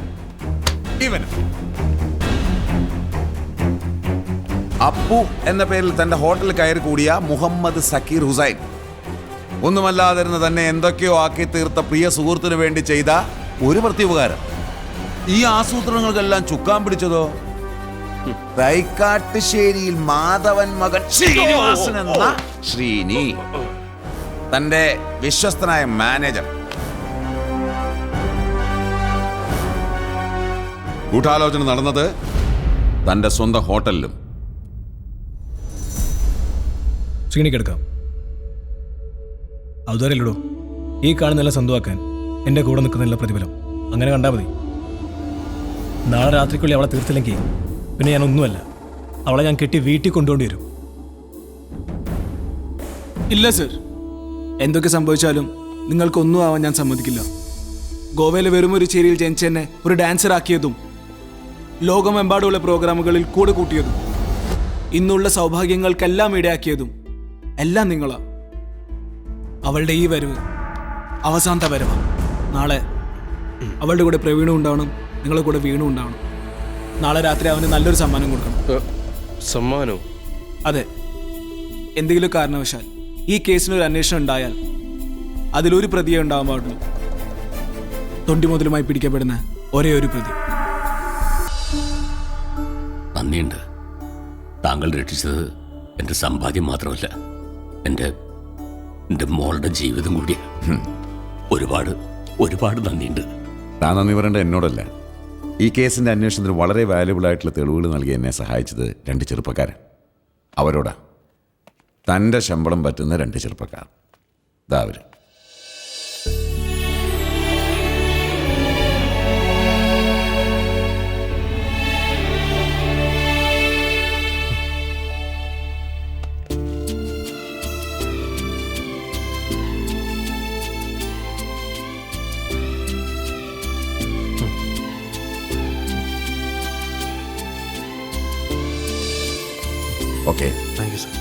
ഇവനും. അപ്പു എന്ന പേരിൽ തന്റെ ഹോട്ടലിൽ കയറി കൂടിയ മുഹമ്മദ് സക്കീർ ഹുസൈൻ. ഒന്നുമല്ലാതിരുന്ന തന്നെ എന്തൊക്കെയോ ആക്കി തീർത്ത പ്രിയ സുഹൃത്തിനു വേണ്ടി ചെയ്ത ഒരു പ്രത്യുപകാരം. ഈ ആസൂത്രണങ്ങൾക്കെല്ലാം ചുക്കാൻ പിടിച്ചതോ തൈക്കാട്ടുശ്ശേരിയിൽ മാധവൻ മകൻ ശ്രീനിവാസൻ എന്ന ശ്രീനി, തന്റെ വിശ്വസ്തനായ മാനേജർ. ഗൂഢാലോചന നടന്നത് തന്റെ സ്വന്തം ഹോട്ടലിലും.
ശ്രീനിക്കെടുക്കാം. അതുവരെയല്ലോ ഈ കാണുന്നെല്ലാം സ്വന്തമാക്കാൻ എൻ്റെ കൂടെ നിൽക്കുന്നില്ല പ്രതിഫലം. അങ്ങനെ കണ്ടാൽ മതി. നാളെ രാത്രിക്കുള്ളിൽ അവളെ തീർത്തില്ലെങ്കിൽ പിന്നെ ഞാൻ ഒന്നുമല്ല. അവളെ ഞാൻ കെട്ടി വീട്ടിൽ കൊണ്ടുപോണ്ടി വരും.
ഇല്ല സർ, എന്തൊക്കെ സംഭവിച്ചാലും നിങ്ങൾക്കൊന്നും ആവാൻ ഞാൻ സമ്മതിക്കില്ല. ഗോവയിലെ വെറും ഒരു ചേരിയിൽ ജനിച്ചെന്നെ ഒരു ഡാൻസർ ആക്കിയതും ലോകമെമ്പാടുമുള്ള പ്രോഗ്രാമുകളിൽ കൂടെ കൂട്ടിയതും ഇന്നുള്ള സൗഭാഗ്യങ്ങൾക്കെല്ലാം ഇടയാക്കിയതും എല്ലാം നിങ്ങളാ. അവളുടെ ഈ വരവ് അവസാനത്തെ വരവാണ്. നാളെ അവളുടെ കൂടെ പ്രവീണും ഉണ്ടാവണം, നിങ്ങളെ കൂടെ വീണും ഉണ്ടാവണം. നാളെ രാത്രി അവന് നല്ലൊരു സമ്മാനം കൊടുക്കണം.
സമ്മാനോ?
അതെ. എന്തെങ്കിലും കാരണവശാൽ ഈ കേസിനൊരു അന്വേഷണം ഉണ്ടായാൽ അതിലൊരു പ്രതിയെ ഉണ്ടാവാൻ പാടുള്ളൂ. തൊണ്ടി മുതലുമായി പിടിക്കപ്പെടുന്ന ഒരേ ഒരു പ്രതി.
നന്ദിയുണ്ട്. താങ്കൾ രക്ഷിച്ചത് എൻ്റെ സമ്പാദ്യം മാത്രമല്ല, എൻ്റെ മോളുടെ ജീവിതം കൂടിയാണ്. ഒരുപാട് ഒരുപാട് നന്ദിയുണ്ട്.
താൻ നന്ദി പറയേണ്ട എന്നോടല്ല. ഈ കേസിൻ്റെ അന്വേഷണത്തിന് വളരെ വാല്യുബിൾ ആയിട്ടുള്ള തെളിവുകൾ നൽകി എന്നെ സഹായിച്ചത് 2 ചെറുപ്പക്കാരൻ. അവരോടാ തൻ്റെ ശമ്പളം പറ്റുന്ന 2 ചെറുപ്പക്കാർ. ഇതാ അവർ. Okay,
thank you sir.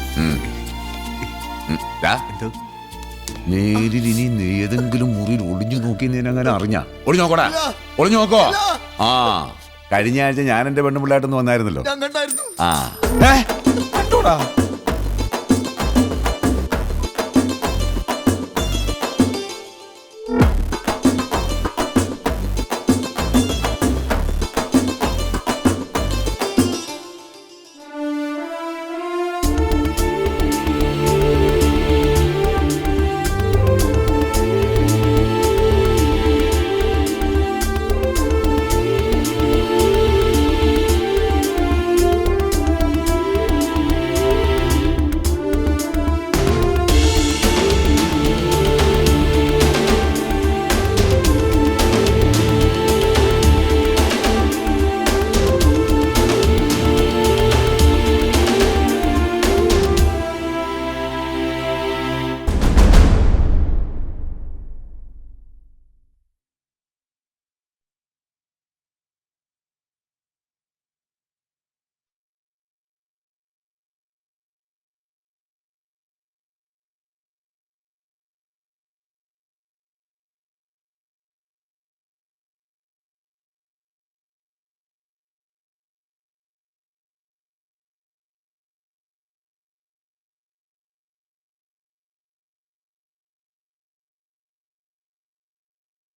നേരിൽ ഇനി ഏതെങ്കിലും മുറിയിൽ ഒളിഞ്ഞു നോക്കി ഞാൻ അങ്ങനെ അറിഞ്ഞ ഒളിഞ്ഞു നോക്കോടാ, ഒളിഞ്ഞു നോക്കോ. ആ, കഴിഞ്ഞ ആഴ്ച ഞാൻ എൻ്റെ പെണ്ണുപിള്ളായിട്ടൊന്ന് വന്നായിരുന്നല്ലോ. ആ